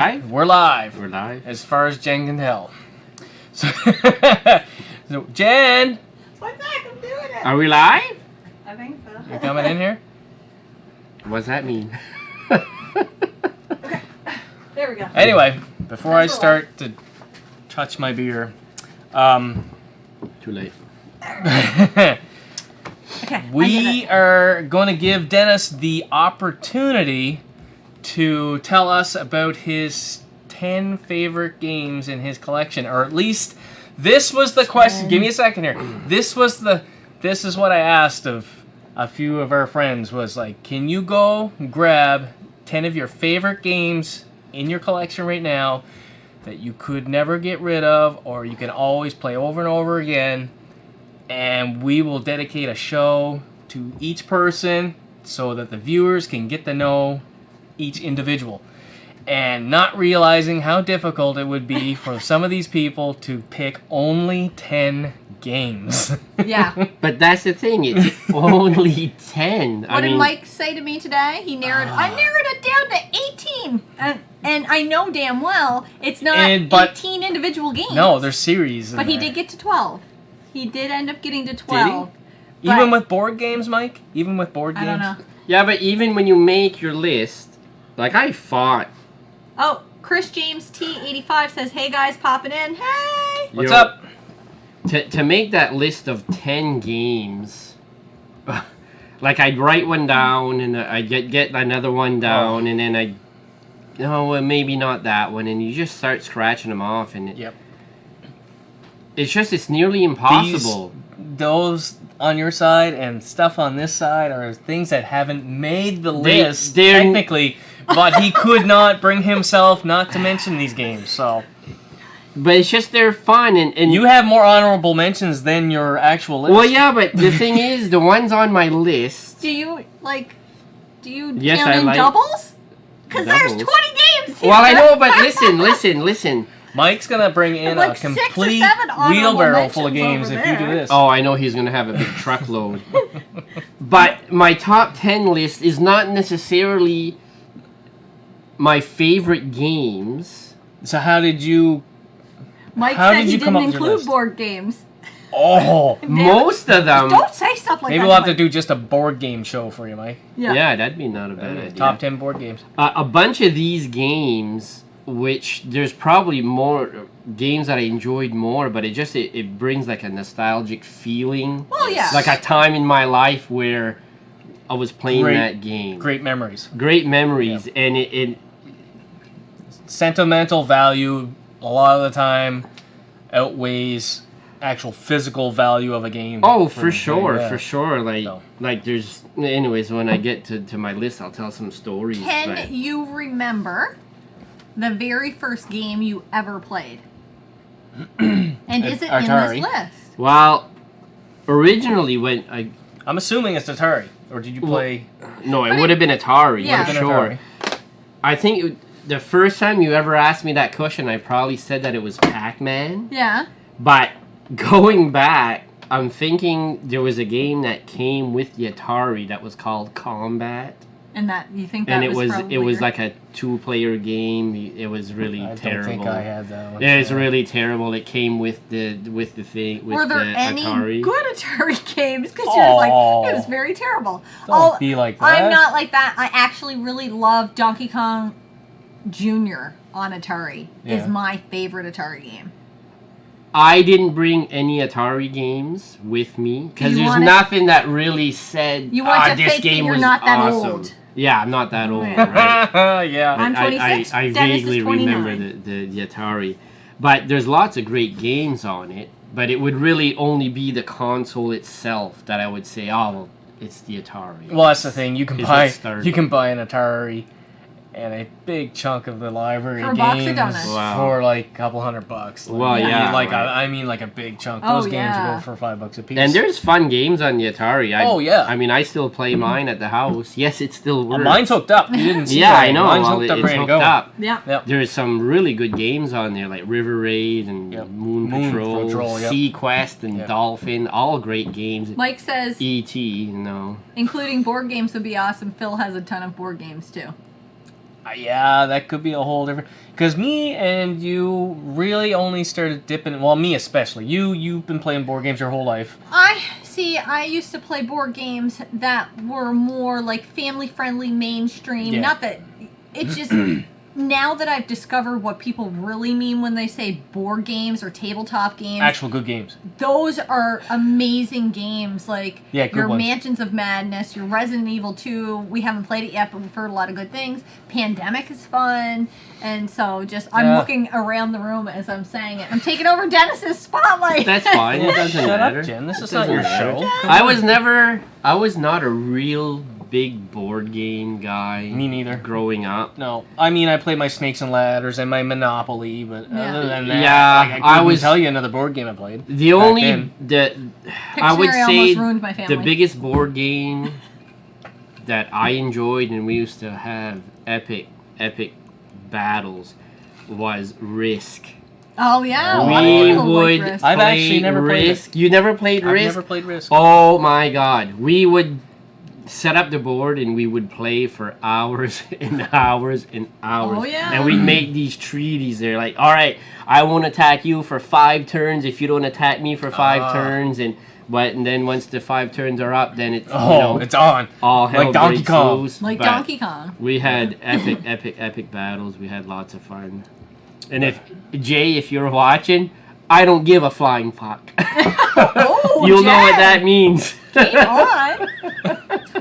We're live. We're live. As far as Jen can tell. So, so Jen! What's that? I'm doing it. Are we live? I think so. You coming in here? What's that mean? Okay. There we go. Anyway, before I start to touch my beer, Too late. Okay. we are going to give Dennis the opportunity to tell us about his 10 favorite games in his collection, or at least this was the question. Give me a second here. This is what I asked of a few of our friends, was like, can you go grab 10 of your favorite games in your collection right now that you could never get rid of, or you can always play over and over again, and we will dedicate a show to each person so that the viewers can get to know each individual, and not realizing how difficult it would be for some of these people to pick only 10 games. Yeah. But that's the thing, it's only 10. What did Mike say to me today? I narrowed it down to 18. And I know damn well it's not 18 individual games. No, there's series. But he did get to 12. He did end up getting to 12. Even with board games, Mike? Even with board games? I don't know. Yeah, but even when you make your list, like I fought. Oh, Chris James T85 says, hey guys, popping in. Hey! What's up? To make that list of 10 games, like I'd write one down and I'd get another one down and then well, maybe not that one, and you just start scratching them off, and it's nearly impossible. Those on your side and stuff on this side are things that haven't made the list technically, but he could not bring himself not to mention these games, so. But it's just they're fun, and you have more honorable mentions than your actual list. Well, yeah, but the thing is, the ones on my list. Do you count I in like doubles? Because there's 20 games here. Well, I know, but listen. Mike's going to bring in like a complete 6 or 7 wheelbarrow full of mentions games over if you do there. this. Oh, I know he's going to have a big truckload. But my top 10 list is not necessarily my favorite games. So how did you... Mike How said did he you come didn't up with your include list? board games. Oh! Most of them. Don't say stuff like Maybe that. we'll have to do just a board game show for you, Mike. Yeah, that'd be not a bad idea. Top 10 board games. A bunch of these games, which there's probably more games that I enjoyed more, but it brings like a nostalgic feeling. Well, yeah. Like a time in my life where I was playing that game. Great memories. Great memories, and it sentimental value a lot of the time outweighs actual physical value of a game. Oh, for sure. Like there's. Anyways, when I get to my list, I'll tell some stories. Can you remember the very first game you ever played? And is it Atari. in this list? Well, originally when I'm assuming it's Atari, or did you play? No, it would have been Atari, Yeah. for sure. I think the first time you ever asked me that question, I probably said that it was Pac-Man. Yeah. But going back, I'm thinking there was a game that came with the Atari that was called Combat. And that you think that And was probably it was your- like a 2-player game. It was really I terrible. don't think I had that one. It's really terrible. It came with the thing with Were there the any Atari. good Atari games? Because you was like, it was very terrible. Don't be like that. I'm not like that. I actually really love Donkey Kong Jr. on Atari. Is my favorite Atari game. I didn't bring any Atari games with me because You there's wanna- nothing that really said, You want to this fake that game you're was not that awesome. old. Yeah, I'm not that old. Yeah. Right? Yeah. I'm 26. I Dennis is vaguely 29. remember the Atari. But there's lots of great games on it. But it would really only be the console itself that I would say, oh, well, it's the Atari. Well, that's the thing. You can Is buy it started? an Atari and a big chunk of the library For a box of games donuts. Wow. for like a couple $100. Like, Well, yeah, like right. I mean, like a big chunk. Oh, Those games yeah. go for $5 a piece. And there's fun games on the Atari. I mean, I still play mine at the house. Yes, it still works. Mine's hooked up. You didn't see Yeah, that. I know. Mine's Well, hooked up, it's ready to hooked go. up. Yeah. Yep. There's some really good games on there, like River Raid and Moon Patrol, yep. Sea Quest and Yep. Dolphin. All great games. Mike says, E.T., you know. including board games would be awesome. Phil has a ton of board games too. Yeah, that could be a whole different... Because me and you really only started dipping... Well, me especially. You've been playing board games your whole life. I used to play board games that were more like family-friendly, mainstream. Yeah. Not that... It's just... Now that I've discovered what people really mean when they say board games or tabletop games... Actual good games. Those are amazing games. Like your ones. Mansions of Madness, your Resident Evil 2. We haven't played it yet, but we've heard a lot of good things. Pandemic is fun. And so I'm looking around the room as I'm saying it. I'm taking over Dennis's spotlight. That's fine. It doesn't Shut matter. up, Jen. This is not your show. I was not a real big board game guy. Me neither. Growing up. No. I mean, I played my Snakes and Ladders and my Monopoly, but other than that, Yeah, I couldn't tell you another board game I played. The only that I would Pictionary say almost ruined my family. the biggest board game that I enjoyed, and we used to have epic battles, was Risk. Oh yeah, a lot of We people like would Risk. I've play actually never played Risk. You never played I've Risk? never played Risk. Oh my god. We would set up the board and we would play for hours and hours and hours. Oh, yeah. And we'd make these treaties. They're like, all right, I won't attack you for 5 turns if you don't attack me for 5 turns. And then once the 5 turns are up, then it's, it's on. all hell like Donkey breaks Kong. loose. Like But Donkey Kong. we had epic battles. We had lots of fun. And if you're watching, I don't give a flying fuck. Oh, You'll know what Jen. that means. Game on.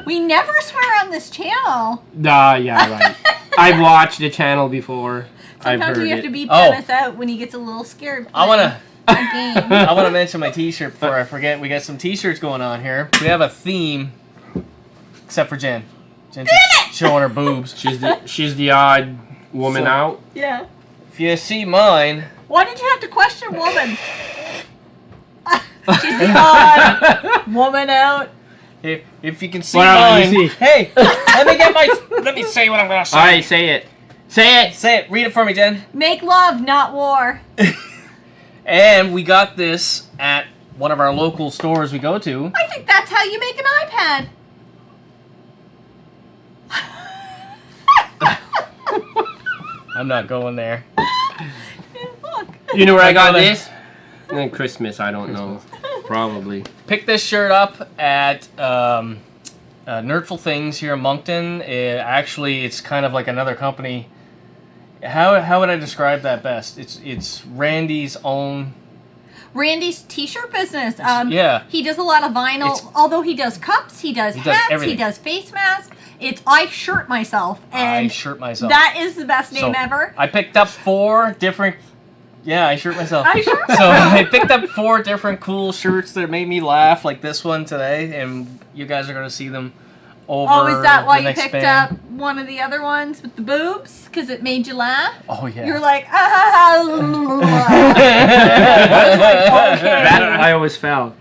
We never swear on this channel. Nah, yeah, right. I've watched the channel before. I've Sometimes heard we have it. to beep Oh. Dennis out when he gets a little scared. I wanna Game. I wanna mention my T-shirt before I forget. We got some T-shirts going on here. We have a theme, except for Jen. Jen's just showing her boobs. She's the odd woman So- out. Yeah. If you see mine, Why did you have to question woman? She's the odd woman out. if you can see Well, mine, you see. hey, let me say what I'm gonna say. All right, say it. Say it. Say it. Read it for me, Jen. Make love, not war. And we got this at one of our local stores we go to. I think that's how you make an iPad. I'm not going there. Look. You know where I got I got this? Christmas. I don't know. Probably. Picked this shirt up at Nerdful Things here in Moncton. Actually, it's kind of like another company. How would I describe that best? It's Randy's own. Randy's t-shirt business. Yeah. He does a lot of vinyl. Although he does cups, he does hats, everything. he does face masks. It's I shirt myself. And I shirt myself. that is the best name So, ever. I picked up 4 different. Yeah, I shirt myself. I shirt So I picked up 4 different cool shirts that made me laugh, like this one today, and you guys are gonna see them over. Oh, is that why the you next picked span. up one of the other ones with the boobs? Because it made you laugh? Oh yeah. You're like, okay. That I always felt.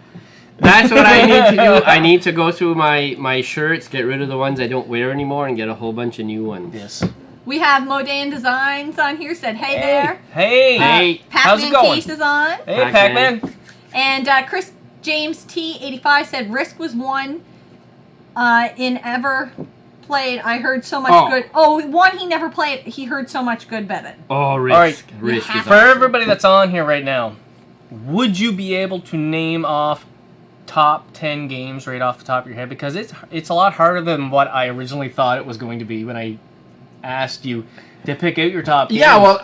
That's what I need to do. I need to go through my shirts, get rid of the ones I don't wear anymore, and get a whole bunch of new ones. Yes. We have Modane Designs on here. Said, hey there. Hey. Hey. How's it Pac-Man going? Case is on. Hey, Pac-Man. Pac-Man. And Chris James T85 said Risk was one in ever played. I heard so much good. Oh, one he never played. He heard so much good about it. Oh, Risk. All right. Risk is For awesome. everybody that's on here right now, would you be able to name off top 10 games right off the top of your head? Because it's a lot harder than what I originally thought it was going to be when I asked you to pick out your top games. Yeah, well,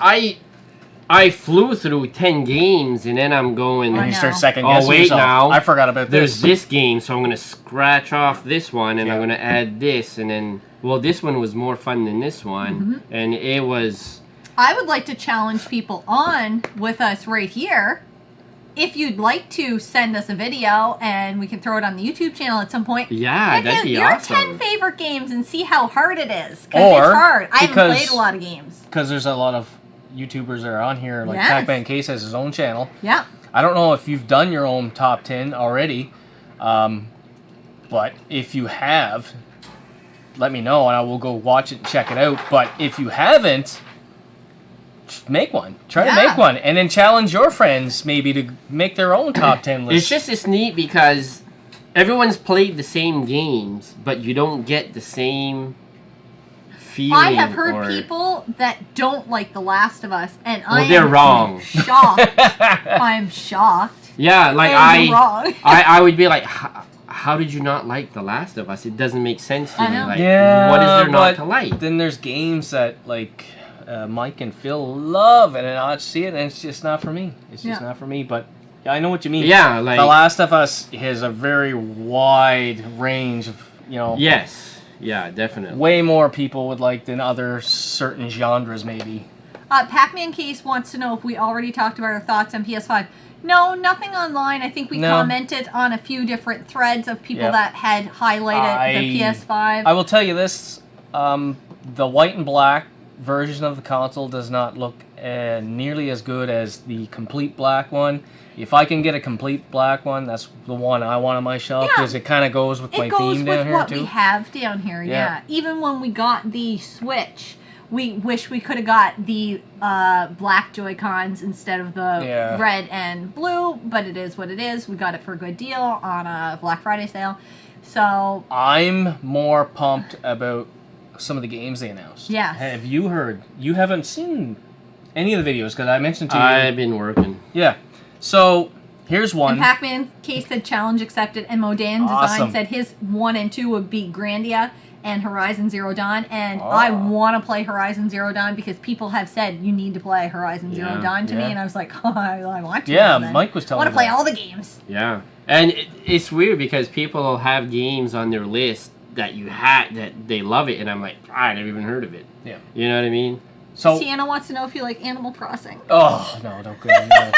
I flew through 10 games, and then I'm going... And you start know. second Oh, guessing wait yourself. now. I forgot about There's this. this game, so I'm going to scratch off this one, and I'm Yeah. going to add this, and then... Well, this one was more fun than this one, and it was... I would like to challenge people on with us right here. If you'd like to send us a video and we can throw it on the YouTube channel at some point. Yeah, Pick that'd out be your awesome. 10 favorite games and see how hard it is. Because Or it's hard. I haven't because- played a lot of games. Because there's a lot of YouTubers that are on here. Like Yes. Pac-Man Case has his own channel. Yeah. I don't know if you've done your own top 10 already. But if you have, let me know and I will go watch it and check it out. But if you haven't, just make one. Try to Yeah. make one. And then challenge your friends maybe to make their own top 10 list. It's just it's neat because everyone's played the same games, but you don't get the same feeling. I have heard or, people that don't like The Last of Us, and they're wrong. Shocked. I'm shocked. Yeah, like And you're wrong. I would be like, how did you not like The Last of Us? It doesn't make sense to I me. know. Like, Yeah, what is there not but to like? Then there's games that like Mike and Phil love, and I see it, and it's just not for me. It's just not for me. But yeah, I know what you mean. Yeah, like The Last of Us has a very wide range of Yes, yeah, definitely. way more people would like than other certain genres maybe. Pac-Man Case wants to know if we already talked about our thoughts on PS5. No, nothing online. I think we commented on a few different threads of people that had highlighted the PS5. I will tell you this: the white and black version of the console does not look nearly as good as the complete black one. If I can get a complete black one, that's the one I want on my shelf because it kind of goes with my theme down here too. It goes with what we have down here. Yeah. Even when we got the Switch, we wish we could have got the black Joy-Cons instead of the red and blue, but it is what it is. We got it for a good deal on a Black Friday sale. So I'm more pumped about some of the games they announced. Yes. Have you heard? You haven't seen any of the videos because I mentioned to you. I've been working. Yeah. So here's one. And Pac-Man Case said challenge accepted, and Modane Design said his 1 and 2 would be Grandia and Horizon Zero Dawn, and I want to play Horizon Zero Dawn because people have said you need to play Horizon Zero Dawn to me, and I was like, I want to. Yeah, Mike was telling me. I want to play all the games. Yeah, and it's weird because people will have games on their list that that they love it, and I'm like, I never even heard of it. Yeah, you know what I mean. So Sienna wants to know if you like Animal Crossing. Oh no, don't go. No.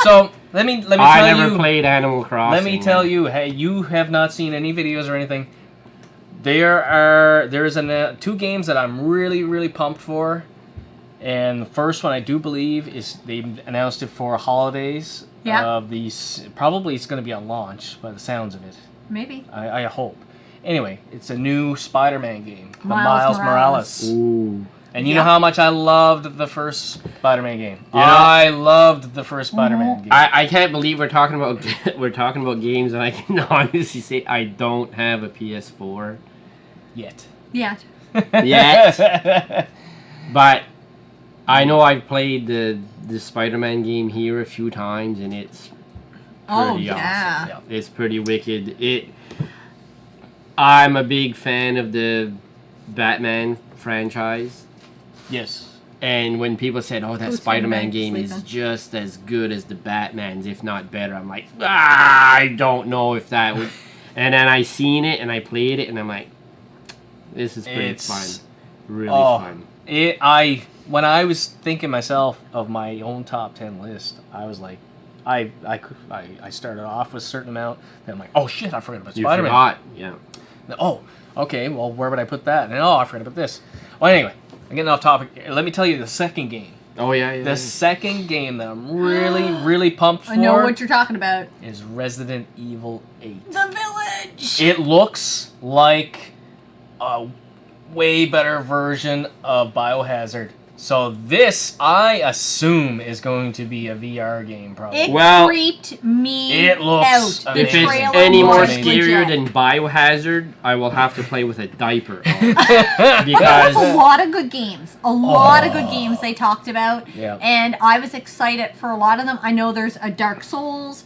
So let me tell you. I never played Animal Crossing. Let me tell you, hey, you have not seen any videos or anything. There's two games that I'm really pumped for, and the first one I do believe is they announced it for holidays. Yeah. Probably it's going to be on launch by the sounds of it. Maybe. I hope. Anyway, it's a new Spider-Man game, Miles Morales. Ooh. And you know how much I loved the first Spider-Man game. I loved the first Spider-Man game. I can't believe we're talking about games, and I can honestly say I don't have a PS4 Yet. Yet. But I know I've played the Spider-Man game here a few times, and it's pretty awesome. Yeah. It's pretty wicked. I'm a big fan of the Batman franchise. Yes. And when people said, "Oh, that Spider-Man game is just as good as the Batman's, if not better," I'm like, I don't know if that would. And then I seen it and I played it, and I'm like, this is pretty fun, really fun. When I was thinking myself of my own top 10 list, I was like, I started off with a certain amount. Then I'm like, oh shit, I forgot about Spider-Man. You forgot, yeah. Oh, okay. Well, where would I put that? And I forgot about this. Well, anyway. I'm getting off topic. Let me tell you the second game. Oh, yeah. The second game that I'm really pumped for. I know what you're talking about. Is Resident Evil 8. The Village! It looks like a way better version of Biohazard. So this, I assume, is going to be a VR game, probably. It creeped me It looks out. If it's any more scarier than Biohazard, I will have to play with a diaper on. Because a lot of good games. A lot of good games they talked about. Yeah. And I was excited for a lot of them. I know there's a Dark Souls.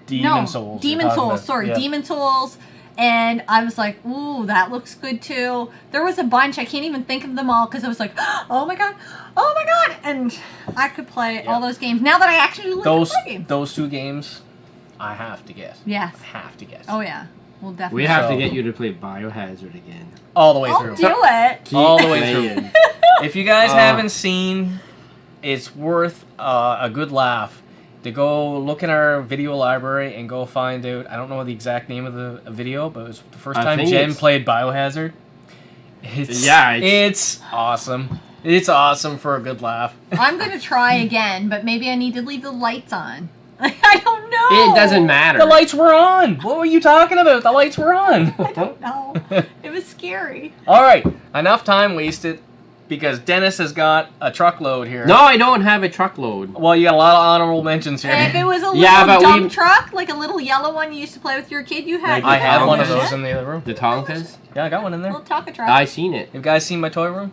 Demon Souls. Demon Souls. And I was like, ooh, that looks good too. There was a bunch. I can't even think of them all because I was like, oh my god. And I could play all those games. Now that I actually look at the games. Those two games, I have to get. Yes. I have to get. Oh yeah. We'll definitely. We have to get you to play Biohazard again. All the way through. Do it. All the way through. If you guys haven't seen, it's worth a good laugh. To go look in our video library and go find out, I don't know the exact name of the video, but it was the first time Jen played Biohazard. It's awesome. It's awesome for a good laugh. I'm going to try again, but maybe I need to leave the lights on. I don't know. It doesn't matter. The lights were on. What were you talking about? The lights were on. I don't know. It was scary. All right. Enough time wasted. because Dennis has got a truckload here. No, I don't have a truckload. Well, you got a lot of honorable mentions here. And if it was a little but dump truck, like a little yellow one you used to play with your kid, you had. I have one of Tonkas. those in the other room. The Tonkas? Yeah, I got one in A there. little Tonka truck. I seen it. You guys seen my toy room?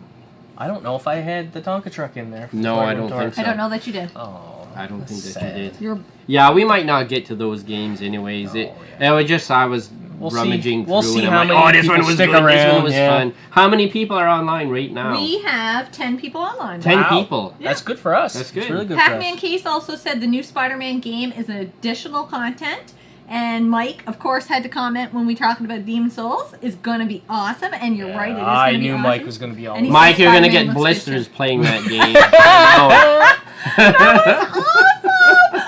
I don't know if I had the Tonka truck in there. No, Toy I room don't tour. think so. I don't know that you did. Oh, I don't think that's that you sad. did. Yeah, we might not get to those games anyways. It was just I was rummaging We'll through see and how I'm many like, oh, this people one was stick good. This around, one was yeah. fun. How many people are online right now? We have 10 people online. 10 Wow. people. Yeah. That's good for us. That's good. It's really good for us. Pac-Man Case also said the new Spider-Man game is an additional content. And Mike, of course, had to comment when we talked about Demon Souls. Is going to be awesome. And you're right, it is going to be I awesome. knew Mike was going to be all And he over. Mike, you're gonna Spider-Man get looks good, blisters too. playing that game. I That was awesome!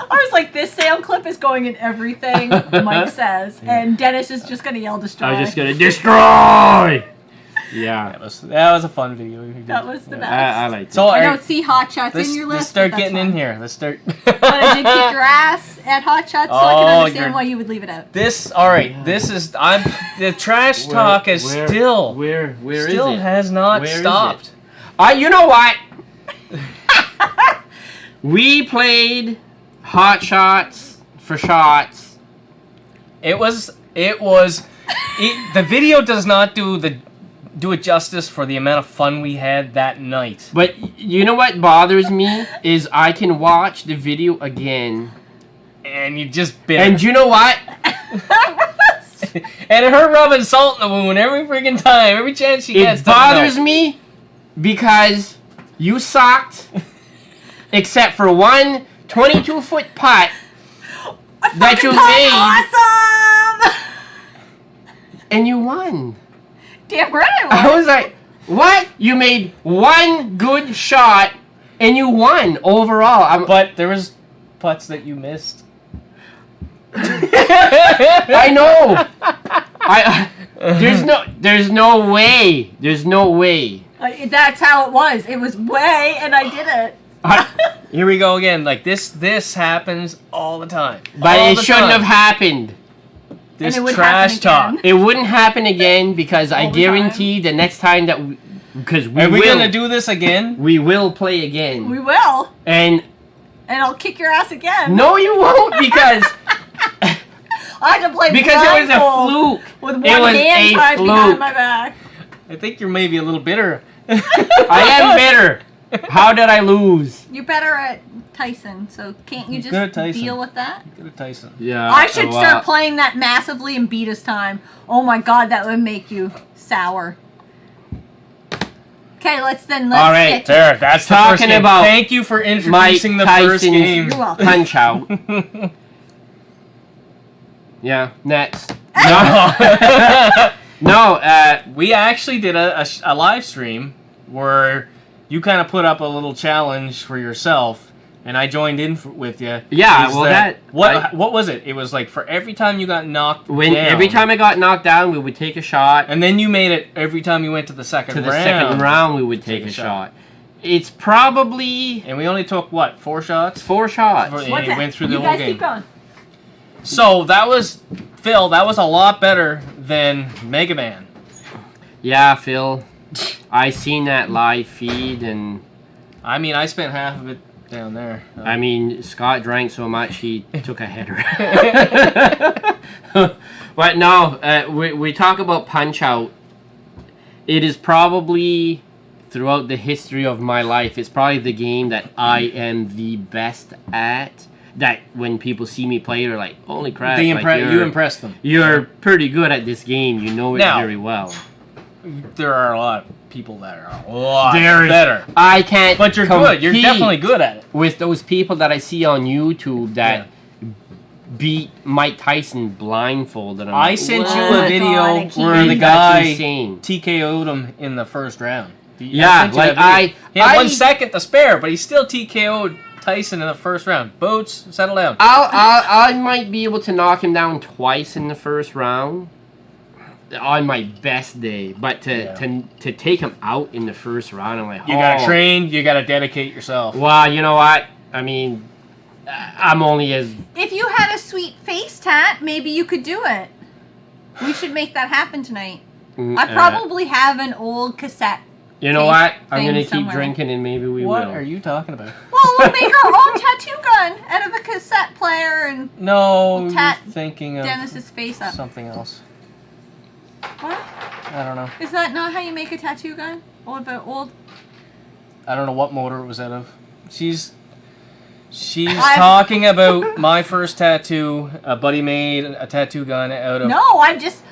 I was like, this sound clip is going in everything Mike says. And Dennis is just going to yell destroy. was just gonna destroy. Yeah, That was a fun video. we did. That was the best. I like So, I all right, don't see hot shots let's, in your let's list. start but that's getting in fine. here. Let's start. But I did kick your ass at hot shots, so I Oh, can understand you're- why you would leave it out. All right. This is. The trash talk is still. Where still is it? has not Where is stopped. You know what? We played Hot Shots for Shots. It was. The video does not do it justice for the amount of fun we had that night. But you know what bothers me is I can watch the video again. And you just bit. And you know what? And her rubbing salt in the wound every freaking time, every chance she gets. It bothers me because you sucked, except for one 22-foot putt that you made, Awesome! and you won. Damn right I I was. was like, what? You made one good shot, and you won overall. But there was putts that you missed. I know. There's no way. There's no way. That's how it was. It was way, and I did it. Here we go again. Like this happens all the time. But All it the shouldn't time. have happened. This And it would trash happen talk. again. It wouldn't happen again because I All the guarantee the next time that because Are we gonna do this again? we will play again. We will, And and I'll kick your ass again. no, you won't because I had to play it was a blindfold fluke. with one It was hand a tied behind fluke. my back. I think you're maybe a little bitter. I am bitter. How did I lose? You're better at Tyson, so can't you Good at just Tyson. deal with that? Good at Tyson. Yeah. I should start playing that massively and beat his time. Oh my god, that would make you sour. Okay, let's All right, get to There, that's the Talking first game. about Thank you for Mike introducing the first Tyson's game. You're welcome. Punch Out. Yeah, next. No, We actually did a live stream where you kind of put up a little challenge for yourself, and I joined in with you. Yeah, Is well, what was it? It was like for every time you got knocked when down, every time I got knocked down, we would take a shot. and then you made it every time you went to the second To the round. second round, we would take a shot. It's probably And we only took what, 4 shots? 4 shots. For- What's It that? went through the you whole guys game. keep going. So that was Phil. That was a lot better than Mega Man. Yeah, Phil. I seen that live feed, and I mean, I spent half of it down there. I mean, Scott drank so much he took a header. But no, we talk about Punch Out. It is probably, throughout the history of my life, it's probably the game that I am the best at. That when people see me play, they're like, holy crap. you like, impressed them. You're pretty good at this game. You know it Now- very well. There are a lot of people that are a lot There- better. I can't But you're good. You're compete definitely good at it. with those people that I see on YouTube that beat Mike Tyson blindfolded. I'm I like, sent what? you Oh a my video God, I can't. where the That's guy insane. TKO'd him in the first round. Yeah, sent you like that video. He had I- 1 second to spare, but he still TKO'd Tyson in the first round. Boots, settle down. I might be able to knock him down twice in the first round on my best day, but to take him out in the first round, I'm like, You gotta train. You gotta dedicate yourself. Well, you know what? I mean, I'm only as If you had a sweet face tat, maybe you could do it. We should make that happen tonight. I probably have an old cassette You know what? I'm thing gonna keep somewhere. drinking and maybe we What will. are you talking about? Well, we'll make our own tattoo gun out of a cassette player and No, We'll tat you're thinking of Dennis's face up. something else. What? I don't know. Is that not how you make a tattoo gun? Old? I don't know what motor it was out of. She's talking about my first tattoo. A buddy made a tattoo gun out of. No,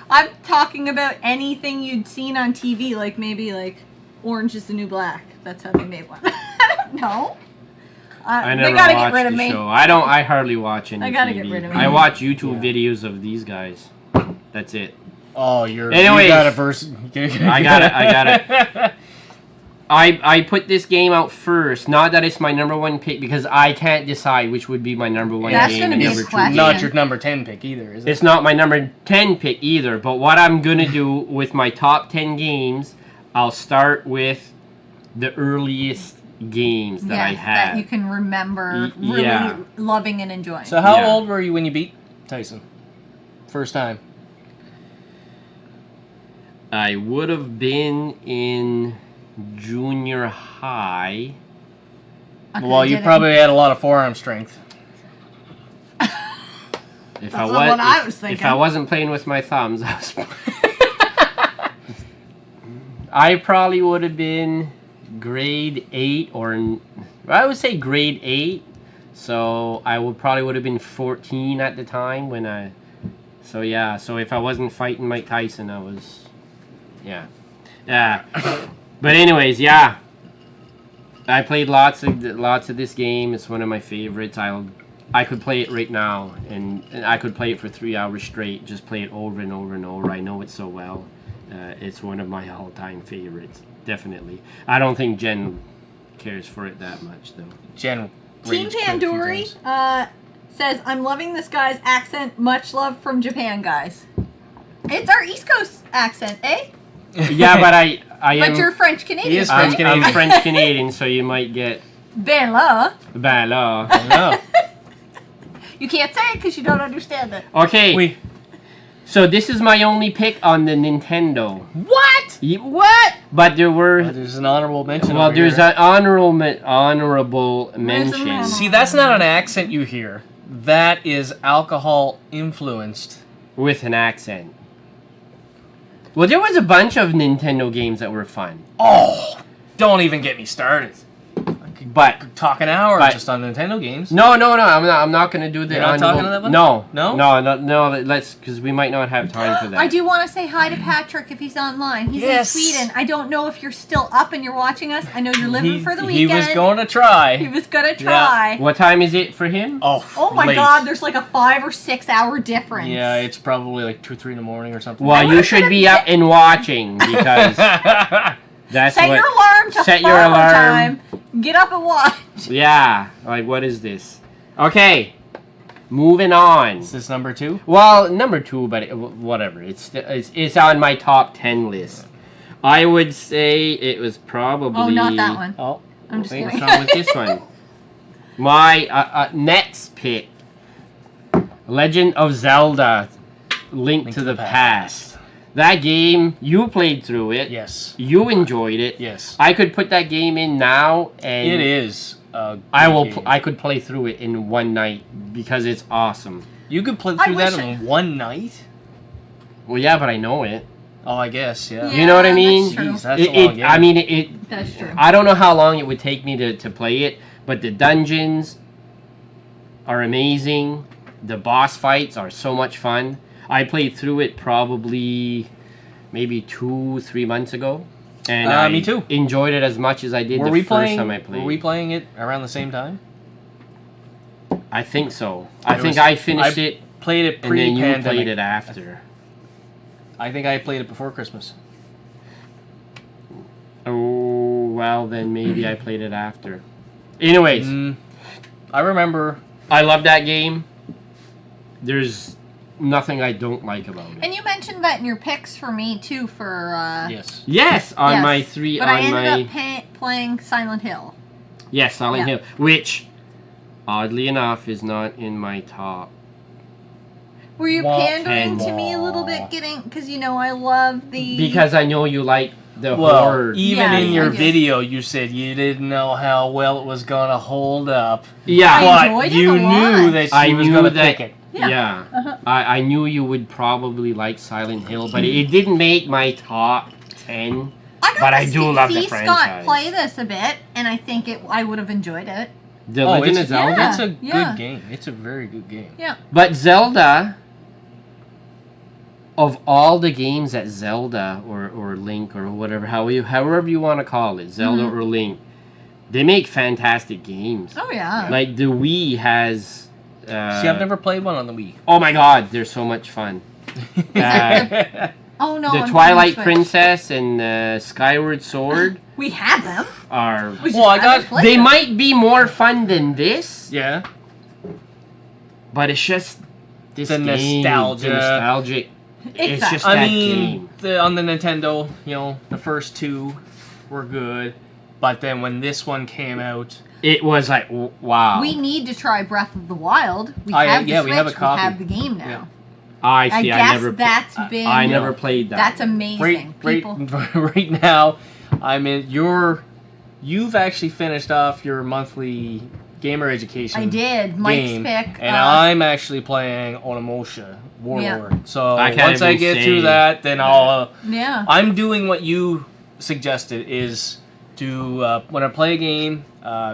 I'm talking about anything you'd seen on TV, like maybe like Orange is the New Black. That's how they made one. I don't know. I they never gotta watched get rid of the me. show. I hardly watch any I gotta TV. get rid of me. I watch YouTube Yeah. videos of these guys. That's it. Oh, Anyways. you got a verse. I got it. I put this game out first. Not that it's my number one pick, because I can't decide which would be my number one That's game. gonna and be a number two question. game. Not your number 10 pick either, is it? It's not my number 10 pick either, but what I'm going to do with my top 10 games, I'll start with the earliest games that I Yes, had. that you can remember really Yeah. loving and enjoying. So how Yeah. old were you when you beat Tyson? First time. I would have been in junior high. Okay, Well, you did it. probably had a lot of forearm strength. If That's not what I was thinking. If I wasn't playing with my thumbs, I probably would have been grade 8 I would say grade 8. So I probably would have been 14 at the time when I. So yeah. So if I wasn't fighting Mike Tyson, I was. Yeah. But anyways, yeah. I played lots of this game. It's one of my favorites. I could play it right now, and I could play it for 3 hours straight. Just play it over and over and over. I know it so well. It's one of my all-time favorites, definitely. I don't think Jen cares for it that much, though. Jen. Team raged quite a few Pandori times. says, I'm loving this guy's accent. Much love from Japan, guys. It's our East Coast accent, eh? Yeah, but I am. But you're French Canadian. He is I'm, French Canadian. I'm French Canadian, so you might get Ben la. bad law. No. You can't say it because you don't understand it. Okay, so this is my only pick on the Nintendo. What? What? But there were. There's an honorable mention. Well, over there's here. an honorable mention. man? See, that's not an accent you hear. That is alcohol influenced. With an accent. Well, there was a bunch of Nintendo games that were fun. Oh, don't even get me started. But Talk an hour But- just on Nintendo games. no, I'm not gonna do the. You're not honorable- talking to that one? No, No? Let's, because we might not have time for that. I do want to say hi to Patrick if he's online. He's Yes. in Sweden. I don't know if you're still up and you're watching us. I know you're living for the He weekend. was going to try. He was gonna try. What time is it for him? Oh Oh my late. God! There's like a 5 or 6 hour difference. Yeah, it's probably like 2 or 3 in the morning or something. Well, you should be up and watching, because that's Set what. your alarm to Set your follow alarm. time. Get up and watch. Yeah, like what is this? Okay, moving on. Is this number 2? Well, number 2, but whatever. It's on my top 10 list. I would say it was probably. Oh, not that one. Oh, I'm just wait. What's kidding. wrong with this one? My next pick, Legend of Zelda: Link to the Past. That game, you played through it. Yes. You enjoyed it. Yes. I could put that game in now, and It is. I could play through it in one night because it's awesome. You could play I through that wish in one night? Well, yeah, but I know it. Oh, I guess, yeah. You know what I mean? That's true. Jeez, that's a long game. I mean, it. That's true. I don't know how long it would take me to play it, but the dungeons are amazing. The boss fights are so much fun. I played through it probably maybe 2-3 months ago, and I me too. enjoyed it as much as I did the first time I played. Were we playing it around the same time? I think so. I It think was- I finished I it, Played it and then pre-pandemic. you played it after. I think I played it before Christmas. Oh, well, then maybe I played it after. Anyways, I remember. I love that game. There's nothing I don't like about it. And you mentioned that in your picks for me too. For Yes. Yes, on yes. my three. But on I ended my up playing Silent Hill. yes, Silent Yeah. Hill, which oddly enough is not in my top. Were you Wah, pandering to me a little wah. bit, getting because you know I love the Because I know you like the Well, horror. even Yes, in your I did. video, you said you didn't know how well it was gonna hold up. Yeah, I enjoyed But it you a lot. knew that I she was knew gonna that- pick it. Yeah. yeah. I knew you would probably like Silent Hill, but it didn't make my top 10. I got But to I do love the see Scott franchise. play this a bit, and I think I would have enjoyed it. The Oh, Legend of it's, Zelda? yeah. it's a good game. It's a very good game. Yeah. But Zelda, of all the games that Zelda or Link or whatever, however you want to call it, Zelda or Link, they make fantastic games. Oh yeah. Like the Wii has. See, I've never played one on the Wii. Oh my God, they're so much fun. Oh no. The I'm Twilight Switch. Princess and Skyward Sword We have them. are. We just Well, I haven't got- played They them. might be more fun than this, Yeah. but it's just this The game, nostalgia. the nostalgic. It's Exactly. just I that mean, game. on the Nintendo, the first two were good, but then when this one came out, It was like wow. We need to try Breath of the Wild. We Oh, yeah, have the yeah, Switch. we have a copy. We have the game now. Yeah. I I see. guess I never. that's big. I never played that. That's amazing. right, People. right now, I'm in you've actually finished off your monthly gamer education. I did. Mike's game, pick. and I'm actually playing Onimusha Warlord. So I can't once I even get say- through that, then I'll. Yeah. I'm doing what you suggested is to when I play a game,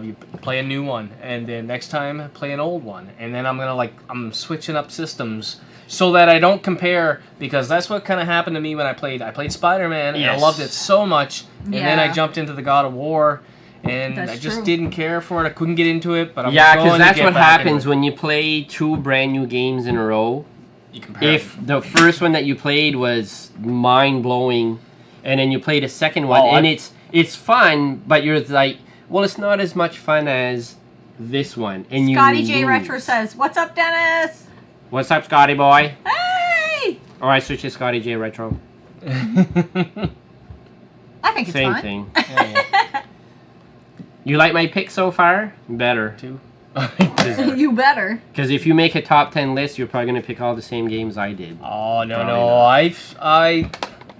you play a new one, and then next time play an old one, and then I'm switching up systems so that I don't compare, because that's what kind of happened to me when I played Spider-Man, and I Yes. loved it so much, and then I Yeah. jumped into the God of War, and That's I just true. didn't care for it. I couldn't get into it, but I'm Yeah, going because to that's get what back into happens it. when you play two brand new games in a row. You compare If the first one that you played was mind blowing, and then you play the second one, Oh, and it's fun, but you're like, well, it's not as much fun as this one, and Scotty you J lose. Retro says, "What's up, Dennis? What's up, Scotty boy? Hey! All right, switch to Scotty J Retro. I think it's Same fun. thing. Yeah, You like my pick so far? Better. too. You better. Because if you make a top 10 list, you're probably going to pick all the same games I did. Oh no, Probably no!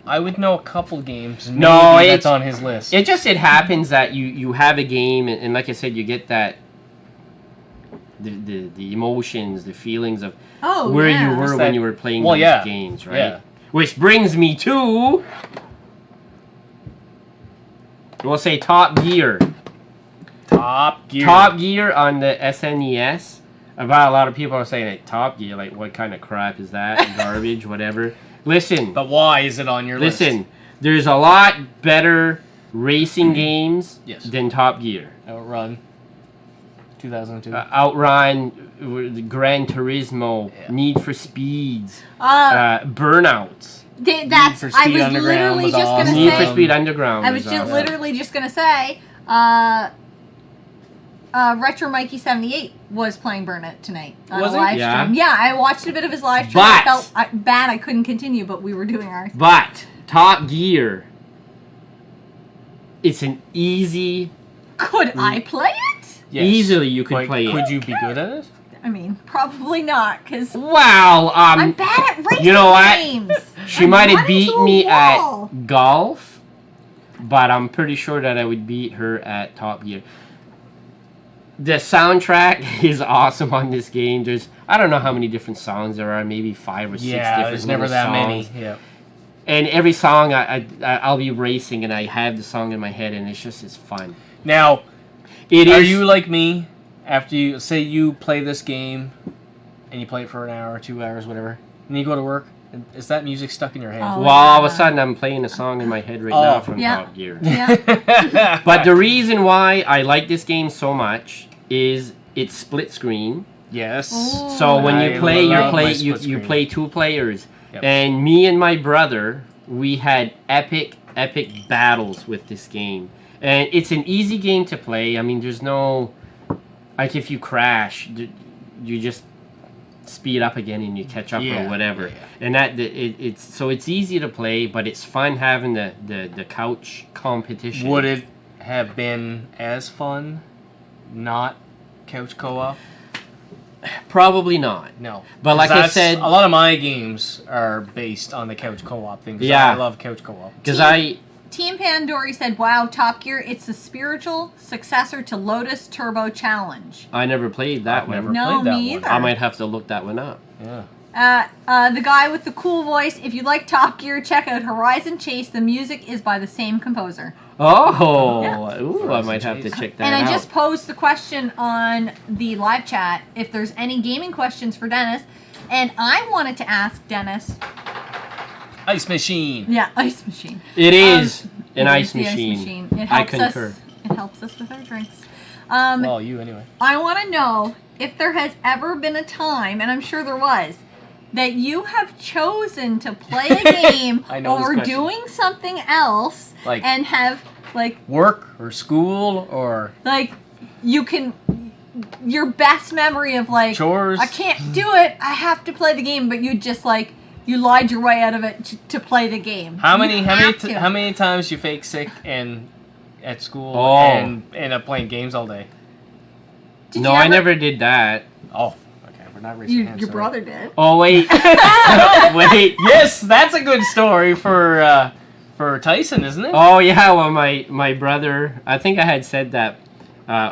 I would know a couple games. Maybe No, that's it's- on his list. It happens that you have a game, and like I said, you get that the emotions, the feelings of Oh, where yeah. you were Just when that- you were playing well, those yeah. games, right? Yeah. Which brings me to, we'll say Top Gear. Top Gear. Top Gear on the SNES. About a lot of people are saying like Top Gear, like what kind of crap is that? Garbage, whatever. Listen, But why is it on your list? listen. There's a lot better racing games Yes. than Top Gear. Outrun. 2002. Outrun, Gran Turismo, Yeah. Need for Speeds, Uh, Burnouts, that's. for I Speed was Underground literally was just gonna awesome. Need for say. Speed Underground. I was just awesome. literally just gonna say. Retro Mikey 78 was playing Burnout tonight on Was a he? live Yeah. stream. Yeah, I watched a bit of his live stream. I But- felt bad I couldn't continue, but we were doing ours. But Top Gear, it's an easy, Could I play it? Yes. easily you could Like, play it. Could you be good at it? I mean, probably not, because Well, I'm bad at racing you know what? games. She I'm might have running beat to a me wall. at golf, but I'm pretty sure that I would beat her at Top Gear. The soundtrack is awesome on this game. I don't know how many different songs there are, maybe 5 or 6 Yeah, different there's never little that songs. many. Yeah. And every song I'll be racing and I have the song in my head and it's fun. Now, It are is. you like me? After you say you play this game, and you play it for an hour, 2 hours, whatever, and you go to work, and is that music stuck in your head? Oh. Well, all of a sudden I'm playing a song in my head right now from Yeah. Top Gear. Yeah. But the reason why I like this game so much is it's split screen. Yes. Ooh. So when I you play, love my you split you screen. play 2 players. Yep. And me and my brother, we had epic battles with this game. And it's an easy game to play. I mean, there's no, like, if you crash, you just speed up again and you catch up Yeah, or whatever. yeah. And it's easy to play, but it's fun having the couch competition. Would it have been as fun not couch co-op? Probably not. No. But like I That's- said- a lot of my games are based on the couch co-op thing. 'Cause Yeah. I love couch co-op. Because Team Pandori said, wow, Top Gear, it's the spiritual successor to Lotus Turbo Challenge. I never played that one. Never No, played that me one. either. I might have to look that one up. Yeah. The guy with the cool voice, if you like Top Gear, check out Horizon Chase. The music is by the same composer. Oh, Yeah. ooh, I might have to check that And out. I just posed the question on the live chat if there's any gaming questions for Dennis. And I wanted to ask Dennis. Ice machine. Yeah, ice machine. It is It an is ice the machine. It I helps concur. us. It helps us with our drinks. Well, you anyway. I want to know if there has ever been a time, and I'm sure there was, that you have chosen to play a game I know this over question. doing something else, Like- and have Work or school or you can your best memory of chores. I can't do it. I have to play the game, but you just you lied your way out of it to play the game. How many You have to. how many times you fake sick and at school Oh. and end up playing games all day? Did No, you I ever- never did that. Oh, okay. We're not raising hands. Your sorry. brother did. Oh wait, wait. Yes, that's a good story for Tyson, isn't it? Oh yeah, well my brother, I think I had said that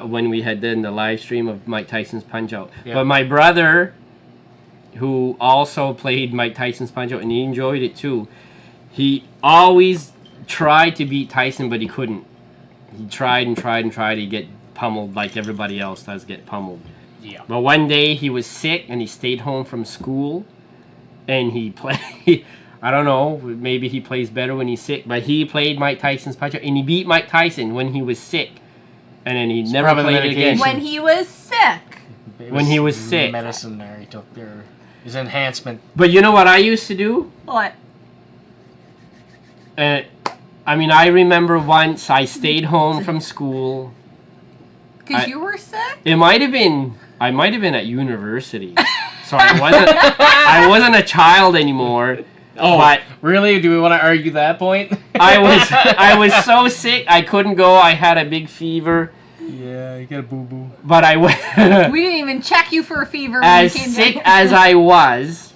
when we had done the live stream of Mike Tyson's Punch Out. Yeah. But my brother, who also played Mike Tyson's Punch Out and he enjoyed it too, he always tried to beat Tyson, but he couldn't. He tried and tried and tried to get pummeled like everybody else does get pummeled. Yeah. But one day he was sick and he stayed home from school and he played. I don't know, maybe he plays better when he's sick, but he played Mike Tyson's Punch Out and he beat Mike Tyson when he was sick. And then he never probably the played it again. medication. When he was sick. It When he was sick. Medicine there, he took his enhancement. But you know what I used to do? What? I mean, I remember once I stayed home from school. Because you were sick? I might have been at university. So I wasn't a child anymore. Oh, but really? Do we want to argue that point? I was so sick I couldn't go. I had a big fever. Yeah, you got a boo boo. But I went We didn't even check you for a fever. as when you came sick down. as I was.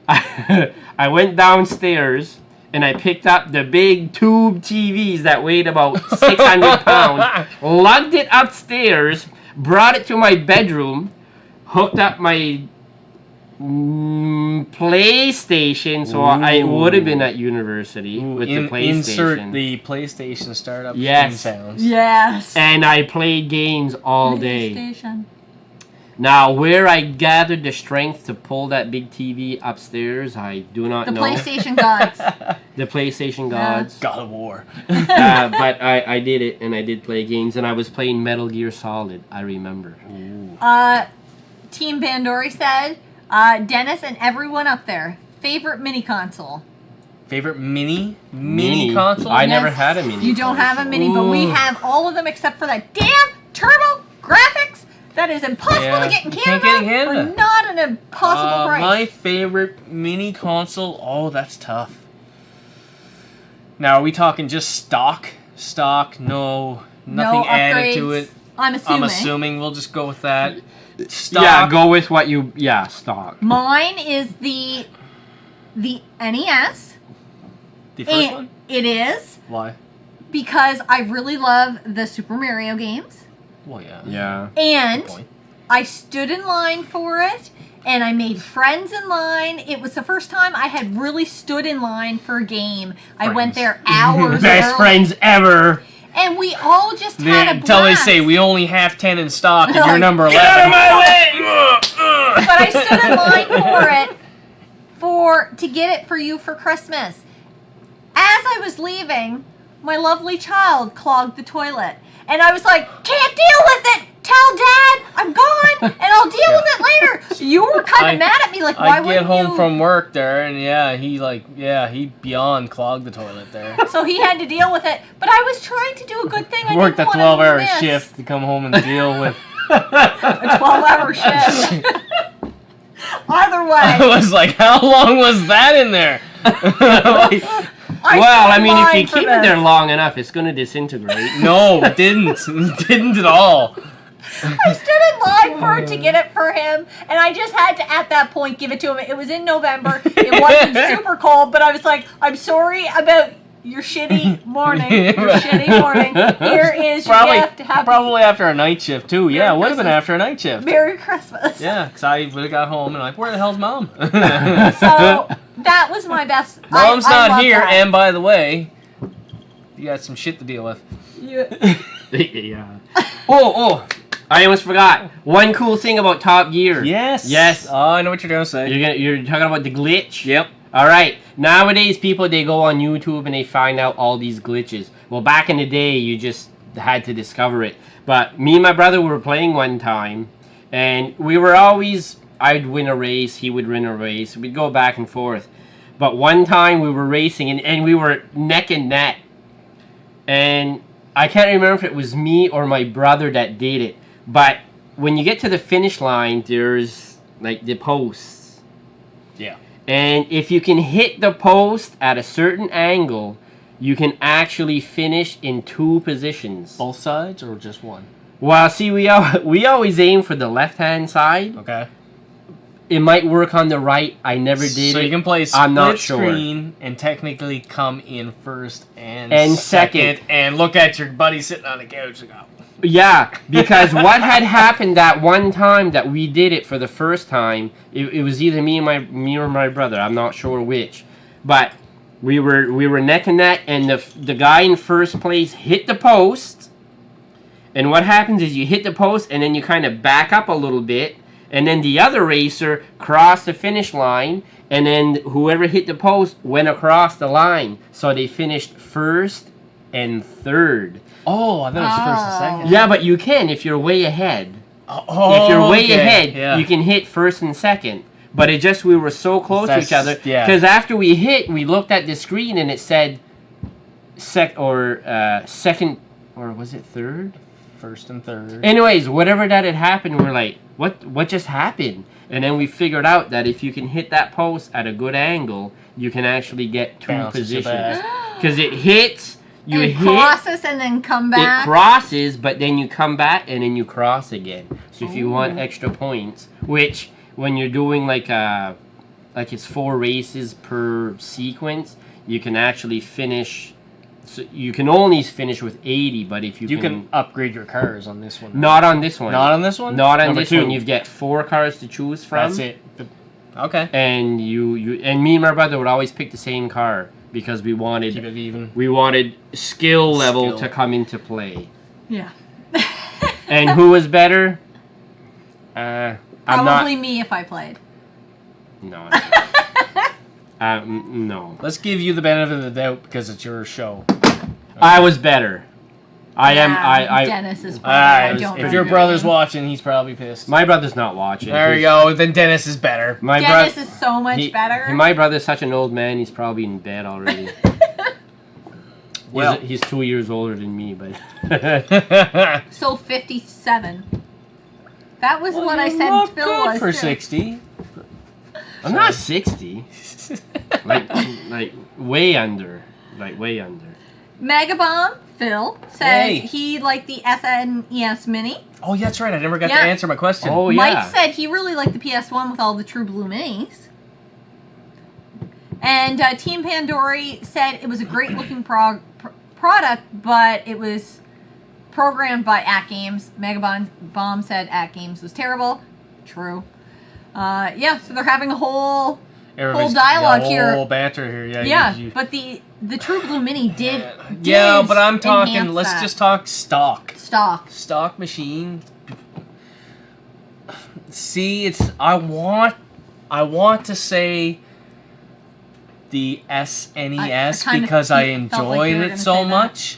I went downstairs and I picked up the big tube TVs that weighed about 600 pounds, lugged it upstairs, brought it to my bedroom, hooked up my PlayStation, so I would have been at university with the PlayStation. Insert the PlayStation startup Yes. sounds. Yes. And I played games all day. PlayStation. Now, where I gathered the strength to pull that big TV upstairs, I do not The know. PlayStation gods. The PlayStation Yeah. gods. God of War. But I did it, and I did play games, and I was playing Metal Gear Solid, I remember. Team Pandori said, Dennis and everyone up there, favorite mini console. Favorite mini console? I Yes. never had a mini You don't have a mini, but we Ooh. have all of them except for that damn turbo graphics that is impossible Yeah, to get in you Canada, can't get in Canada. for not an impossible price. My favorite mini console. Oh, that's tough. Now, are we talking just stock? No, nothing added to upgrades. it. I'm assuming. I'm assuming we'll just go with that. Stock. Yeah, go with what you... Yeah, stock. Mine is the NES. The first one? It is Why? because I really love the Super Mario games. Well, yeah. Yeah. And Good point. I stood in line for it, and I made friends in line. It was the first time I had really stood in line for a game. I went Friends. there hours Best early, friends ever. and we all just had a blast. Until they say we only have 10 in stock and you're Like, number 11. Get out of my way! But I stood in line for it to get it for you for Christmas. As I was leaving, my lovely child clogged the toilet. And I was like, can't deal with it! Tell Dad I'm gone, and I'll deal with it later. So you were kind of mad at me, like, why I get wouldn't home you? from work there, and he beyond clogged the toilet there. So he had to deal with it. But I was trying to do a good thing. I Worked a didn't want him to 12-hour miss. shift to come home and deal with. A 12-hour shift. Either I way. was like, how long was that in there? Well, I mean, if you you keep it there long enough, it's going to disintegrate. No, it didn't. It didn't at all. I stood in line for it to get it for him, and I just had to, at that point, give it to him. It was in November. It wasn't super cold, but I was like, I'm sorry about your shitty morning. Your shitty morning. Here is your gift. Probably after a night shift, too. Merry Yeah, it would have been Christmas. after a night shift. Merry Christmas. Yeah, because I would have got home and like, where the hell's Mom? So that was my best. Mom's I not love here, that. and by the way, you got some shit to deal with. Yeah. Oh, I almost forgot. One cool thing about Top Gear. Yes. Oh, I know what you're going to say. You're talking about the glitch? Yep. All right. Nowadays, people, they go on YouTube and they find out all these glitches. Well, back in the day, you just had to discover it. But me and my brother were playing one time, and we were always, I'd win a race, he would win a race. We'd go back and forth. But one time we were racing, and we were neck and neck. And I can't remember if it was me or my brother that did it. But when you get to the finish line, there's like the posts. Yeah. And if you can hit the post at a certain angle, you can actually finish in 2 positions. Both sides or just one? Well, see, we always aim for the left-hand side. Okay. It might work on the right. I never did So it. you can play I'm not split sure. screen and technically come in first and second. and look at your buddy sitting on the couch and go. Yeah, because what had happened that one time that we did it for the first time, it was either me or my brother. I'm not sure which, but we were neck and neck, and the guy in first place hit the post. And what happens is you hit the post, and then you kind of back up a little bit, and then the other racer crossed the finish line, and then whoever hit the post went across the line, so they finished first and third. Oh, I thought it was first and second. Yeah, but you can if you're way ahead. Oh, If you're way okay. ahead, Yeah. you can hit first and second. But we were so close to each other. Yeah. Because after we hit, we looked at the screen and it said second, or was it third? First and third. Anyways, whatever that had happened, we're like, what just happened? And then we figured out that if you can hit that post at a good angle, you can actually get 2 Bounces you positions. back. Because it hits, you and hit. crosses and then come back. It crosses, but then you come back and then you cross again. So if you want extra points, which when you're doing like it's 4 races per sequence, you can actually finish. So you can only finish with 80, but if You can upgrade your cars on this one. not on this one, Not on this one? not on Number this 2. one. You've got 4 cars to choose from. That's it. Okay. And you and me and my brother would always pick the same car because we Keep wanted it even. skill level Skill. to come into play. Yeah. And who was better? I'm Probably not. me if I played. No. No. Let's give you the benefit of the doubt because it's your show. I was better. I am. I. Dennis is. Alright, I don't if know your your brother's name. watching, he's probably pissed. My brother's not watching. There you go. Then Dennis is better. My Dennis brother. is so much better. My brother's such an old man. He's probably in bed already. Well- he's 2 years older than me, but. So 57. That was what I said Look Phil good was for too. 60. I'm not 60. like way under. Like way under. Megabomb Phil says Hey. he liked the SNES Mini. Oh, yeah, that's right. I never got Yeah. to answer my question. Oh yeah. Mike said he really liked the PS1 with all the True Blue Minis. And Team Pandori said it was a great looking product, but it was programmed by At Games. Megabomb said At Games was terrible. True. Yeah, so they're having a whole dialogue here. Whole banter here. Yeah. Yeah, but the True Blue Mini did. Yeah, but I'm talking. enhance Let's that. just talk stock. stock. Machine. See, it's. I want to say the SNES I kinda because I felt like enjoyed you were it gonna so say that. much.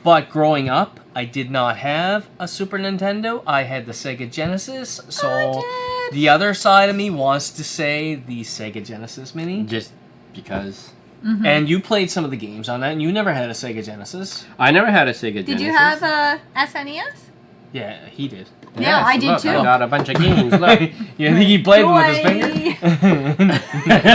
But growing up, I did not have a Super Nintendo. I had the Sega Genesis. So I did. the other side of me wants to say the Sega Genesis Mini. Just because. And you played some of the games on that, and you never had a Sega Genesis. I never had a Sega Genesis. Did you have a SNES? Yeah, he did. Yeah, I did look, too. I got a bunch of games. Look. You think he played them with his finger?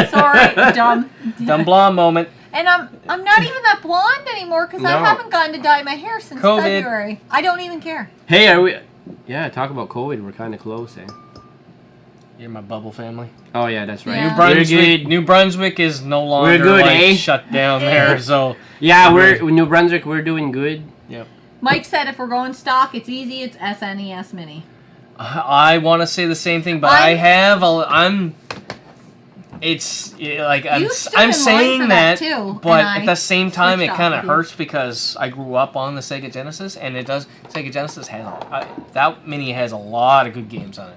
Sorry, dumb. Dumb blonde moment. And I'm not even that blonde anymore because I No. haven't gotten to dye my hair since COVID. February. I don't even care. Hey, are we? Yeah, talk about COVID. We're kind of close, eh? You're my bubble family. Oh yeah, that's right. Yeah. New Brunswick is no longer We're good, like, eh? shut down there. So Yeah, we're New Brunswick. We're doing good. yep. Mike said if we're going stock, it's easy. It's SNES Mini. I want to say the same thing, but It's like I'm stood in line saying for that, too, but and at the same time, it switched kind off of with you. hurts because I grew up on the Sega Genesis, and Sega Genesis has that mini has a lot of good games on it.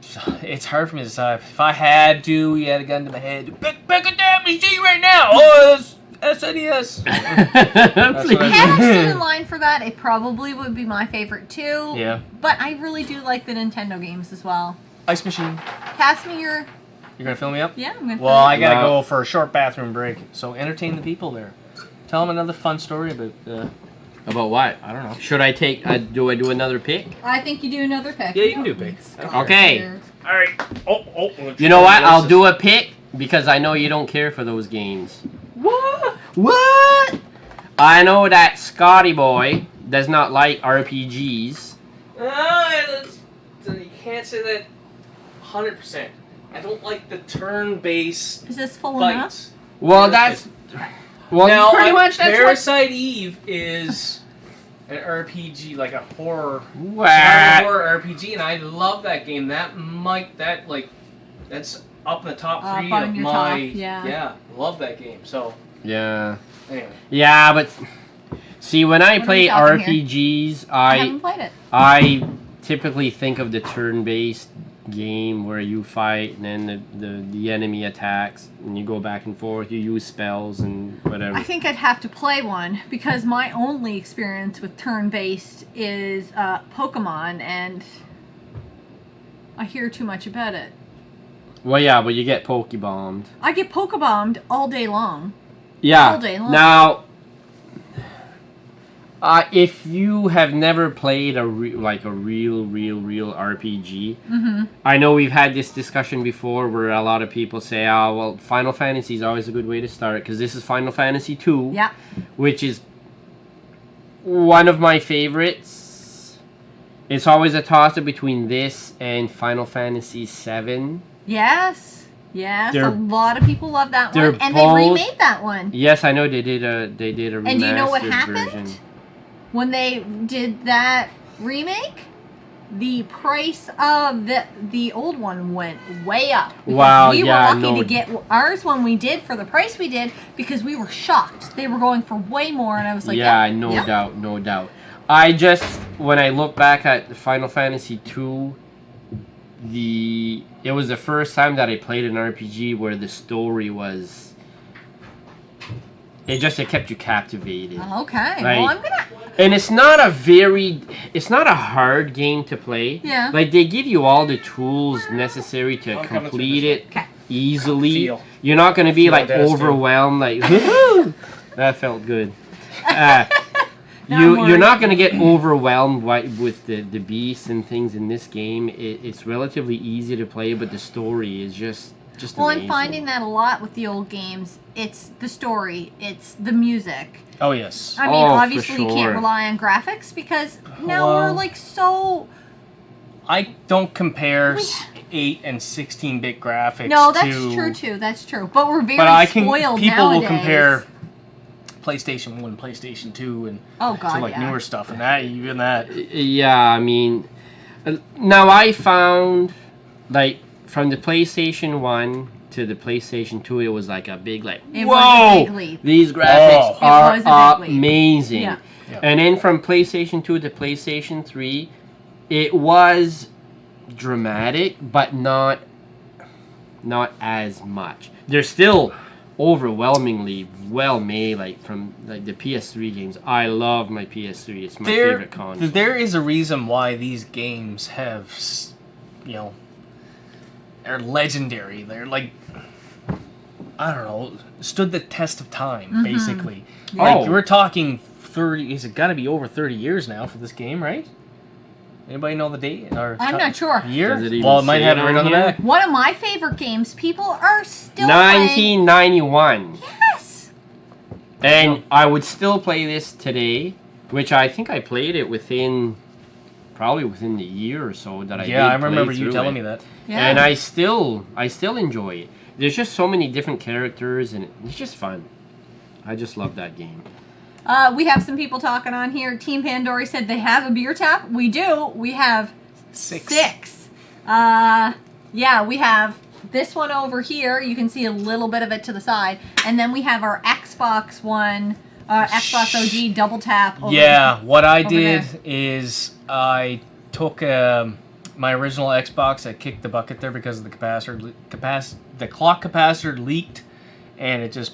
So it's hard for me to decide. If I had to, you had a gun to my head. Pick a damn machine right now. Oh, it's SNES. Please. what I Had I stood in line for that, it probably would be my favorite too. Yeah. But I really do like the Nintendo games as well. Ice machine. Pass me your. You're gonna fill me up? Yeah, I'm gonna. Well, I gotta Wow. go for a short bathroom break. So entertain the people there. Tell them another fun story about. About what? I don't know. Should I take? Do I do another pick? I think you do another pick. Yeah, you can do picks. Okay. All right. Oh. You know what? I'll do a pick because I know you don't care for those games. What? What? I know that Scotty boy does not like RPGs. You can't say that 100%. I don't like the turn-based Is this full enough? fights. Well, that's Now, pretty much that's what. Parasite Eve is an RPG, like a horror, What? survival horror RPG, and I love that game. That's up in the top Up 3 on of your my. top, yeah. Love that game. So Yeah. anyway, Yeah, but see, when I What are play we talking RPGs, I haven't played it. I typically think of the turn-based game where you fight and then the enemy attacks and you go back and forth. You use spells and whatever. I think I'd have to play one because my only experience with turn-based is Pokemon, and I hear too much about it. Well, yeah, but you get Pokebombed. I get Pokebombed all day long. Yeah. All day long. Now, if you have never played a real RPG, I know we've had this discussion before where a lot of people say, "Oh, well, Final Fantasy is always a good way to start because this is Final Fantasy 2, Yeah. which is one of my favorites." It's always a toss-up between this and Final Fantasy 7. Yes. Yes. They're- A lot of people love that they're one, and both- they remade that one. Yes, I know they did a remastered And do you know what happened? version. When they did that remake, the price of the old one went way up. Because Wow, we yeah, were lucky no. to get ours when we did for the price we did because we were shocked. They were going for way more, and I was like, Yeah, yep, no yep. doubt, no doubt. I just, when I look back at Final Fantasy 2, it was the first time that I played an RPG where the story was, it kept you captivated. Okay, Right. well, I'm gonna. And it's not a hard game to play. Yeah. Like, they give you all the tools necessary to I'm coming complete through it Okay. easily. Feel. You're not going to be Feel like Dennis, too. overwhelmed, like, woohoo! That felt good. Now I'm You're worried. not going to get overwhelmed with the beasts and things in this game. It's relatively easy to play, but the story is just Well, amazing. I'm finding that a lot with the old games. It's the story. It's the music. oh yes. I mean, Oh, for obviously you sure. can't rely on graphics because now Well- we're like so. I don't compare 8 and 16-bit graphics. No, that's to, true too. That's true. But we're very But I can. spoiled People nowadays. will compare PlayStation 1, PlayStation 2, and Oh God, to like yeah. newer stuff, and that even that. Yeah, I mean, now I found, like, from the PlayStation 1 to the PlayStation 2, it was like a big, like, It was a whoa! big leap. These graphics Oh. are It was a big leap. amazing. Yeah. Yeah. And then from PlayStation 2 to PlayStation 3, it was dramatic, but not as much. They're still overwhelmingly well made, like from like the PS3 games. I love my PS3. It's my favorite console. There is a reason why these games have, are legendary. They're like, I don't know, stood the test of time, basically. Yeah. Like, we're talking 30, is it got to be over 30 years now for this game, right? Anybody know the date? Or I'm not sure. Year? Does it even Well, it might say have it it right on on the here? back. One of my favorite games. People are still playing. 1991. Yes. And I would still play this today, which I think I played it within probably within the year or so that I did I remember play you through telling it. me that. Yeah. And I still enjoy it. There's just so many different characters, and it's just fun. I just love that game. We have some people talking on here. Team Pandora said they have a beer tap. We do. We have 6. Yeah, we have this one over here. You can see a little bit of it to the side. And then we have our Xbox One, Xbox OG double tap. What I over did there. is I took my original Xbox. I kicked the bucket there because of the capacitor. The clock capacitor leaked, and it just.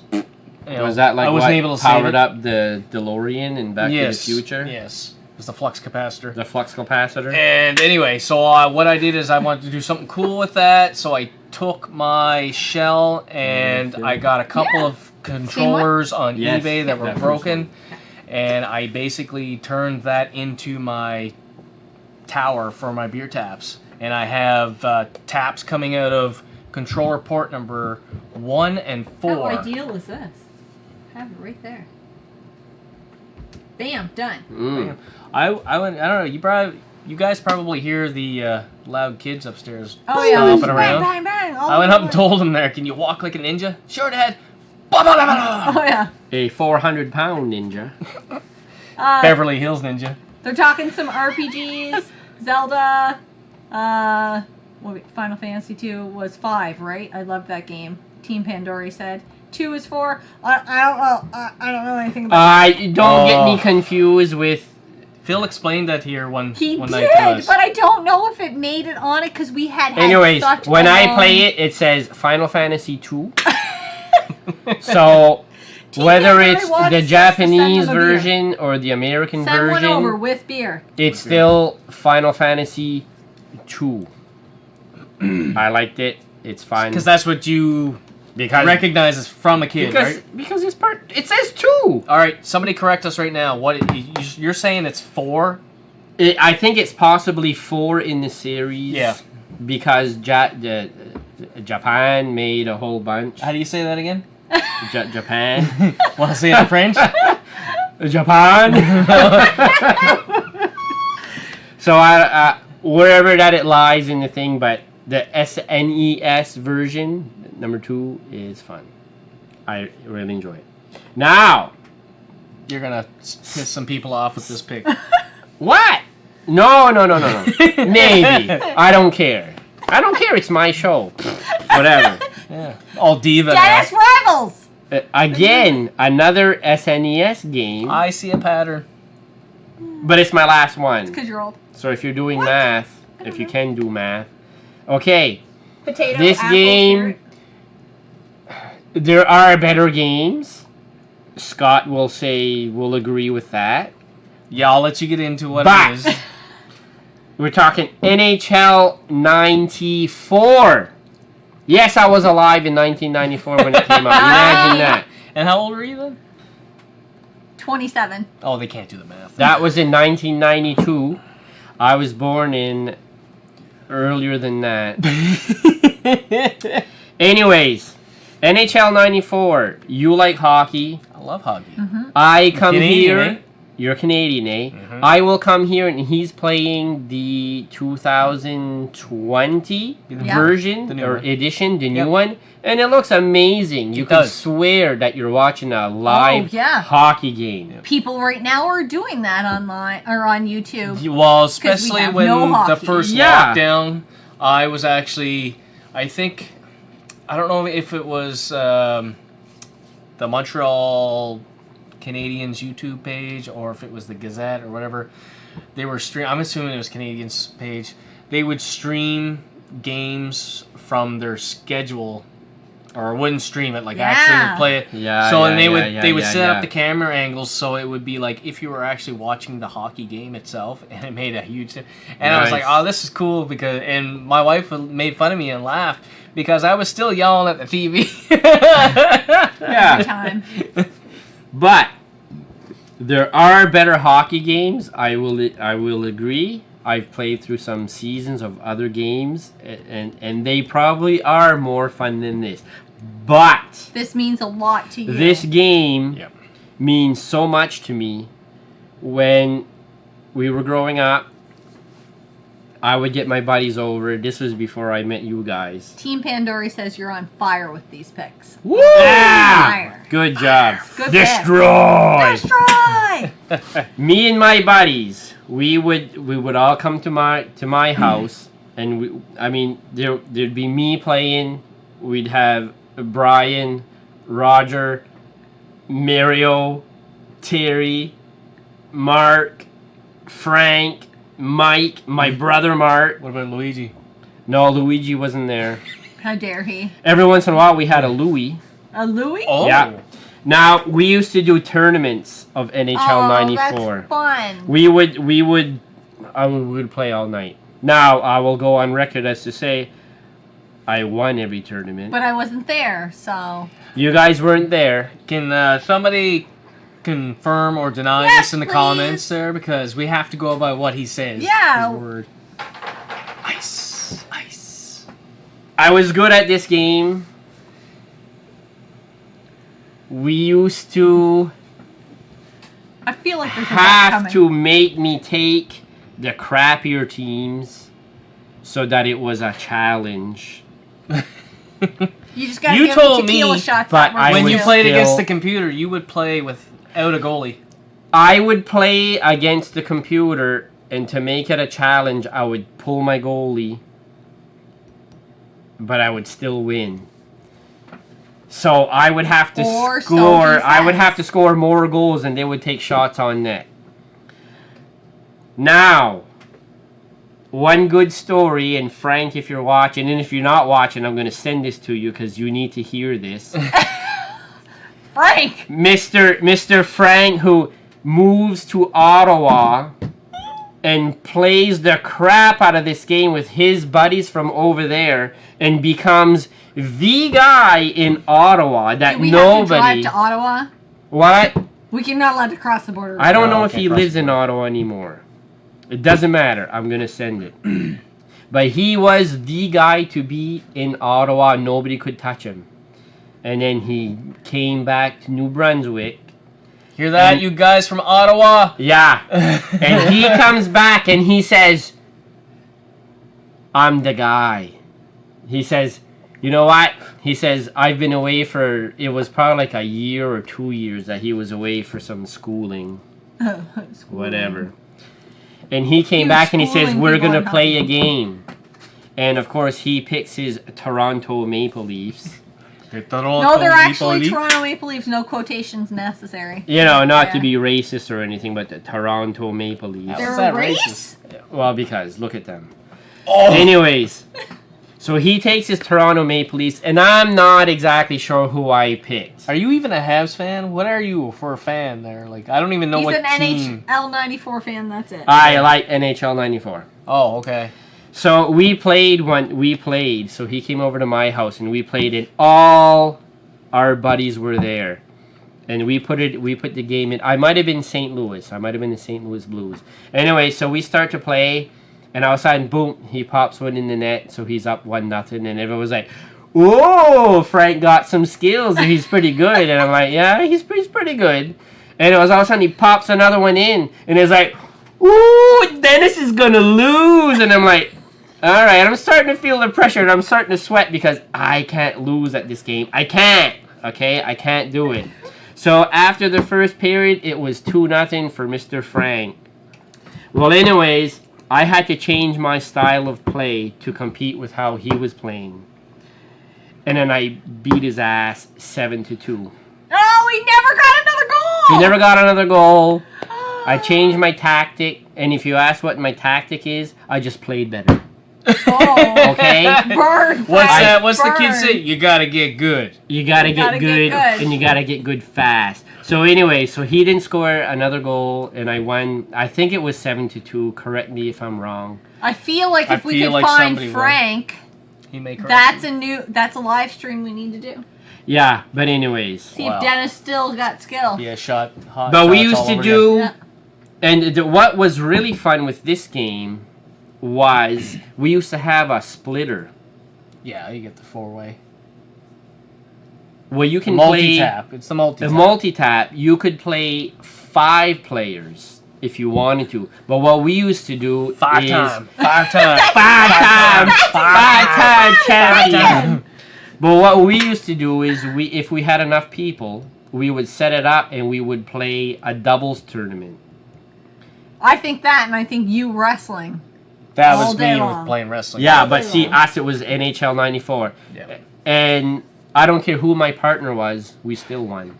Was that like I wasn't what able to save powered it. up the DeLorean in Back to the Future? Yes. It was the flux capacitor. The flux capacitor? And anyway, so what I did is I wanted to do something cool with that, so I took my shell and I got a couple of controllers on eBay that were broken, and I basically turned that into my tower for my beer taps. And I have taps coming out of controller port number 1 and 4. How ideal is this? Have it right there. Bam, done. I don't know. You guys probably hear the loud kids upstairs Oh yeah, stomping bang, around. bang, bang. I went up and told them there, can you walk like a ninja? Sure, Dad. Ba-ba-da-ba-da. Oh yeah. A 400-pound ninja. Beverly Hills Ninja. They're talking some RPGs. Zelda. Final Fantasy 2 was 5, right? I loved that game. Team Pandora said 2 is 4. I don't know. I don't know anything about. Don't get me confused with. Phil explained that here one He night did, to us. but I don't know if it made it on it because we had. Anyways, such when a I long- play it, it says Final Fantasy 2. So whether Pandora it's wants the us to Japanese send them a beer. version or the American Send one over version, with beer. it's still Final Fantasy 2. I liked it. It's fine. Because that's what you recognize as from a kid, right? Because it's part. It says 2. All right, somebody correct us right now. You're saying it's 4? I think it's possibly 4 in the series. Yeah. Because Japan made a whole bunch. How do you say that again? Japan. Want to say it in French? Japan. So wherever that it lies in the thing, but the SNES version, number 2, is fun. I really enjoy it. Now, You're gonna piss some people off with this pick. what? No. Maybe. I don't care. It's my show. Whatever. Yeah. All diva. now. Dennis Rivals. Again, another SNES game, I see a pattern. but it's my last one. Because you're old. So if you're doing math, if you can do math, okay. Potato. This apple, game, carrot. there are better games. Scott will agree with that. Yeah, I'll let you get into what But- it is. We're talking NHL 94. Yes, I was alive in 1994 when it came out. Imagine that. And how old were you then? 27. Oh, they can't do the math. That was in 1992. I was born in earlier than that. Anyways, NHL 94. You like hockey. I love hockey. I come Canadian, here. eh? You're Canadian, eh? I will come here and he's playing the 2020 Yeah. version The new or one. edition, the Yep. new one. And it looks amazing. You can does. swear that you're watching a live yeah. hockey game. People right now are doing that online or on YouTube. Well, especially have when no the hockey. first Yeah. lockdown, I was actually, I don't know if it was the Montreal Canadiens YouTube page or if it was the Gazette or whatever. They were I'm assuming it was Canadiens page. They would stream games from their schedule, or wouldn't stream it, like actually would play it. Yeah. So yeah, and they would yeah, set yeah. up the camera angles so it would be like if you were actually watching the hockey game itself, and it made a huge. And I was like, Nice. oh, this is cool because, and my wife made fun of me and laughed because I was still yelling at the TV. Every Yeah. time. But there are better hockey games. I will agree. I've played through some seasons of other games, and they probably are more fun than this. But This means a lot to you. this game Yep. means so much to me. When we were growing up, I would get my buddies over. This was before I met you guys. Team Pandora says you're on fire with these picks. Woo! Yeah! Fire. Good job. Good Destroy! Destroy! Me and my buddies, we would all come to my house, and there'd be me playing. We'd have Brian, Roger, Mario, Terry, Mark, Frank, Mike, my brother Mark. What about Luigi? No, Luigi wasn't there. How dare he? Every once in a while, we had a Louie. A Louie? Oh. Yeah. Now, we used to do tournaments of NHL 94. That's fun. We would play all night. Now, I will go on record as to say I won every tournament. But I wasn't there, so. You guys weren't there. Can somebody confirm or deny Yes, this in the please. comments there? Because we have to go by what he says. Yeah. His word. Ice. Ice. I was good at this game. We used to I feel like there's a bet have coming. to make me take the crappier teams so that it was a challenge. You just gotta You give told the tequila me, shots but that were I When would you good. played against still- the computer, you would play without a goalie. I would play against the computer, and to make it a challenge, I would pull my goalie, but I would still win. So I would have to Or so score. he I would says. have to score more goals, and they would take shots on net. Now, one good story, and Frank, if you're watching, and if you're not watching, I'm going to send this to you because you need to hear this. Frank! Mr. Frank, who moves to Ottawa and plays the crap out of this game with his buddies from over there and becomes the guy in Ottawa that Do we have to nobody. drive to Ottawa? What? We're not allowed to cross the border. I don't Oh, know okay, if he cross lives the in Ottawa anymore. It doesn't matter. I'm going to send it. But he was the guy to be in Ottawa. Nobody could touch him. And then he came back to New Brunswick. Hear that, And- you guys from Ottawa? Yeah. And he comes back and he says, I'm the guy. He says, you know what? He says, I've been away for, it was probably like a year or 2 years that he was away for some schooling. Whatever. And he came He was back and he says, schooling we're people going to in play a hockey. game. And of course, he picks his Toronto Maple Leafs. No, they're actually Toronto Maple Leafs. No quotations necessary. You know, not to Yeah. be racist or anything, but the Toronto Maple Leafs. How's They're that a race? racist? Well, because look at them. Oh. Anyways, so he takes his Toronto Maple Leafs, and I'm not exactly sure who I picked. Are you even a Habs fan? What are you for a fan there? Like, I don't even know He's what an team. NHL 94 fan, that's it. I like NHL 94. Oh, okay. So we played, so he came over to my house, and we played, and all our buddies were there. And we put the game in. I might have been St. Louis. I might have been the St. Louis Blues. Anyway, so we start to play, and all of a sudden, boom, he pops one in the net, so he's up 1-0, and everyone was like, "Whoa, Frank got some skills, and he's pretty good." And I'm like, "Yeah, he's pretty good." And it was all of a sudden he pops another one in, and it's like, "Ooh, Denis is gonna lose," and I'm like, "All right." I'm starting to feel the pressure, and I'm starting to sweat because I can't lose at this game. I can't. Okay, I can't do it. So after the first period, it was 2-0 for Mr. Frank. Well, anyways, I had to change my style of play to compete with how he was playing. And then I beat his ass 7-2. Oh, he never got another goal! He never got another goal. I changed my tactic, and if you ask what my tactic is, I just played better. Oh. Okay? Burn! What's Frank, that? What's the kid burn. say? You gotta get good. You gotta get good, and you gotta get good fast. So anyway, so he didn't score another goal, and I won. I think it was 7-2. Correct me if I'm wrong. I feel like I if we feel could like find somebody will. Frank, He may correct that's a live stream we need to do. Yeah, but anyways. See Wow. if Dennis still got skill. Yeah, shot. Hot But we shots used all to over do, Yeah. and what was really fun with this game was we used to have a splitter. again. Yeah, you get the 4-way. Well, you can Multi play tap. It's the multi the tap. multi-tap. You could play 5 players if you wanted to. But what we used to do Five is time champion. But what we used to do is if we had enough people, we would set it up and we would play a doubles tournament. I think that, and I think you wrestling. That All was day me long. with playing wrestling. Yeah, All but day see, long. us, it was NHL 94. Yeah. And I don't care who my partner was, we still won.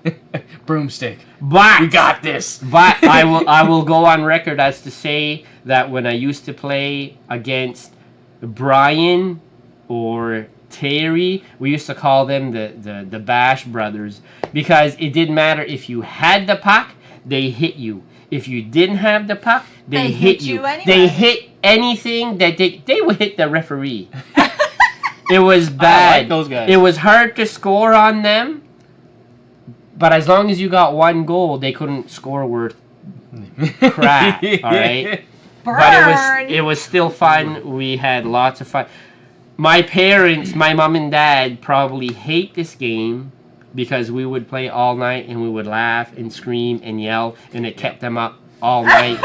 Broomstick. But We got this. But I will go on record as to say that when I used to play against Brian or Terry, we used to call them the Bash Brothers, because it didn't matter if you had the puck, they hit you. If you didn't have the puck, they hit you. Anyway. They hit anything that they would hit the referee. It was bad. I like those guys. It was hard to score on them, but as long as you got one goal, they couldn't score worth crap. All right. Burn. But it was still fun. We had lots of fun. My parents, my mom and dad, probably hate this game because we would play all night and we would laugh and scream and yell, and it kept them up all night,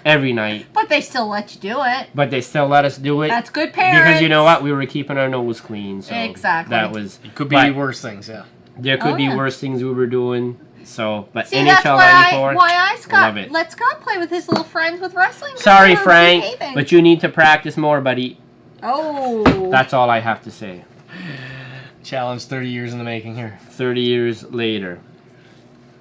every night. But they still let you do it. But they still let us do it. That's good parents. Because you know what? We were keeping our nose clean. So Exactly. That was. It could be but worse things, yeah. There could Oh, be yeah. worse things we were doing. So, but See, NHL that's 94. why I Scott, love it. let Scott play with his little friends with wrestling. because Sorry, they're Frank, behaving. but you need to practice more, buddy. Oh. That's all I have to say. Challenge 30 years in the making here. 30 years later.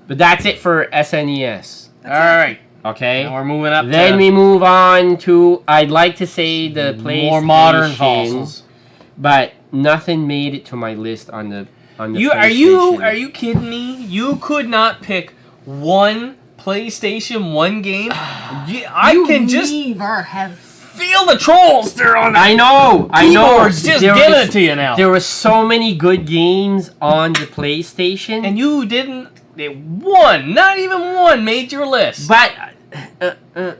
But that's it for SNES. All right. Okay? Now we're moving up Then to we move on to, I'd like to say the PlayStation. more modern fossils. But nothing made it to my list on the You PlayStation. are you kidding me? You could not pick one PlayStation 1 game? I can just never have. feel the trolls. They're on the I know. keyboards just There giving was- it to you now. There were so many good games on the PlayStation. And you didn't. One, not even one, made your list. But No,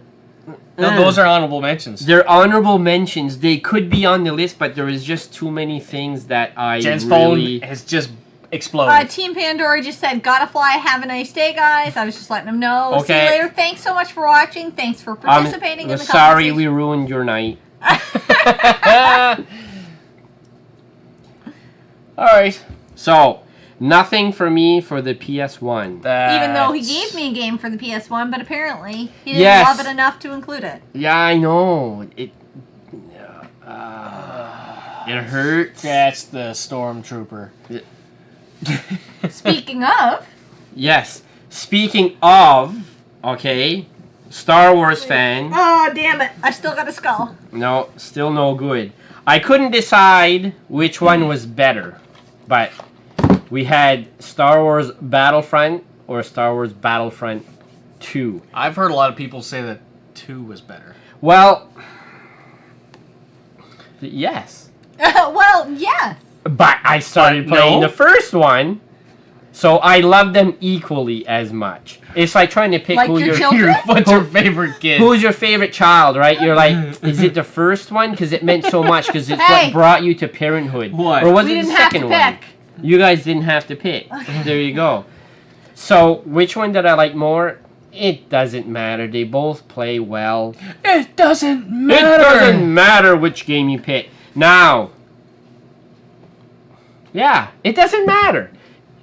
those are honorable mentions. they're honorable mentions. They could be on the list, but there is just too many things that I Jen's really... phone has just exploded. Team Pandora just said, "Gotta fly. Have a nice day, guys." I was just letting them know. See Okay. you later. Thanks so much for watching. Thanks for participating in the sorry we conversation. ruined your night. All right. So, nothing for me for the PS1. Even though he That's- gave me a game for the PS1, but apparently he didn't Yes. love it enough to include it. Yeah, I know. It hurts. That's the Stormtrooper. Speaking of, Yes. Speaking of, okay, Star Wars fan. oh damn it, I still got a skull. No, still no good. I couldn't decide which one was better, but we had Star Wars Battlefront or Star Wars Battlefront 2. I've heard a lot of people say that 2 was better. Well, yes. Well, yes. But I started playing no. the first one, so I love them equally as much. It's like trying to pick Like who your your children? What's your favorite kid? who's your favorite child, right? You're like, is it the first one? Because it meant so much, because it's Hey. what brought you to parenthood. What? Or was We it the didn't have to second one? pick. You guys didn't have to pick. There you go. So, which one did I like more? It doesn't matter. They both play well. It doesn't It matter. doesn't matter which game you pick. Now, yeah, it doesn't matter.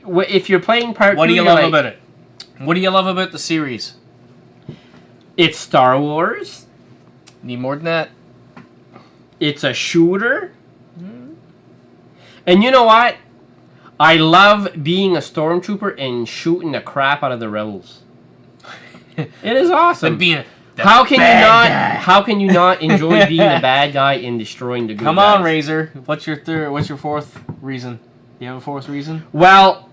If you're playing part What 2, do you you're love like, about it? What do you love about the series? it's Star Wars. Need more than that? It's a shooter. And you know what? I love being a stormtrooper and shooting the crap out of the rebels. It is awesome. Than being the How can you bad not? guy. How can you not enjoy being the bad guy and destroying the good Come guys? on, Razor. What's your third? What's your fourth reason? Do you have a fourth reason? Well,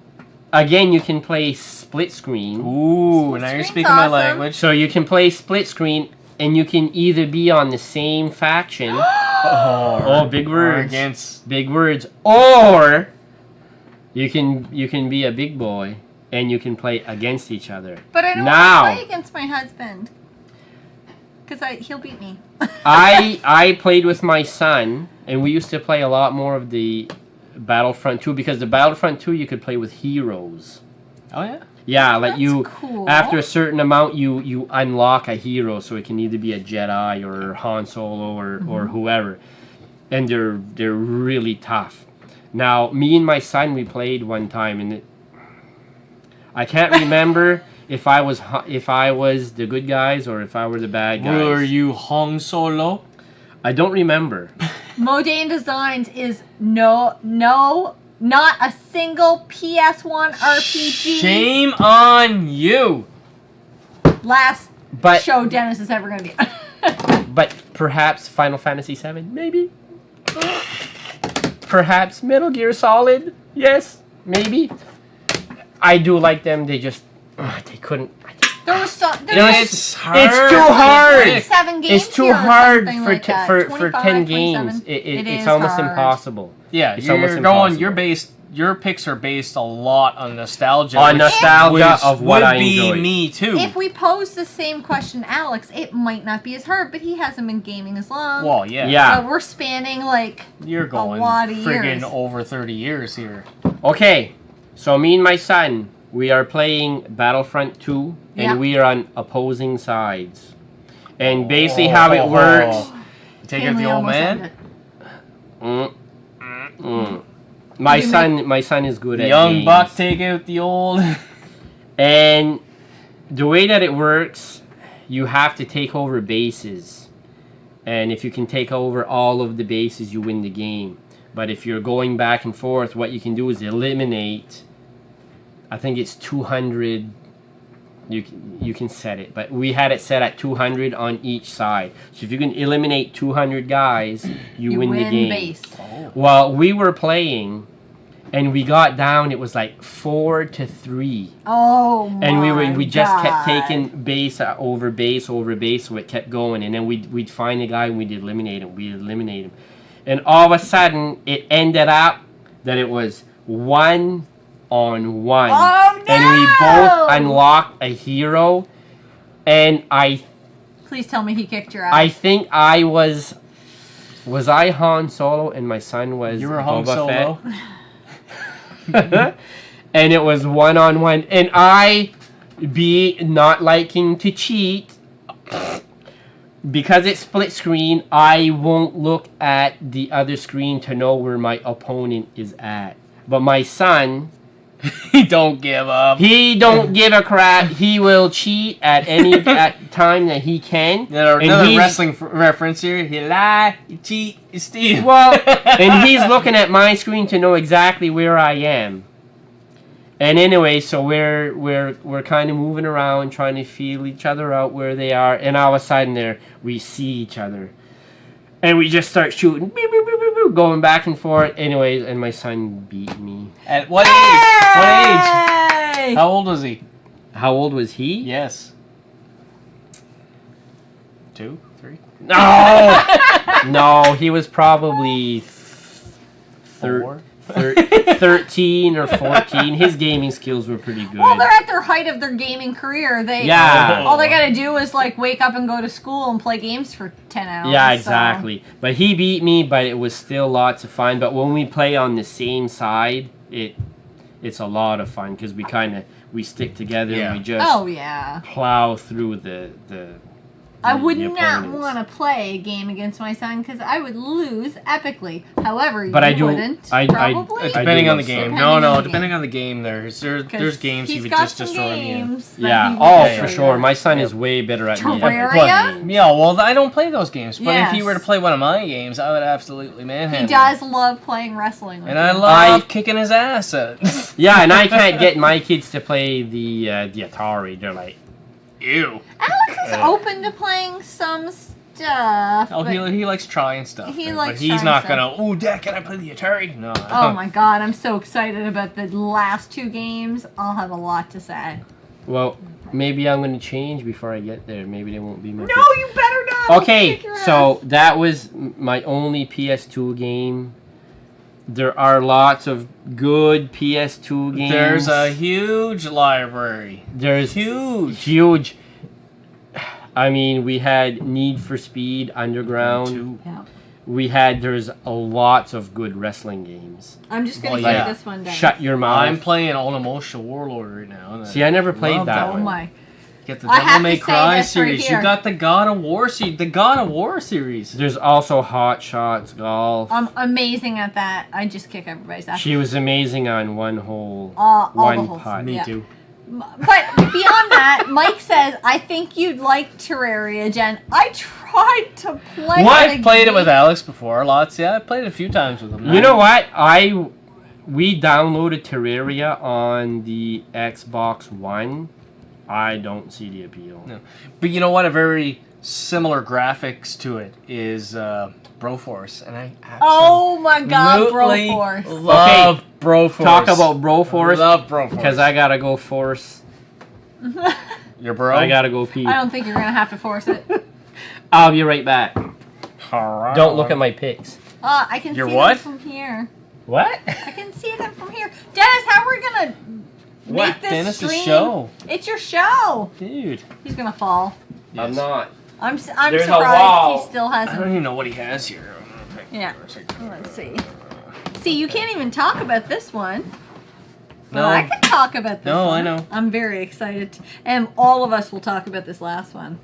again, you can play split screen. Ooh, now you're Screen's speaking my awesome. language. So you can play split screen, and you can either be on the same faction. Oh, big Or words. against. Big words. Or you can be a big boy and you can play against each other. But I don't Now- want to play against my husband. Because he'll beat me. I played with my son, and we used to play a lot more of the Battlefront 2, because the Battlefront 2 you could play with heroes. Oh yeah. Yeah, like That's cool. after a certain amount, you unlock a hero, so it can either be a Jedi or Han Solo or whoever, and they're really tough. Now, me and my son, we played one time, and I can't remember if I was the good guys or if I were the bad guys. Were you Han Solo? I don't remember. Modane Designs is not a single PS1 RPG. Shame on you. Last But show Dennis is ever going to be. but perhaps Final Fantasy VII, maybe. Perhaps Metal Gear Solid, yes, maybe. I do like them. They just they couldn't. There was so, You know, It's hard. It's too hard. 7 games. It's too here or hard something for like that. for 25, 10 27. games. It It's is almost hard. impossible. Yeah, It's you're almost going. impossible. Your picks are based a lot on nostalgia. On which- nostalgia which of what would I be enjoyed. me too. If we pose the same question, Alex, it might not be as hard, but he hasn't been gaming as long. Well, yeah. Yeah. So we're spanning like You're going lot of friggin' years. over 30 years here. Okay, so me and my son, we are playing Battlefront 2, and Yeah. we are on opposing sides. And basically how it works... Take out family the old almost man. ended. My You son is good The at young games. buck take out the old. And the way that it works, you have to take over bases. And if you can take over all of the bases, you win the game. But if you're going back and forth, what you can do is eliminate, I think it's 200. You can set it, but we had it set at 200 on each side. So if you can eliminate 200 guys, you win the game. Base. Well, we were playing, and we got down. It was like 4-3. Oh my And we just kept God. taking base over base over base, so it kept going. And then we'd find a guy and we'd eliminate him. And all of a sudden, it ended up that it was 1-on-1. Oh, no! And we both unlocked a hero. And Please tell me he kicked your I ass. think I was I Han Solo and my son was You were Han Boba Solo. Fett? And it was 1-on-1, and I, be not liking to cheat, because it's split screen, I won't look at the other screen to know where my opponent is at. But my son, He don't give up. he don't give a crap. He will cheat at any time that he can. And Another he's- wrestling reference here. You lie, you cheat, you steal. Well, and he's looking at my screen to know exactly where I am. And anyway, so we're kind of moving around, trying to feel each other out where they are, and all of a sudden we see each other, and we just start shooting, beep, beep, beep, beep, beep, going back and forth. Anyways, and my son beat me. At what age? What age? Hey! How old was he? How old was he? Yes. 2, 3. No, no, he was probably 4. 13 or 14. His gaming skills were pretty good. Well, they're at their height of their gaming career. Yeah. All they gotta do is like wake up and go to school and play games for 10 hours. Yeah, so- exactly. But he beat me, but it was still lots of fun. But when we play on the same side, it's a lot of fun because we stick together Yeah. and we just Oh yeah. plow through the I would the not opponents. want to play a game against my son because I would lose epically. However, But you I do- wouldn't. I- probably. Depending on the love game. Depending No, on the depending game. on the game, there's 'Cause games he he's would got just some destroy me in. games that Yeah. he would Oh, destroy for sure. you. My son is way better at me. Terraria? Yeah, well, I don't play those games. But if he Yes. were to play one of my games, I would absolutely manhandle He him. does love playing wrestling. With And I you. love kicking his ass. Yeah, and I can't get my kids to play the Atari. They're like, Ew. Alex is open to playing some stuff. Oh, but- he likes trying stuff. He but likes he's trying not stuff. gonna. Oh, Dad, can I play the Atari? No. Oh my god, I'm so excited about the last 2 games. I'll have a lot to say. well, maybe I'm going to change before I get there. Maybe they won't be my No, you better not. I'll Okay, kick your so ass. that was my only PS2 game. There are lots of good PS2 games. There's a huge library. There's huge. I mean, we had Need for Speed Underground. Yeah. there's lots of good wrestling games. I'm just gonna Well, get yeah. this one down. Shut your mouth. I'm playing Unemotional Warlord right now. See, I never played Love that Oh one. my! Get the I Devil have May to say Cry this right series. here. You got the God of War series. The God of War series. There's also Hot Shots Golf. I'm amazing at that. I just kick everybody's ass. She was amazing on one hole, All the one holes. putt. Me Yeah. too. But beyond that, Mike says, I think you'd like Terraria, Jen. I tried to play I've played it with Alex before, lots. Yeah, I played it a few times with him. You know what? We downloaded Terraria on the Xbox One. I don't see the appeal. No. But you know what? A very similar graphics to it is Broforce, and I Oh my god, absolutely Broforce. love Broforce. Talk about Broforce. Love Broforce. Because I gotta go force. Your bro. I gotta go pee. I don't think you're going to have to force it. I'll be right back. Don't look at my pics. I can Your see what? them from here. What? I can see them from here. Dennis, how are we going to What? make this Dennis' stream? show. It's your show. Dude. He's going to fall. I'm not. I'm There's a surprised wall. he still I don't hasn't. even know what he has here. Yeah. Let's see. See, you can't even talk about this one. No. Well, I can talk about this No, one. I know. I'm very excited. And all of us will talk about this last one.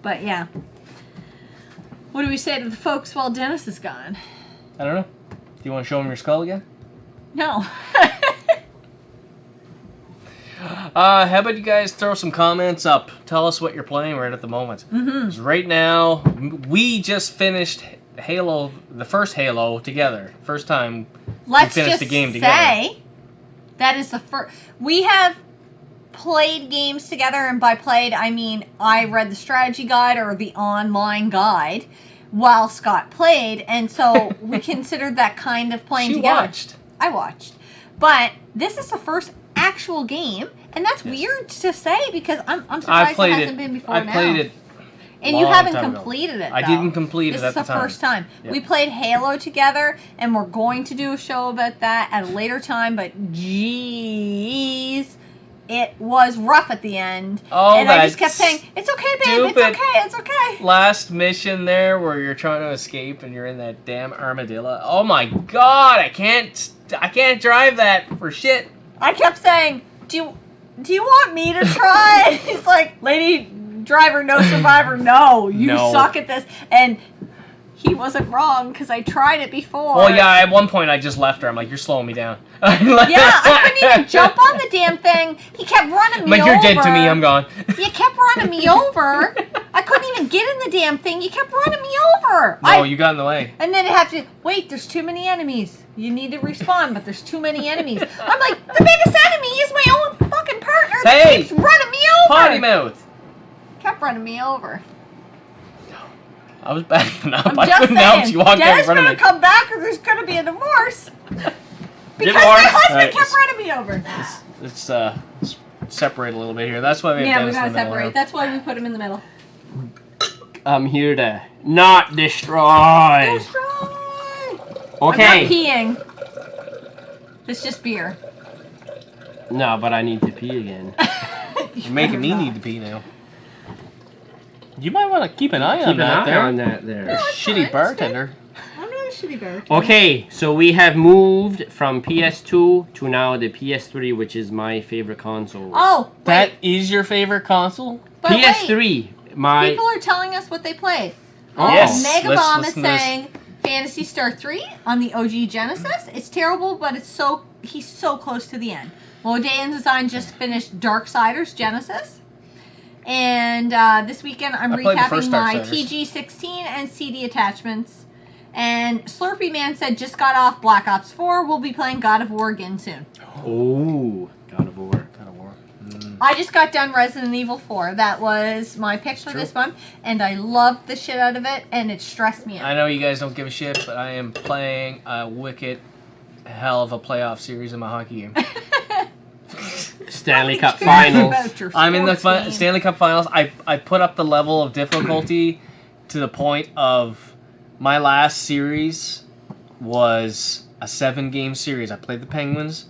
But yeah. What do we say to the folks while Dennis is gone? I don't know. Do you want to show him your skull again? No. How about you guys throw some comments up? Tell us what you're playing right at the moment. Mm-hmm. 'Cause right now, we just finished Halo, the first Halo together. First time Let's finished just the game say together. that is the first. We have played games together, and by played, I mean I read the strategy guide or the online guide while Scott played, and so we considered that kind of playing She together. watched. I watched. But this is the first actual game, and that's weird to say because I'm surprised I played it hasn't it. been before I now. played it. And you long haven't time ago. completed it, I though. didn't complete This it at is the the time. first time. Yep. We played Halo together, and we're going to do a show about that at a later time, but jeez, it was rough at the end. Oh, and I just kept that's saying, it's okay, babe, stupid. it's okay, it's okay. Last mission there where you're trying to escape and you're in that damn armadillo. Oh my god, I can't drive that for shit. I kept saying, do you want me to try it? He's like, lady driver, no survivor, no, you No. suck at this. And he wasn't wrong, because I tried it before. Well, yeah, at one point I just left her. I'm like, you're slowing me down. Yeah, I couldn't even jump on the damn thing. He kept running me Like, over. you're dead to me, I'm gone. You kept running me over. I couldn't even get in the damn thing. You kept running me over. No, you got in the way. And then it have to, wait, there's too many enemies. You need to respawn, but there's too many enemies. I'm like, the biggest enemy is my own fucking partner that Hey! keeps running me over. Potty mouth. Kept running me over. I was backing up. I'm I just couldn't help saying, you walked in Dennis front of gonna me. come back or there's gonna be a divorce. Because Divorce. my husband Alright, kept running me over. Let's separate a little bit here. That's why we have Yeah, we Dennis gotta in the middle separate. now. That's why we put him in the middle. I'm here to not destroy. Destroy! Okay. I'm not peeing. It's just beer. No, but I need to pee again. You're making me need to pee now. You might want to keep an eye Keep on an that eye there. on that there. No, it's fine, Shitty it's bartender. I'm not a shitty bear. Okay, so we have moved from PS2 to now the PS3, which is my favorite console. Oh, wait. That is your favorite console? But wait, PS3, my people are telling us what they played. Oh. Yes, Mega let's Bomb is listen to this. saying Phantasy Star 3 on the OG Genesis. It's terrible, but he's so close to the end. Modane Design just finished Darksiders Genesis. And this weekend I'm I played the recapping first my Darksiders. TG16 and CD attachments. And Slurpy Man said just got off Black Ops 4. We'll be playing God of War again soon. Oh, God of War. God of War. I just got done Resident Evil 4. That was my pick for this month. And I loved the shit out of it. And it stressed me out. I know you guys don't give a shit, but I am playing a wicked hell of a playoff series in my hockey game. Stanley Cup Nobody cares Finals. about your I'm in the sports team. Stanley Cup Finals. I put up the level of difficulty to the point of my last series was a 7-game series. I played the Penguins.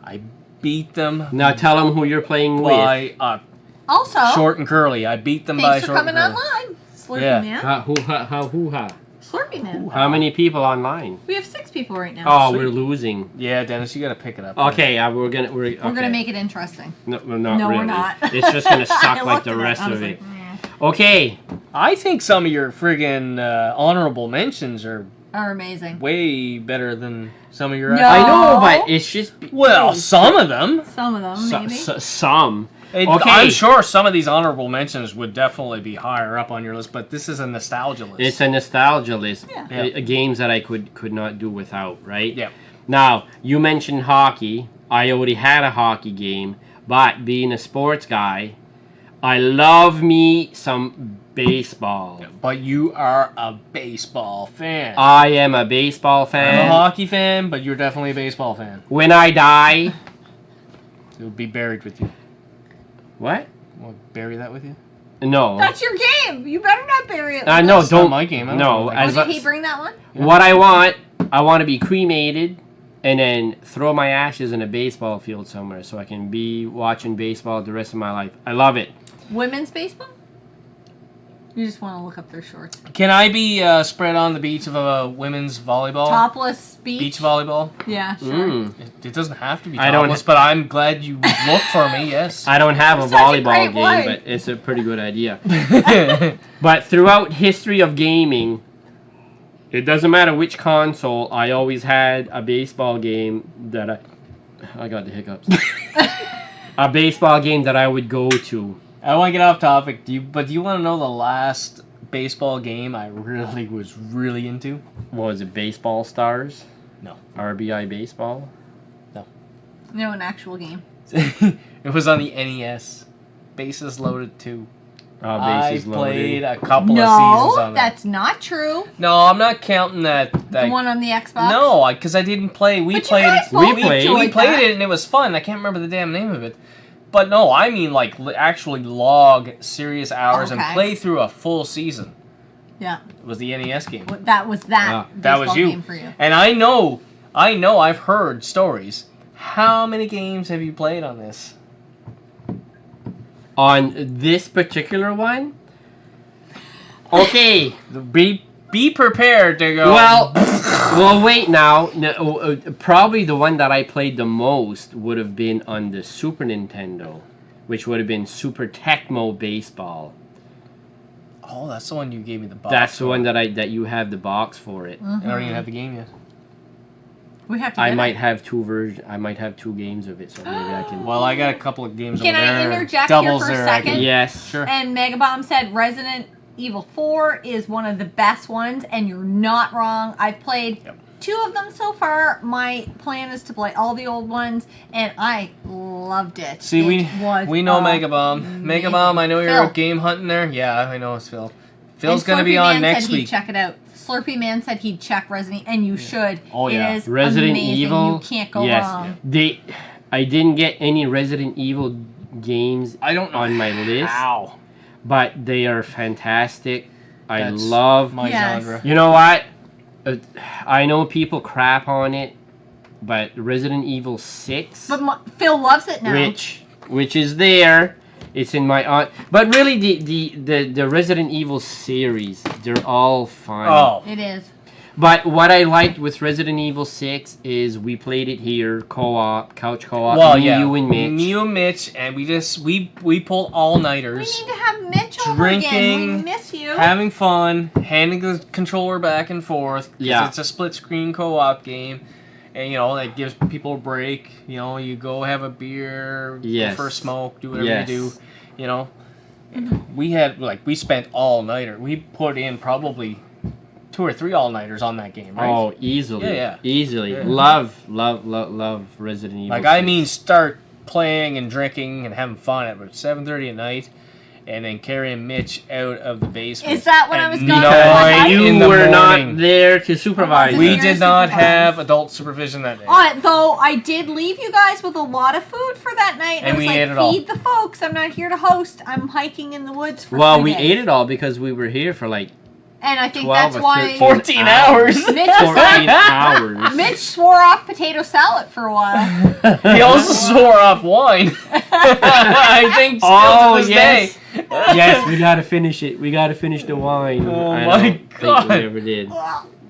I beat them Now tell them who you're playing with. by Also, short and curly. I beat them by thanks for short coming and curly. online. Slurpy Yeah. Man. Ha, hoo-ha, ha, hoo-ha. Slurpee Man. How many people online? We have 6 people right now. Oh, Sweet. we're losing. Yeah, Dennis, you got to pick it up. Okay, we're We're gonna make it interesting. No, we're not No, really. we're not. It's just gonna I suck like looked the at rest I was of it. like, "Meh," Okay. I think some of your friggin' honorable mentions are are amazing. way better than some of your. No. I know, but it's just Well, some of them. Some of them, maybe. some. Okay. I'm sure some of these honorable mentions would definitely be higher up on your list, but this is a nostalgia list. It's a nostalgia list. Yeah. Games that I could not do without, right? Yeah. Now, you mentioned hockey. I already had a hockey game, but being a sports guy, I love me some baseball. But you are a baseball fan. I am a baseball I'm a fan. hockey fan, but you're definitely a baseball fan. When I die, It would be buried with you. what? We'll bury that with you. No. That's your game. You better not bury it. No, It's not don't. my game. I don't No, know. as Did he bring that one? what I want to be cremated and then throw my ashes in a baseball field somewhere so I can be watching baseball the rest of my life. I love it. Women's baseball? You just want to look up their shorts. Can I be spread on the beach of a women's volleyball? Topless beach? Beach volleyball? Yeah, sure. Mm. It doesn't have to be I don't- topless, but I'm glad you look for me, yes. I don't have a Such a volleyball great game, wife. but it's a pretty good idea. But throughout history of gaming, it doesn't matter which console, I always had a baseball game that I got the hiccups. A baseball game that I would go to. I want to get off topic, do you want to know the last baseball game I really was really into? What was it, Baseball Stars? No. RBI Baseball? No, an actual game. It was on the NES. Bases Loaded 2. I Bases played loaded. a couple of seasons No, on that. that's not true. No, I'm not counting that. The one on the Xbox? No, because I didn't play. We But you played guys it. both We played. We enjoyed played that. it and it was fun. I can't remember the damn name of it. But no, I mean like actually log serious hours and Okay. play through a full season. Yeah. It was the NES game. That was that. Ah, That was baseball you. game for you. And I know I've heard stories. How many games have you played on this? On this particular one? Okay. Be prepared to go. Well, wait now. No, probably the one that I played the most would have been on the Super Nintendo, which would have been Super Tecmo Baseball. Oh, that's the one you gave me the box. That's the for. one that you have the box for it. I don't even have the game yet. We have to I get might it. have I might have 2 games of it, so maybe I can. Well, I got a couple of games Can over I there. interject here Doubles for a there, second? Yes. Sure. And Megabomb said Resident Evil 4 is one of the best ones, and you're not wrong. I've played Yep. 2 of them so far. My plan is to play all the old ones, and I loved it. See, It was we know Megabomb. amazing. Megabomb, I know you're Phil. out game hunting there. Yeah, I know it's Phil. Phil's And going to be Slurpee on Man next said he'd week. check it out. Slurpee Man said he'd check Resident, and you should. Oh, yeah. It is Resident amazing. Evil. You can't go yes. wrong. I didn't get any Resident Evil games I don't know on my list, how. but they are fantastic. I That's love. my Yes. genre. You know what? I know people crap on it, but Resident Evil 6, But Phil loves it now. which is there, it's in my but really the Resident Evil series, they're all fun. Oh, It is. But what I liked with Resident Evil 6 is we played it here, co-op, couch co-op, well, me, yeah. you and Mitch. Me and Mitch, and we pull all-nighters. We need to have Mitch over again. Drinking, We miss you. Having fun, handing the controller back and forth. 'Cause Yeah. it's a split-screen co-op game, and you know that gives people a break. You know, you go have a beer, Yes. go for a smoke, do whatever Yes. you do. You know, we spent all-nighter. We put in probably 2 or 3 all-nighters on that game, right? Oh, easily. Yeah. Easily. Yeah. Love Resident Evil. Like I 6. mean, start playing and drinking and having fun at about 7:30 at night, and then carrying Mitch out of the basement. Is that when I at was night. gone? No, in you the were not morning. there to supervise. We You're did not supervised. have adult supervision that day. Though I did leave you guys with a lot of food for that night. And I was we like, ate it all. feed the folks. I'm not here to host. I'm hiking in the woods for Well, 3 we days. ate it all because we were here for like And I think 12 that's or why 13 14 hours. Mitch, 14 hours. Mitch swore off potato salad for a while. He also swore off wine. I think still Oh, to this yes. day. Yes, we gotta finish it. We gotta finish the wine. Oh I my don't God. think we ever did.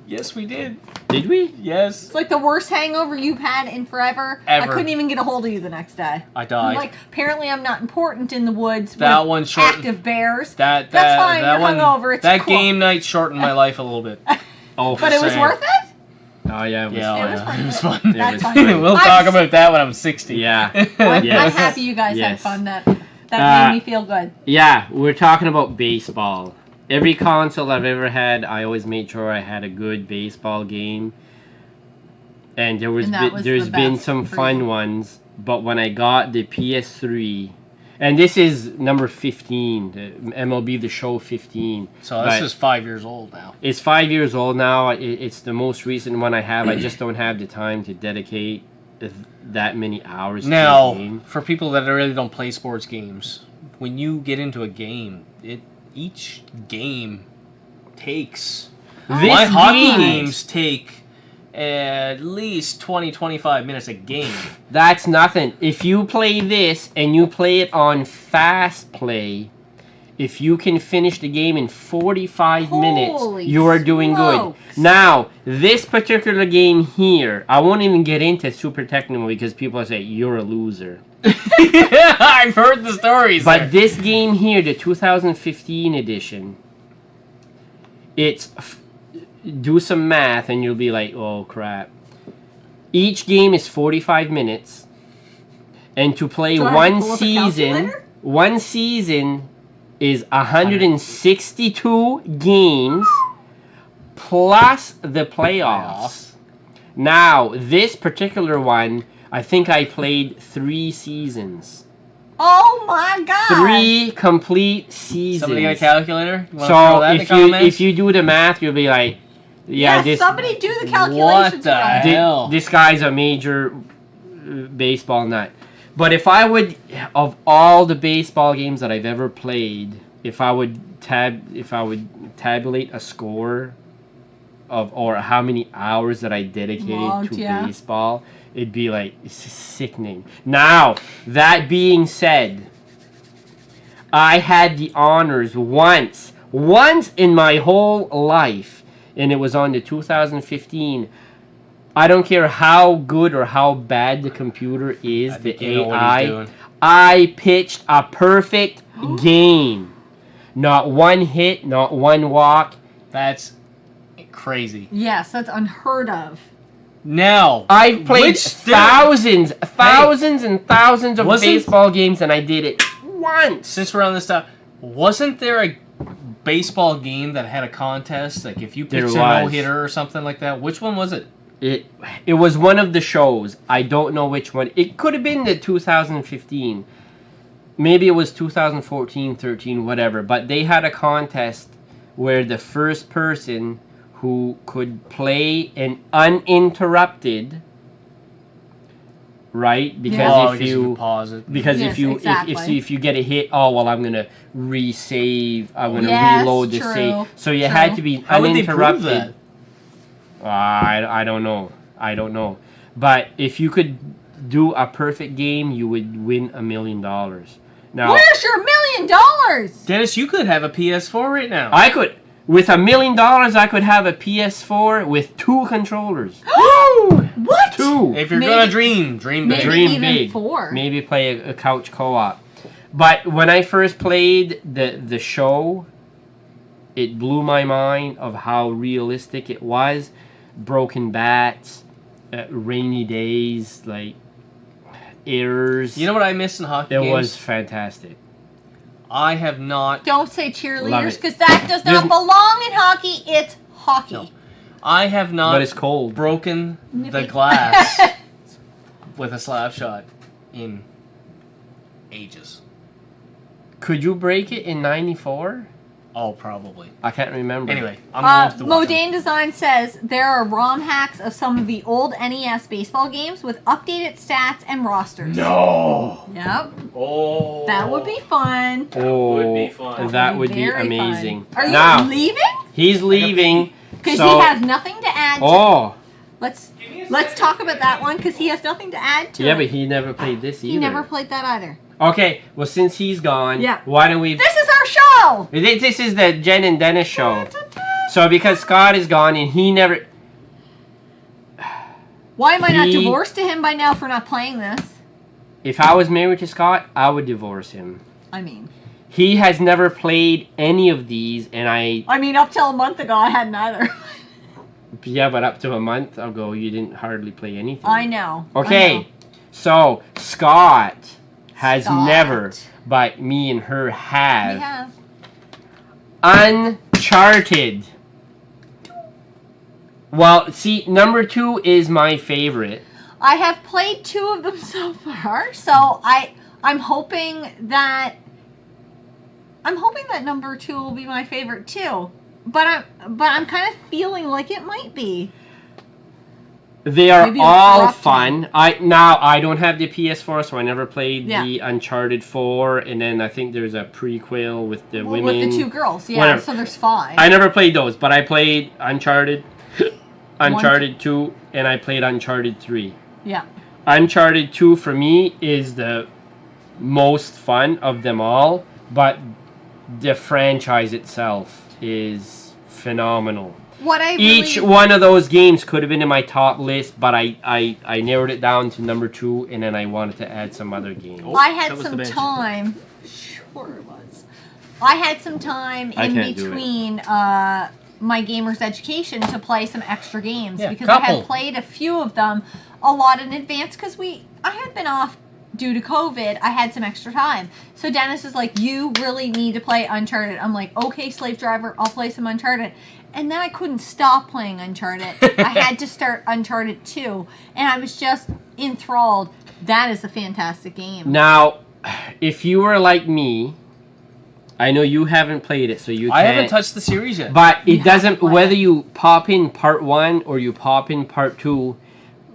Yes, we did. Did we? Yes. It's like the worst hangover you've had in forever. I Ever. couldn't even get a hold of you the next day. I died. Like, apparently I'm not important in the woods That with one short- active bears. That's fine, That you're one, hungover, it's that cool. game night shortened my life a little bit. Oh, But it was saying. worth it? oh yeah, it was. Yeah, It was fun. it was though. fun. That's was fun. fun. We'll I'm- talk about that when I'm 60. Yeah. I'm Yes. happy you guys had Yes. fun. That made me feel good. Yeah, we're talking about baseball. Every console I've ever had, I always made sure I had a good baseball game. And And that was there's the been best some for fun you. ones, but when I got the PS3, and this is number 15, the MLB The Show 15. So this but is 5 years old now. It's 5 years old now. It's the most recent one I have. I just don't have the time to dedicate that many hours to the Now, game. for people that really don't play sports games, when you get into a game, each game takes. This My hockey game- games take at least 20-25 minutes a game. That's nothing. If you play this and you play it on fast play, if you can finish the game in 45 minutes, Holy you are doing smokes. good. Now, this particular game here, I won't even get into super technical because people say you're a loser. I've heard the stories. But this game here, the 2015 edition, do some math and you'll be like, oh crap. Each game is 45 minutes. And to play Do I have to pull up a calculator? one season is 162 games plus the playoffs. Now, this particular one, I think I played 3 seasons. Oh my god! 3 complete seasons. Somebody got a calculator? You wanna throw So that in the if you comments? do the math, you'll be like, yeah, Yes, this somebody do the What calculations. the around. hell? this guy's a major baseball nut. But if I would, of all the baseball games that I've ever played, if I would tabulate a score of or how many hours that I dedicated Logged, to yeah. baseball, it'd be like sickening. Now, that being said, I had the honors once in my whole life, and it was on the 2015. I don't care how good or how bad the computer is, I the think you know what he's AI. doing. I pitched a perfect game. Not one hit, not one walk. That's crazy. Yes, that's unheard of. Now, I've played which thousands and thousands of Wasn't- baseball games, and I did it once. since we're on this stuff, wasn't there a baseball game that had a contest? Like if you There pitched a was. no-hitter or something like that? Which one was it? It was one of the shows. I don't know which one. It could have been the 2015. Maybe it was 2014, 13, whatever. But they had a contest where the first person who could play an uninterrupted, right? Because Yeah. because you can pause it. because Yes, if you exactly. if you get a hit, oh well, I'm gonna resave. I'm gonna Yes, reload the true, save. So you true. had to be How would they prove uninterrupted. that? I don't know. I don't know. But if you could do a perfect game, you would win $1 million. Now Where's your $1 million? Dennis, you could have a PS4 right now. I could, with $1 million, I could have a PS4 with 2 controllers. What? 2. If you're Maybe- gonna dream big. maybe- Dream even big. 4. Maybe play a couch co-op. But when I first played the show, it blew my mind of how realistic it was. Broken bats, rainy days, like errors. You know what I miss in hockey it games? was fantastic. I have not. Don't say Love cheerleaders it. because that does not There's- belong in hockey. It's hockey. No. I have not But it's cold. broken the Nippy. glass with a slap shot in ages. Could you break it in '94? Oh, probably. I can't remember. Anyway, I'm going to watch them. Modane Design says there are ROM hacks of some of the old NES baseball games with updated stats and rosters. No. Yep. Oh. That would be fun. Oh, would be fun. that would be very amazing. fun. Are you Now leaving? he's leaving. Because So- he has nothing to add. To Oh, Let's talk about that one because he has nothing to add to yeah, it. but he never played this either. He never played that either. Okay, well since he's gone, Yeah. why don't we? This is our show. This is the Jen and Dennis show. So because Scott is gone and he never... Why am I not divorced to him by now for not playing this? If I was married to Scott, I would divorce him. I mean... He has never played any of these, and I mean, up till a month ago, I hadn't either. Yeah, but up to a month ago, you didn't hardly play anything. I know. Okay, I know. so Scott has never, but me and her have. We have. Uncharted. Well, see, number 2 is my favorite. I have played 2 of them so far, so I'm hoping that number 2 will be my favorite too. But I'm kind of feeling like it might be. They are all fun. I don't have the PS4, so I never played the Uncharted 4, and then I think there's a prequel with the women. With the 2 girls, yeah. Whatever. So there's 5. I never played those, but I played Uncharted, Uncharted 2, and I played Uncharted 3. Yeah. Uncharted 2 for me is the most fun of them all, but the franchise itself is phenomenal. Each one of those games could have been in my top list, but I narrowed it down to number 2, and then I wanted to add some other games. I had some time. Sure it was. I had some time in between my gamer's education to play some extra games because I had played a few of them a lot in advance because I had been off due to COVID. I had some extra time. So Dennis is like, you really need to play Uncharted. I'm like, okay, Slave Driver, I'll play some Uncharted. And then I couldn't stop playing Uncharted. I had to start Uncharted 2. And I was just enthralled. That is a fantastic game. Now, if you were like me, I know you haven't played it, so you can't. I haven't touched the series yet. But it doesn't, whether you pop in part 1 or you pop in part 2,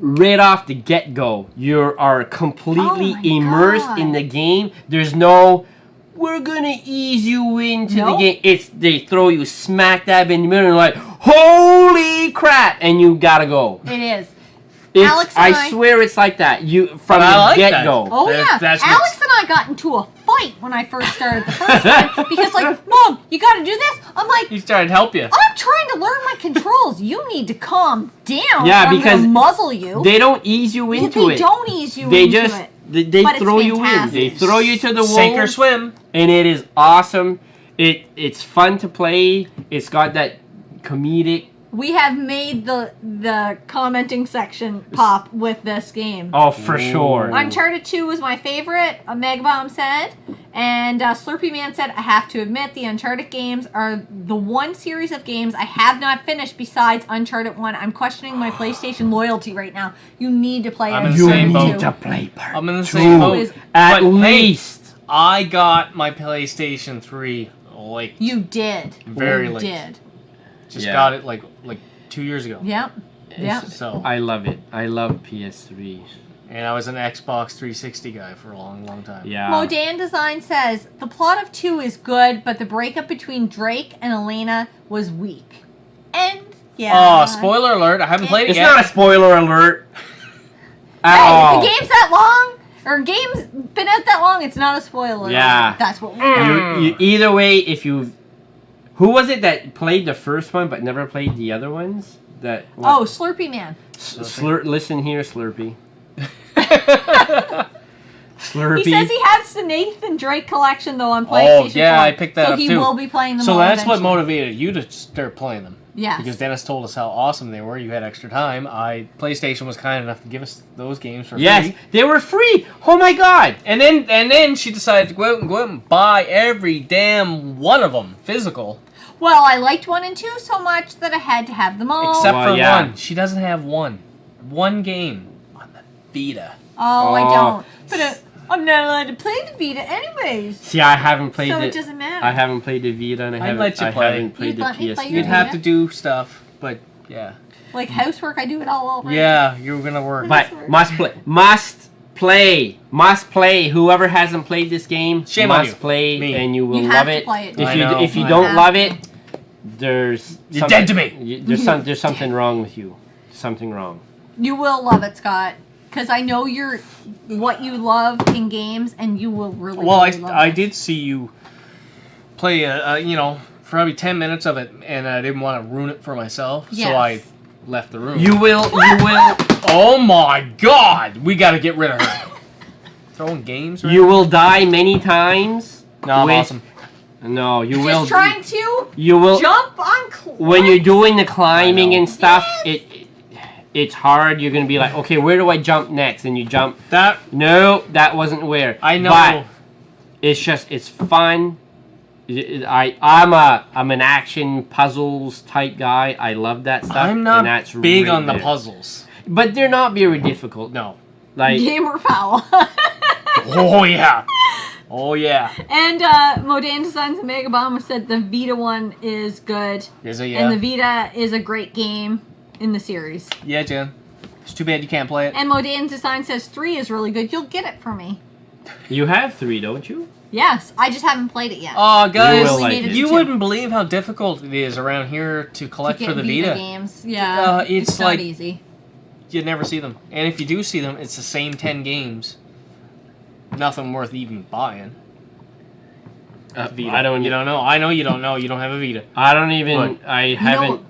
right off the get-go, you are completely immersed in the game. There's no, we're gonna ease you into the game. They throw you smack dab in the middle and like, holy crap, and you gotta go. It is. Alex and I swear it's like that. From the get-go. Oh yeah, Alex and I got into a fight when I first started the first time because like, Mom, you got to do this. I'm like, he's trying to help you. I'm trying to learn my controls. You need to calm down. Yeah, because I'm gonna muzzle you. They don't ease you into it. They don't ease you into it. They throw you in. They throw you to the wolves. Sink or swim. And it is awesome. It's fun to play. It's got that comedic. We have made the commenting section pop with this game. Oh, for sure. Uncharted 2 was my favorite, Megabomb said. And Slurpy Man said, I have to admit, the Uncharted games are the one series of games I have not finished besides Uncharted 1. I'm questioning my PlayStation loyalty right now. You need to play Uncharted 2. You need to play part 2. I'm in the same boat. At least. Hey, I got my PlayStation 3 late. You did. Very late. You did. Just got it like 2 years ago. Yep. Yep. So I love it. I love PS3. And I was an Xbox 360 guy for a long, long time. Yeah. Modan Design says, the plot of 2 is good, but the breakup between Drake and Elena was weak. And, Oh, spoiler alert. I haven't played it yet. It's not a spoiler alert. If the game's that long, or game's been out that long, it's not a spoiler. Yeah. That's what we either way, if you... Who was it that played the first one but never played the other ones? Slurpy Man. Listen here, Slurpy. Slurpy. He says he has the Nathan Drake collection though on PlayStation 4. Oh, yeah, I picked that up too. So he will be playing them all eventually. What motivated you to start playing them. Yes. Because Dennis told us how awesome they were. You had extra time. PlayStation was kind enough to give us those games for free. Yes, they were free. Oh my god! And then she decided to go out and buy every damn one of them physical. Well, I liked 1 and 2 so much that I had to have them all. Except for one. She doesn't have one. One game on the Vita. Oh, I don't. But I'm not allowed to play the Vita anyways. See, I haven't played So it doesn't matter. I haven't played the Vita and I haven't played the PS3. You'd have to do stuff, but yeah. Like housework, I do it all over. Yeah, you're gonna work. But must play. Whoever hasn't played this game, shame on you. Must play, Me. and you will You love have to it. play it. If you don't love it, you're dead to me. There's something wrong with you. Something wrong. You will love it, Scott. Because I know what you love in games, and you will really. Well, really love I it. did see you play, probably 10 minutes of it, and I didn't want to ruin it for myself, Yes. so I left the room. You will. Oh my God! We got to get rid of her. Throwing games. Right You will die many times. No, I'm with- awesome. No, you will. Just trying to You will. jump on cliffs. When you're doing the climbing I know. and stuff, Yes. it's hard. You're gonna be like, okay, where do I jump next? And you jump. That No, that wasn't where. I know. But it's fun. I'm an action puzzles type guy. I love that stuff. I'm and not that's big right on the there. puzzles. But they're not very difficult. No. Like Gamer foul. Oh yeah. Oh yeah. And Modane Designs and Mega Bomber said the Vita one is good. Is it? Yeah. And the Vita is a great game in the series. Yeah, Jen. It's too bad you can't play it. And Modane Design says 3 is really good. You'll get it for me. you have 3, don't you? Yes, I just haven't played it yet. Oh, guys, will like it. you too. wouldn't believe how difficult it is around here to collect To for get the Vita. games. Yeah. It's not like- easy. You'd never see them. And if you do see them, it's the same 10 games. Nothing worth even buying. Vita. I don't. You don't know. I know you don't know. You don't have a Vita. I don't even. What? I haven't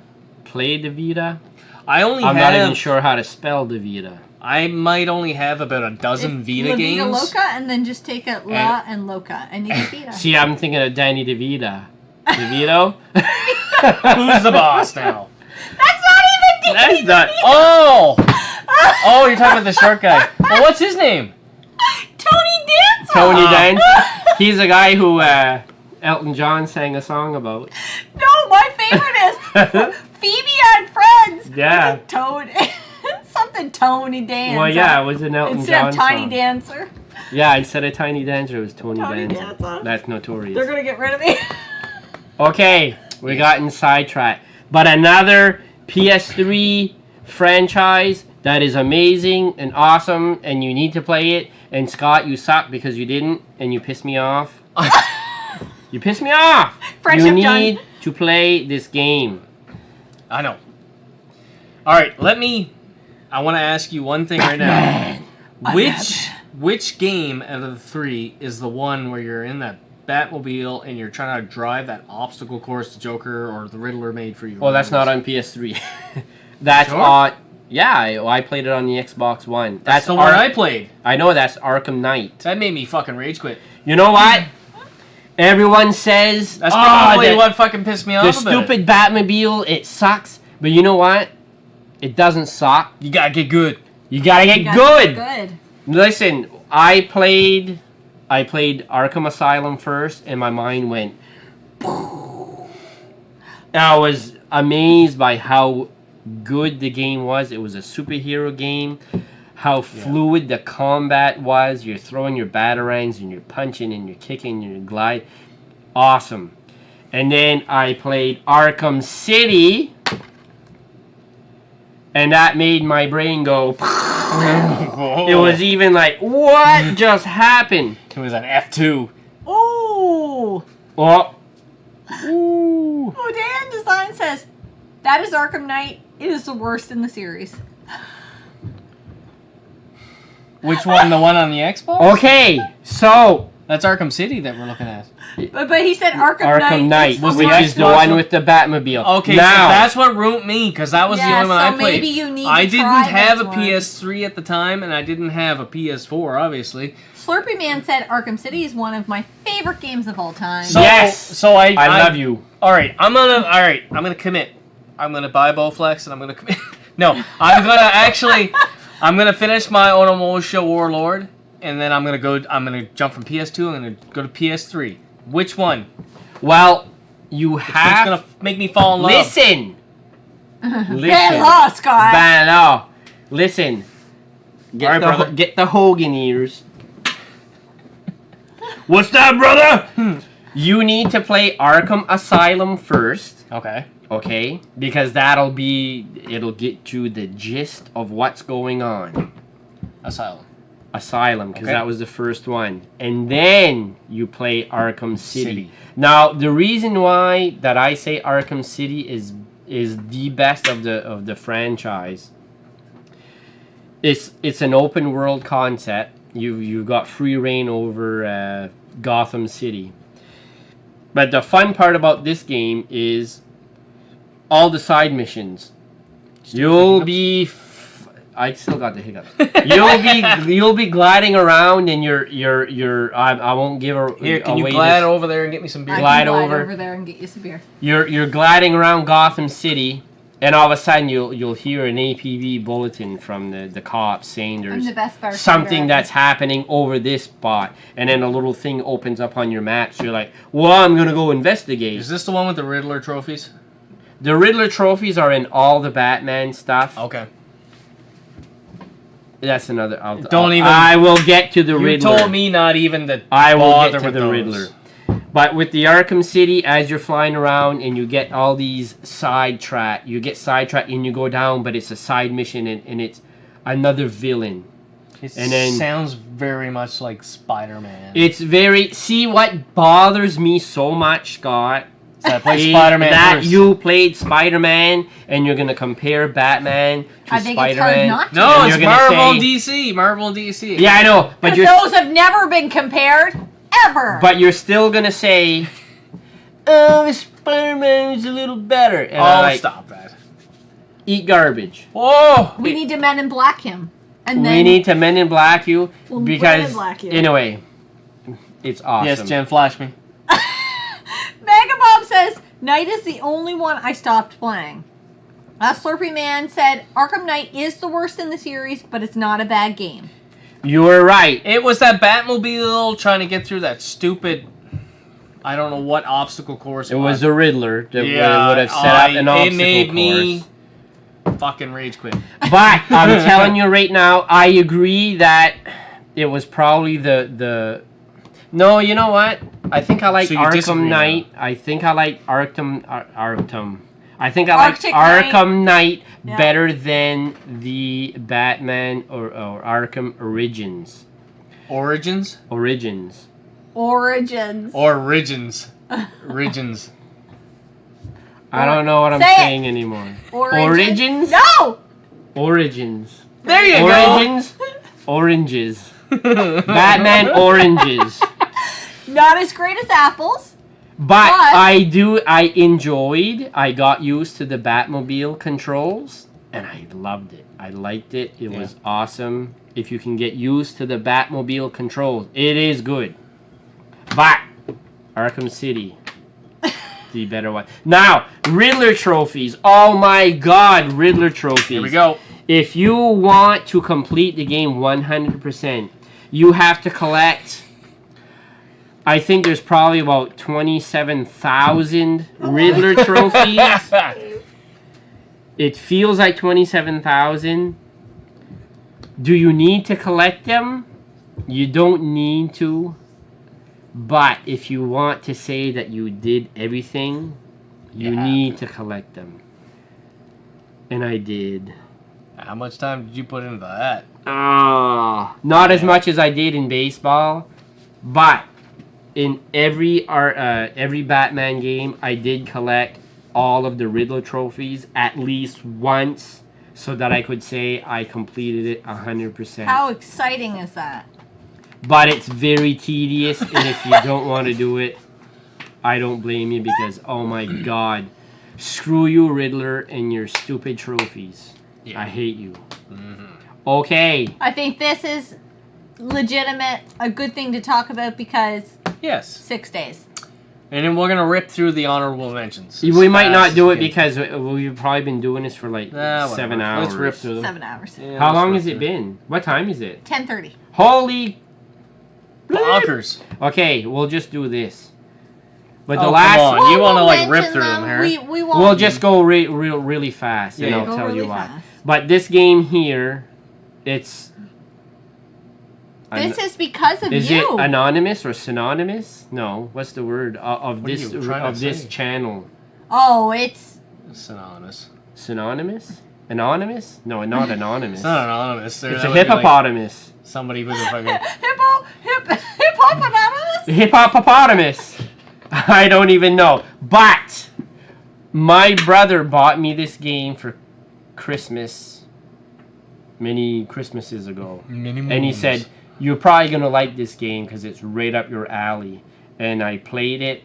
played the Vita. I only I'm have. not even sure how to spell the Vita. I might only have about a dozen Vita La games. Vita Loca, and then just take it La and Loca, and you get Vita. See, I'm thinking of Danny DeVito. DeVito? Who's the boss now? That's not even That's not. Oh! Oh, you're talking about the short guy. Well, what's his name? Tony Danza. Tony Danza. He's a guy who Elton John sang a song about. No, my favorite is Phoebe on Friends. Yeah. Toad. Something Tony Danza. Well, yeah, it was an Elton Instead John of Tiny song. Dancer. Yeah, instead of Tiny Dancer, it was Tony Tony Danza. Danza. That's notorious. They're gonna get rid of me. Okay, we got in sidetrack. But another PS3 franchise that is amazing and awesome, and you need to play it. And Scott, you suck because you didn't, and you pissed me off. You pissed me off. Friendship you done. need to play this game. I know. All right, I want to ask you one thing right now. Which game out of the 3 is the one where you're in that Batmobile and you're trying to drive that obstacle course the Joker or the Riddler made for you? Well, that's not on PS3. That's Sure? on. Yeah, I played it on the Xbox One. That's the one I played. I know that's Arkham Knight. That made me fucking rage quit. You know what? Everyone says That's probably the, what fucking pissed me off the about stupid Batmobile. It sucks, but you know what? It doesn't suck. it. You gotta get good. You gotta get You guys good. are good. Listen, I played Arkham Asylum first, and my mind went. I was amazed by how good the game was. It was a superhero game. How fluid the combat was. You're throwing your batarangs and you're punching and you're kicking and you're glide. Awesome. And then I played Arkham City. And that made my brain go. It was even like, what just happened? It was an F2. Ooh. Oh. Ooh. Oh, Dan Design says that is Arkham Knight. It is the worst in the series. Which one? The one on the Xbox? Okay, so That's Arkham City that we're looking at. But he said Arkham Knight, is the which worst is the Xbox one one? with the Batmobile. Okay, now so that's what ruined me, because that was the Yeah, only one so I played. maybe you need I to didn't try have a this one. PS3 at the time, and I didn't have a PS4, obviously. Slurpy Man said Arkham City is one of my favorite games of all time. So, Yes! So I love you. All right, I'm gonna commit. I'm gonna buy Bowflex, and I'm gonna commit. No, I'm gonna finish my Onomosha Warlord, and then I'm gonna jump from PS2. I'm gonna go to PS3. Which one? Well, you It's have gonna make me fall in love. listen. Hello, Scott. Hello. Listen. All right, brother. Get the Hogan ears. What's that, brother? You need to play Arkham Asylum first, Okay. okay? Because it'll get you the gist of what's going on. Asylum. Asylum, because Okay. that was the first one. And then you play Arkham City. City. Now, the reason why that I say Arkham City is the best of the franchise. It's an open world concept. You've got free reign over Gotham City. But the fun part about this game is all the side missions. You'll be... I still got the hiccups. You'll be gliding around, and I won't give her. Here, can you glide over there and get me some beer? I Glide can glide over. over there and get you some beer. You're gliding around Gotham City, and all of a sudden you'll hear an APB bulletin from the cops saying I'm there's the best bartender something ever. that's happening over this spot, and then a little thing opens up on your map. So you're like, well, I'm gonna go investigate. Is this the one with the Riddler trophies? The Riddler trophies are in all the Batman stuff. Okay. That's another. I will get to the You Riddler. told me not even to I will bother get to with the those. Riddler. But with the Arkham City, as you're flying around and you get all these sidetracked, you get sidetracked and you go down, but it's a side mission and it's another villain. It And then- sounds very much like Spider-Man. It's very... See, what bothers me so much, Scott, So I played is Spider-Man that first. you played Spider-Man and you're going to compare Batman to I think Spider-Man. it's hard not to. No, And it's you're gonna Marvel say- and DC. Marvel and DC. Yeah, I know, but Because you're... those have never been compared, ever. But you're still gonna say, "Oh, Spider-Man is a little better." And Oh, I'm like, stop that. eat garbage. Whoa! we need to Men in Black him. And then We need to Men in Black you We'll Men because in Black you. anyway, it's awesome. Yes, Jen, flash me. Megabob says, Knight is the only one I stopped playing. Slurpy Man said, Arkham Knight is the worst in the series, but it's not a bad game. You were right. It was that Batmobile trying to get through that stupid, I don't know what obstacle course It was the Riddler that Yeah, would have set up an obstacle it made course. me fucking rage quit. But I'm telling you right now, I agree that it was probably the. No, you know what? I think I like So you disagree Arkham now. Knight. I think I like Arkham. I think I like Arctic Knight. Arkham Knight Yeah. better than the Batman or Arkham Origins. Origins? Origins. Origins. Origins. Origins. I don't know what I'm Say it. saying anymore. Origins? No! Origins. There you Origins? Oranges. go. Batman Oranges. Not as great as apples. But But- I enjoyed, I got used to the Batmobile controls, and I loved it. I liked it. It was awesome. If you can get used to the Batmobile controls, it is good. But Arkham City, the better one. Now, Riddler trophies. Oh my God, Riddler trophies. Here we go. If you want to complete the game 100%, you have to collect... I think there's probably about 27,000 Riddler trophies. It feels like 27,000. Do you need to collect them? You don't need to. But if you want to say that you did everything, you need to collect them. And I did. How much time did you put into that? Not as much as I did in baseball, but in every Batman game, I did collect all of the Riddler trophies at least once, so that I could say I completed it 100%. How exciting is that? But it's very tedious, and if you don't want to do it, I don't blame you because, oh my God, screw you, Riddler, and your stupid trophies. Yeah. I hate you. Okay. I think this is legitimate, a good thing to talk about because Yes. 6 days. And then we're going to rip through the honorable mentions. We as might fast not as do we it can. because we've probably been doing this for like Whatever. 7 hours. Let's rip through them. 7 hours. Yeah, How let's long rip has it through been? What time is it? 10:30. Holy... Bonkers. Okay, we'll just do this. But Oh, the come last... on. You wanna, like, mention rip through them, Harry? We won't. We'll just go really fast, and Yeah, I'll Go tell really you why. fast. But this game here, it's... This is because of Is you. it anonymous or synonymous? No. What's the word of What are this you trying to say? channel? Oh, it's Synonymous. Synonymous? Anonymous? No, not anonymous. It's not anonymous. It's a hippopotamus. Somebody with a fucking... hippopotamus. Hippopotamus. I don't even know. But my brother bought me this game for Christmas many Christmases ago. And he said, "You're probably going to like this game because it's right up your alley." And I played it,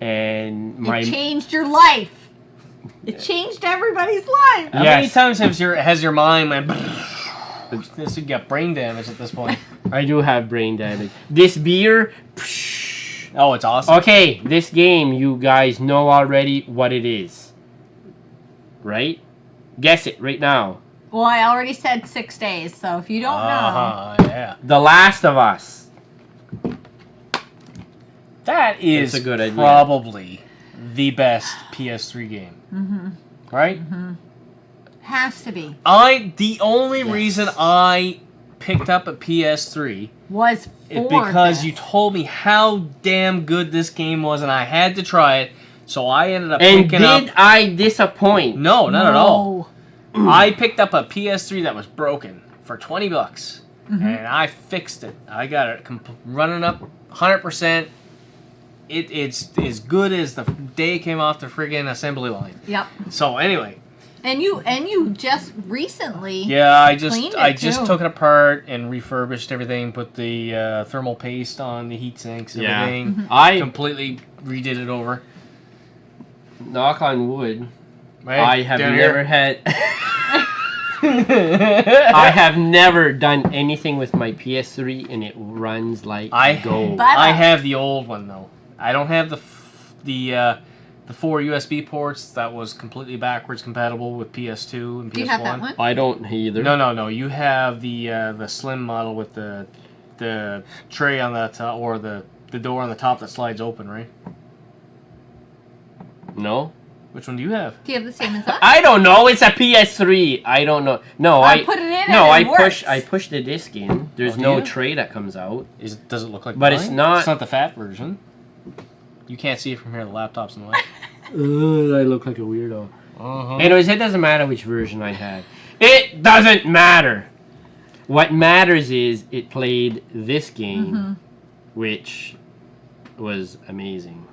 and It changed your life. It changed everybody's life. How many times has your mind went? This would get brain damage at this point. I do have brain damage. This beer. Oh, it's awesome. Okay, this game, you guys know already what it is, right? Guess it right now. Well, I already said 6 days, so if you don't know. Yeah. The Last of Us. That is That's a good idea. probably the best PS3 game. Mm-hmm. Right? Mm-hmm. Has to be. The only reason I picked up a PS3 Was is for because this. you told me how damn good this game was and I had to try it. So I ended up And picking up... did I disappoint? No, not at all. No. I picked up a PS3 that was broken for $20, Mm-hmm. and I fixed it. I got it running up 100%. It's as good as the day it came off the friggin' assembly line. Yep. So anyway, And you just recently. yeah, I Cleaned just it, too. took it apart and refurbished everything. Put the thermal paste on the heat sinks, and Yeah. everything. Mm-hmm. I, Completely redid it over. knock on wood, Right? I have Down never here. had... I have never done anything with my PS3 and it runs like gold. But- I have the old one though. I don't have the 4 USB ports that was completely backwards compatible with PS2 and PS1. Do you have that one? I don't either. No. You have the slim model with the tray on that or the door on the top that slides open, right? No? Which one do you have? Do you have the same as us? I don't know. It's a PS3. I don't know. No, I put it in No, and I it works. push the disc in. There's Oh, do no you? tray that comes out. Does it look like? But it's mine? not- It's not the fat version. You can't see it from here. The laptop's in the way. I look like a weirdo. Uh-huh. Anyways, it doesn't matter which version I had. It doesn't matter. What matters is it played this game, Mm-hmm. which was amazing.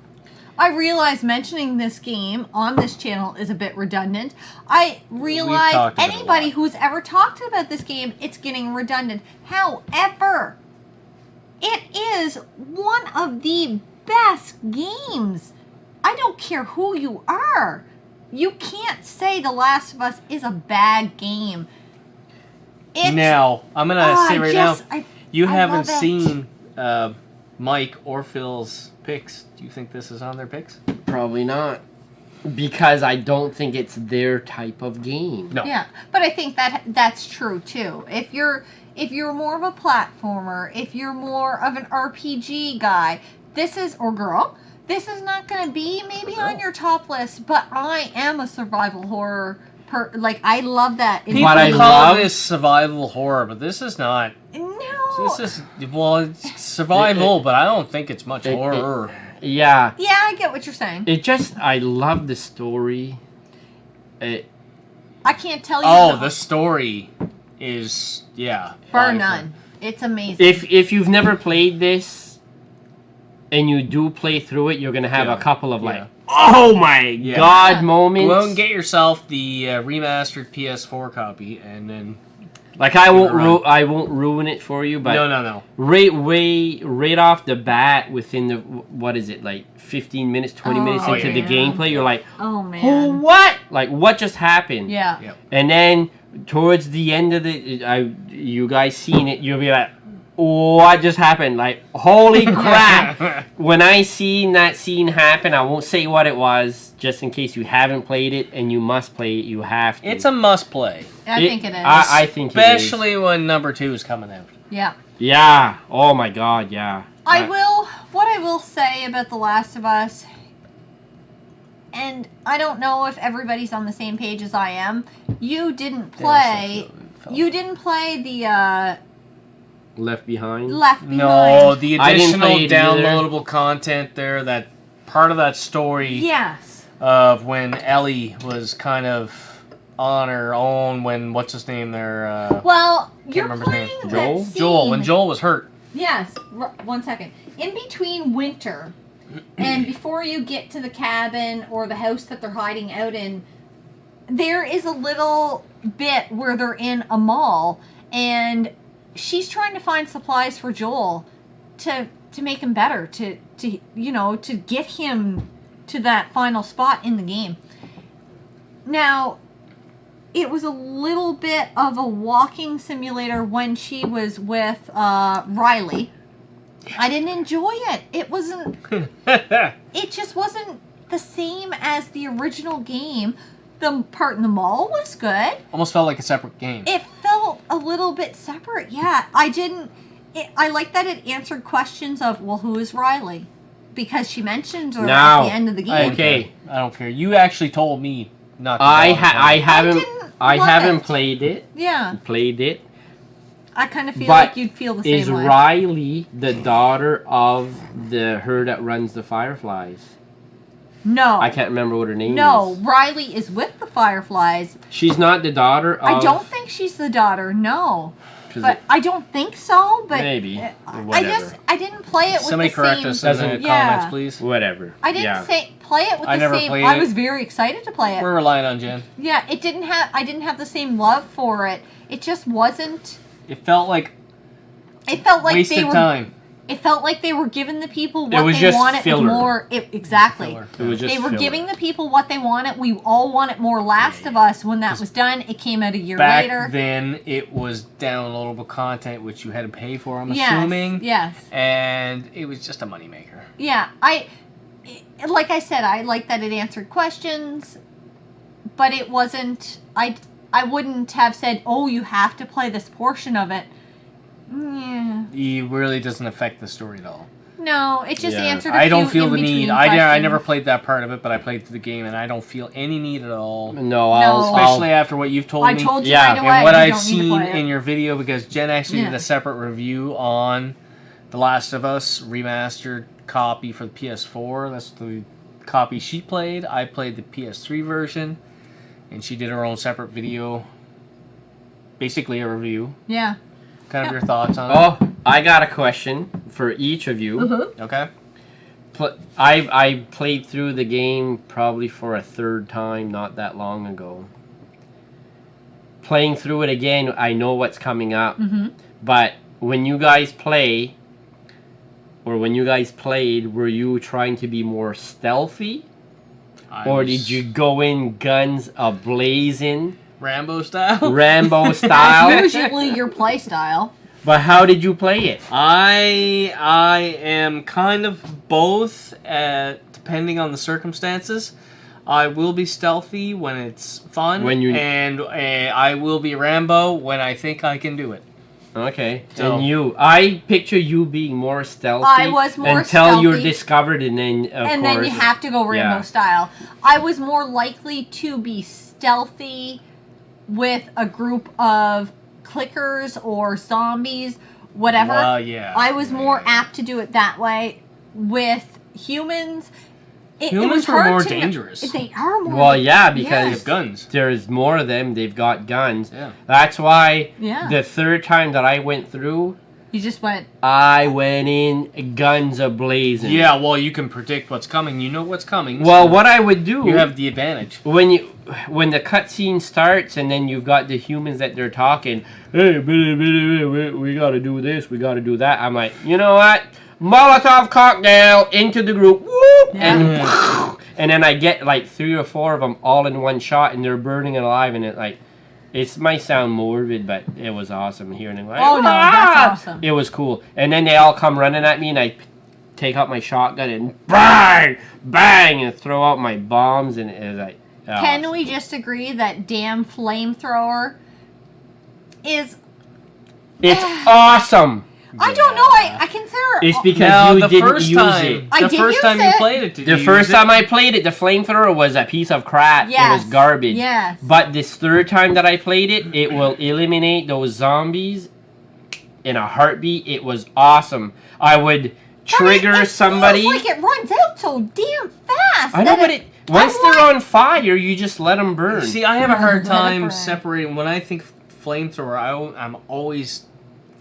I realize mentioning this game on this channel is a bit redundant. I realize talked about it a anybody lot. who's ever talked about this game, it's getting redundant. However, it is one of the best games. I don't care who you are. You can't say The Last of Us is a bad game. It's, Now, I'm going to say right now, you I haven't love it. seen Mike or Phil's picks. Do you think this is on their picks? Probably not. Because I don't think it's their type of game. No. Yeah, but I think that's true too. If you're more of a platformer, if you're more of an RPG guy, or girl, this is not going to be maybe on your top list. But I am a survival horror I love that. People What I call love- this survival horror, but this is not. No. This is, well, it's survival, but I don't think it's much horror. Yeah. Yeah, I get what you're saying. I love the story. I can't tell you. Oh, the story is, yeah. bar fine. none. It's amazing. If you've never played this, and you do play through it, you're gonna have Yeah. a couple of Yeah. oh my Yeah. god moments. Go and get yourself the remastered PS4 copy, and then Like I won't Run. I won't ruin it for you, but no. right off the bat, within the what is it, like 15 minutes, 20 minutes Oh, into the yeah. gameplay, you're like, oh oh man. what? Like what just happened? Yeah. Yeah. And then towards the end of you guys seen it, you'll be like, what just happened? Like holy crap! When I seen that scene happen, I won't say what it was, just in case you haven't played it and you must play it. You have to. It's a must play, I think it is. I think it is. especially when number 2 is coming out. yeah. Yeah. Oh my god. Yeah. What I will say about The Last of Us, and I don't know if everybody's on the same page as I am. You didn't play the Left Behind. Left Behind. No, the I didn't additional play it either. downloadable content there, that part of that story Yes. of when Ellie was kind of on her own when, what's his name there? Well, you're remember his name. playing Joel? that Joel, when scene- Joel was hurt. Yes. 1 second. In between winter and before you get to the cabin or the house that they're hiding out in, there is a little bit where they're in a mall and she's trying to find supplies for Joel to make him better, to get him to that final spot in the game. Now, it was a little bit of a walking simulator when she was with Riley. I didn't enjoy it. It wasn't... it just wasn't the same as the original game. The part in the mall was good. Almost felt like a separate game. It felt a little bit separate, yeah. I like that it answered questions of, well, who is Riley? Because she mentioned her at the end of the game. Okay. I don't care. You actually told me not to. I haven't played it. Yeah. Played it. I kind of feel like you'd feel the same way. Is Riley the daughter of her that runs the Fireflies? No. I can't remember what her name is. No, Riley is with the Fireflies. She's not the daughter of... I don't think she's the daughter, no. But I don't think so, but... Maybe. I didn't play it with Somebody the correct same... us in the comments, please. Whatever. I didn't play it with the same... I was very excited to play it. We're relying on Jen. Yeah, I didn't have the same love for it. It just wasn't... It felt like wasted time. It felt like they were giving the people what they just wanted filler. more. Exactly. It was just they were filler. giving the people what they wanted. We all wanted more Last of Us. When that was done, it came out a year later. Back then, it was downloadable content, which you had to pay for, I'm assuming. Yes. And it was just a moneymaker. Yeah. Like I said, I like that it answered questions, but it wasn't... I wouldn't have said, oh, you have to play this portion of it. Yeah. It really doesn't affect the story at all. No, it just answered a few I don't feel the need. I never questions. played that part of it, but I played through the game, and I don't feel any need at all. No, especially after what you've told me. I told you right away. And what you I've don't need to seen play it. in your video, because Jen actually did a separate review on The Last of Us remastered copy for the PS4. That's the copy she played. I played the PS3 version, and she did her own separate video. Basically a review. Yeah. Kind of your thoughts on it. Oh, I got a question for each of you. Mm-hmm. Okay. I played through the game probably for a third time not that long ago. Playing through it again, I know what's coming up. Mm-hmm. But when you guys play, or when you guys played, were you trying to be more stealthy? Or did you go in guns a-blazing? Rambo style? Rambo style? That's usually your play style. But how did you play it? I am kind of both, depending on the circumstances. I will be stealthy when it's fun, and I will be Rambo when I think I can do it. Okay, So, and you, I picture you being more stealthy. I was more until stealthy. you're discovered, and then Then you have to go Rambo style. I was more likely to be stealthy with a group of clickers or zombies, whatever. I was more apt to do it that way. With humans, humans were more dangerous. They are more. Well, yeah, because they have guns. There's more of them. They've got guns. Yeah. That's why the third time that I went through, you just went. I went in guns a-blazing. Yeah, well, you can predict what's coming. You know what's coming. Well, so what I would do, you have the advantage. When the cutscene starts and then you've got the humans that they're talking, hey, we gotta do this, we gotta do that. I'm like, you know what? Molotov cocktail into the group, whoop, and then I get like 3 or 4 of them all in one shot, and they're burning alive, and it might sound morbid, but it was awesome hearing them like, oh no, that's awesome. It was cool, and then they all come running at me, and I take out my shotgun and bang, bang, and throw out my bombs, and it was like. Can we just agree that damn flamethrower is... It's awesome! I don't know, I consider... It's because you didn't use it. I The did first use time it. you played it, The first time I played it, the flamethrower was a piece of crap. Yes. It was garbage. Yes. But this third time that I played it, it will eliminate those zombies in a heartbeat. It was awesome. I would trigger somebody... It feels like it runs out so damn fast. I know, but once they're on fire, you just let them burn. See, I have a hard time separating. When I think flamethrower, I'm always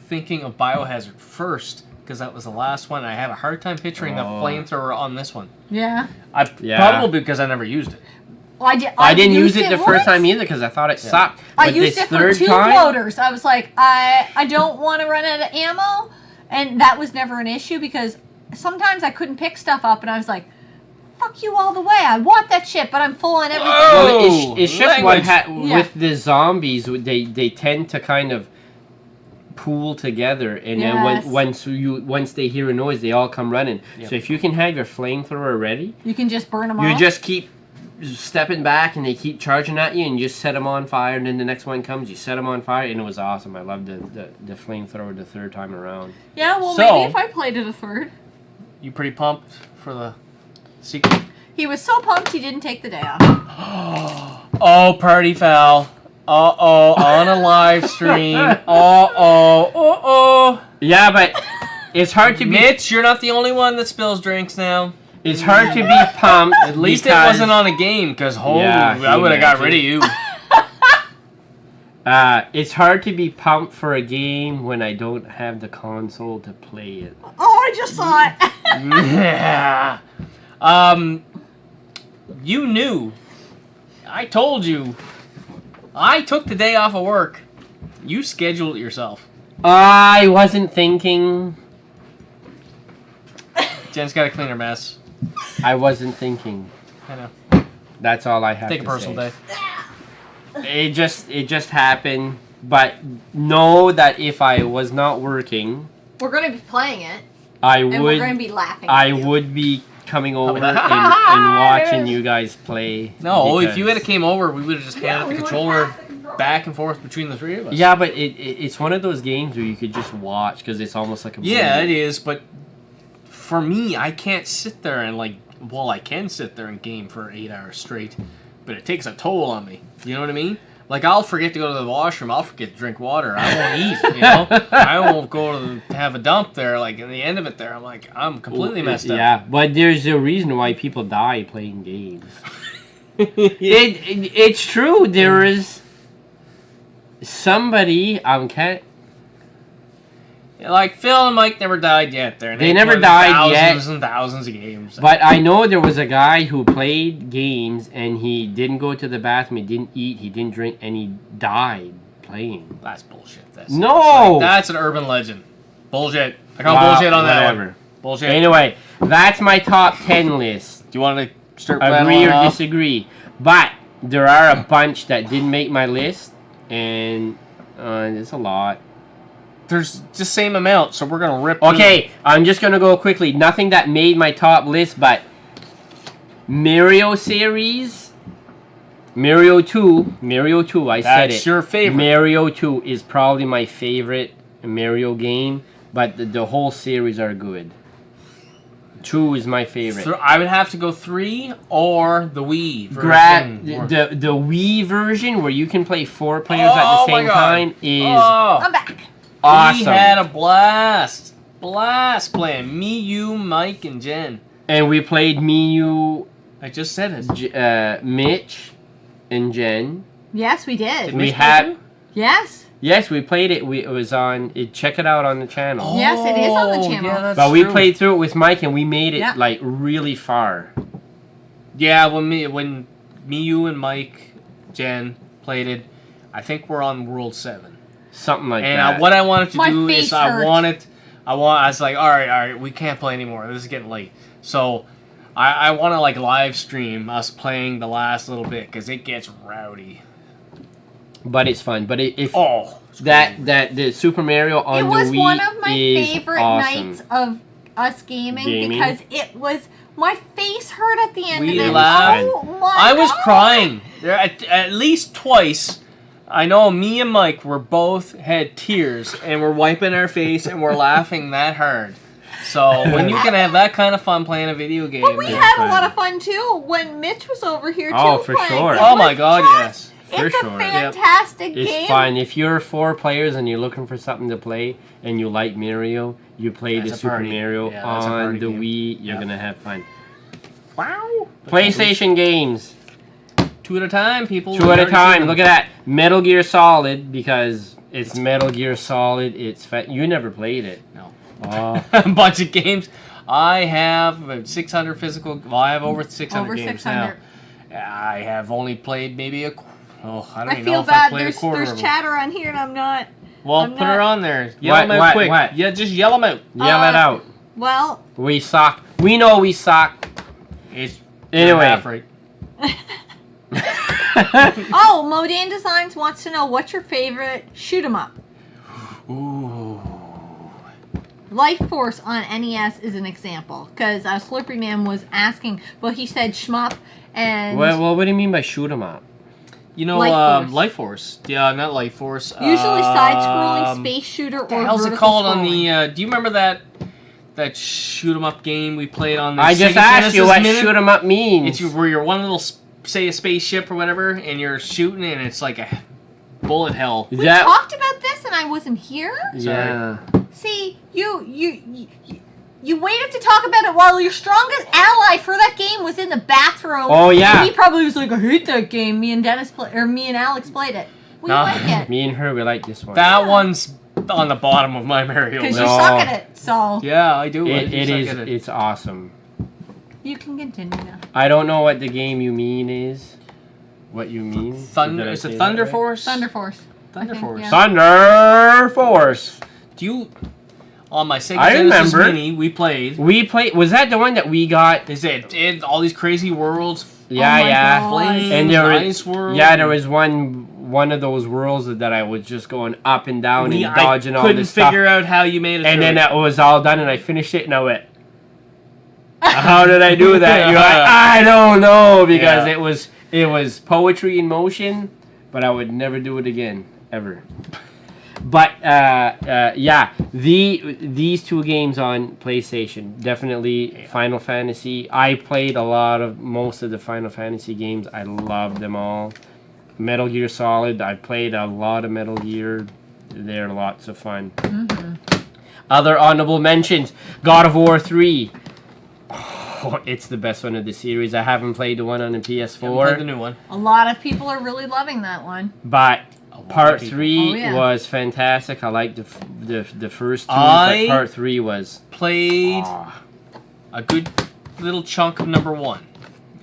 thinking of Biohazard first, because that was the last one. I have a hard time picturing the flamethrower on this one. Yeah. Probably because I never used it. Well, I didn't use it the first time either because I thought it sucked. I used it for 2 floaters. I was like, I don't want to run out of ammo, and that was never an issue because sometimes I couldn't pick stuff up, and I was like, fuck you all the way. I want that shit, but I'm full on everything. Whoa! Well, it's just what Language. with the zombies. They tend to kind of pool together, and Yes. then once they hear a noise, they all come running. Yep. So if you can have your flamethrower ready, You can just burn them you off. just keep stepping back, and they keep charging at you, and you just set them on fire. And then the next one comes, you set them on fire, and it was awesome. I loved the flamethrower the third time around. Yeah, well, So- maybe if I played it a third. You pretty pumped for the sequel? He was so pumped he didn't take the day off. Oh, party foul. Uh-oh, on a live stream. Uh-oh. Yeah, but it's hard to be. Mitch, you're not the only one that spills drinks now. It's hard to be pumped. At least it wasn't on a game, because holy, Yeah, I would have got imagine. rid of you. It's hard to be pumped for a game when I don't have the console to play it. Oh, I just saw it. Yeah. You knew. I told you. I took the day off of work. You scheduled it yourself. I wasn't thinking. Jen's got to clean her mess. I wasn't thinking. I know. That's all I have Take a to personal say. day. It just happened. But know that if I was not working, We're going to be playing it, I and we're going to would be laughing. I at you. would be coming over be and, like, and watching you guys play. No, if you because- had came over, we would have just handed the controller back and forth between the three of us. Yeah, but it's one of those games where you could just watch because it's almost like a Yeah, it movie. is, but for me, I can't sit there and I can sit there and game for 8 hours straight, but it takes a toll on me. You know what I mean? Like, I'll forget to go to the washroom, I'll forget to drink water, I won't eat, you know? I won't go to have a dump there, like, in the end of it there, I'm completely messed up. Yeah, but there's a reason why people die playing games. It's true. There is somebody can't. Like, Phil and Mike never died yet there. They never died yet. Thousands and thousands of games. But I know there was a guy who played games and he didn't go to the bathroom, he didn't eat, he didn't drink, and he died playing. That's bullshit. No! That's an urban legend. Bullshit. I call Wow, bullshit on that one. whatever. Bullshit. Anyway, that's my top 10 list. Do you want to start Agree rattling or off? disagree. But there are a bunch that didn't make my list, and it's a lot. There's the same amount, so we're gonna rip. through Okay, I'm just gonna go quickly. Nothing that made my top list, but Mario series, Mario 2, I said That's it. your favorite. Mario 2 is probably my favorite Mario game, but the whole series are good. 2 is my favorite. I would have to go 3 or the Wii Grab version. the Wii version where you can play 4 players at Oh the my same God. time is I'm back. awesome. We had a blast playing me, you, Mike, and Jen. And we played Miyu, I just said it. Mitch, and Jen. Yes, we did. We Mitch had play too? Yes. yes, we played it. It was on. Check it out on the channel. Yes, it is on the Oh, channel. Yeah, that's But we true. played through it with Mike, and we made it Yeah. like really far. Yeah, when me, you, and Mike, Jen played it, I think we're on World 7. Something like And that. what I wanted to My do face is I hurt. was like, all right, we can't play anymore. This is getting late. So I want to like live stream us playing the last little bit because it gets rowdy. But it's fun. But if Oh, it's that the Super Mario on It the was Wii one of my is favorite awesome. nights of us gaming, Gaming? because it was my face hurt at the end We of it. laughed. Oh my I was God. crying there at least twice. I know me and Mike were both had tears and we're wiping our face and we're laughing that hard. So when you can have that kind of fun playing a video game, But we Yeah, had fun. a lot of fun too when Mitch was over here too. Oh, for playing. sure. It oh my was God, just- yes. For It's sure. a Yep. fantastic It's game. fun. If you're 4 players and you're looking for something to play and you like Mario, you play That's the a Super party. Mario Yeah, that's a on party the game. Wii. You're Yeah. gonna have fun. Wow. PlayStation games. 2 at a time, people. 2 at a We've already time. seen Look them. at that. Metal Gear Solid, because it's Metal Gear Solid. You never played it. No. Oh. A bunch of games. I have about 600 physical. Well, I have over 600 Over games 600. now. I have only played maybe I don't I even know feel if I bad. played a There's quarter. there's of them. chatter on here, and I'm not. Well, I'm put not- her on there. Yell them out What? quick. What? Yeah, just yell them out. Yell it out. Well, We suck. We know we suck. It's Anyway. Half right. Oh, Modane Designs wants to know what's your favorite shoot 'em up. Ooh. Life Force on NES is an example because Slurpy Man was asking, well, he said shmup and Well, what do you mean by shoot 'em up? You know, Life Force. Yeah, not Life Force. usually side-scrolling space shooter What the or hell's it vertical called on scrolling. the? Do you remember that shoot 'em up game we played on the? I just Sega asked you Genesis what Minute? shoot 'em up means. It's where you're one little, say, a spaceship or whatever, and you're shooting, and it's like a bullet hell. Is We that- talked about this and I wasn't here. Yeah. See, you waited to talk about it while your strongest ally for that game was in the bathroom. Oh, yeah. And he probably was like, I hate that game. Me and Alex played it. We No. like it Me and her, we like this one. That one's on the bottom of my Mario because list. you No. suck at it. So Yeah, I do. I do It suck is. at it. It's awesome. you can continue now. I don't know what the game you mean is. What you mean? Thunder. Did I Is say it that Thunder right? Force? Thunder Force. Thunder I think, Force. yeah. Thunder Force. Do you? On my Sega I Genesis remember. Mini, we played. We played. Was that the one that we got? Is it all these crazy worlds? Yeah, my yeah. God. Flames, And there was, ice world. yeah, there was one of those worlds that I was just going up and down and I dodging all couldn't this stuff. figure out how you made it. And through then it. it was all done, and I finished it, and I went, "How did I do that?" You're like, "I don't know," because Yeah. it was poetry in motion, but I would never do it again, ever. But yeah, these two games on PlayStation, definitely Final Fantasy. I played most of the Final Fantasy games. I loved them all. Metal Gear Solid. I played a lot of Metal Gear. They're lots of fun. Other honorable mentions: God of War 3. Oh, it's the best one of the series. I haven't played the one on the PS4, Played the new one. A lot of people are really loving that one. but lot part of people. 3 Oh, yeah. was fantastic. I liked the first two, I- but part 3 was Played ah, a good little chunk of number 1,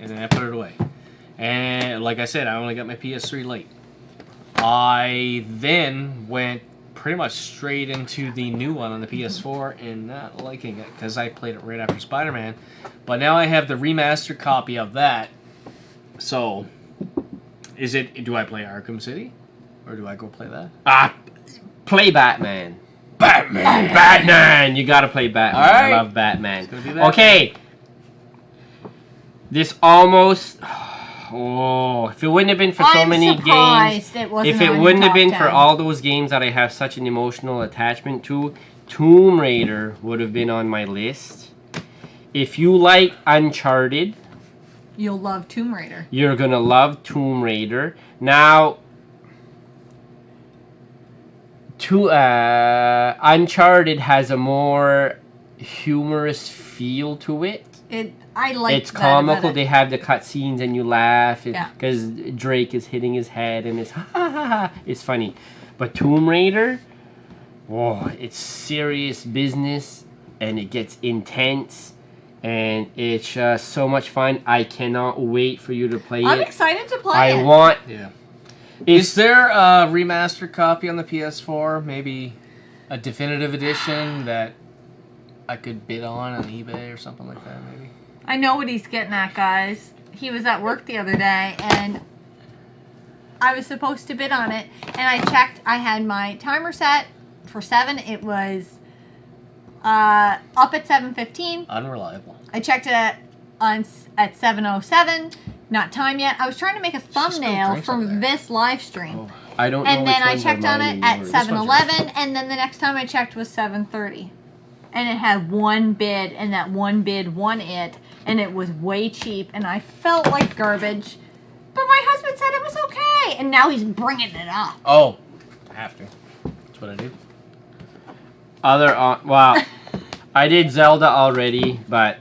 and then I put it away. And like I said, I only got my PS3 late. I then went pretty much straight into the new one on the PS4 and not liking it because I played it right after Spider-Man. But now I have the remastered copy of that. So, do I play Arkham City? Or do I go play that? play Batman. Batman! Batman! You gotta play Batman. All right. I love Batman. gonna be Batman. Okay. This almost. Oh, if it wouldn't have been for so I'm many games. surprised it wasn't If it on your wouldn't have top been 10. for all those games that I have such an emotional attachment to, Tomb Raider would have been on my list. If you like Uncharted, You'll love Tomb Raider. you're gonna love Tomb Raider. Now, Uncharted has a more humorous feel to it. I like It's that comical. about it. They have the cutscenes and you laugh Yeah. because Drake is hitting his head and it's ha ha ha ha. It's funny. But Tomb Raider, oh, it's serious business and it gets intense and it's just so much fun. I cannot wait for you to play I'm it. excited to play I it. want. Yeah. It's Is there a remastered copy on the PS4? Maybe a definitive edition that I could bid on eBay or something like that, maybe? I know what he's getting at, guys. He was at work the other day, and I was supposed to bid on it, and I checked. I had my timer set for 7. It was up at 7:15. Unreliable. I checked it at 7:07. Not time yet. I was trying to make a still thumbnail drinks out from there. this live stream. I don't know. And then which I ones checked are on mine it at anymore. 7:11, and then the next time I checked was 7:30. And it had one bid, and that one bid won it, and it was way cheap, and I felt like garbage. But my husband said it was okay, and now he's bringing it up. Oh, I have to. That's what I do. Well, I did Zelda already, but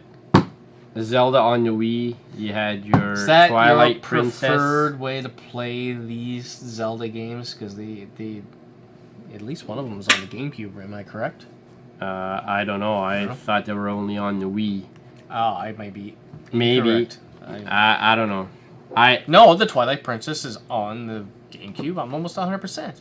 Zelda on the Wii, you had your Is that Twilight your Princess. preferred way to play these Zelda games? Because the at least one of them was on the GameCube. Am I correct? I don't know. I No? thought they were only on the Wii. Oh, I might be Maybe. incorrect. I don't know. No, the Twilight Princess is on the GameCube. I'm almost 100%.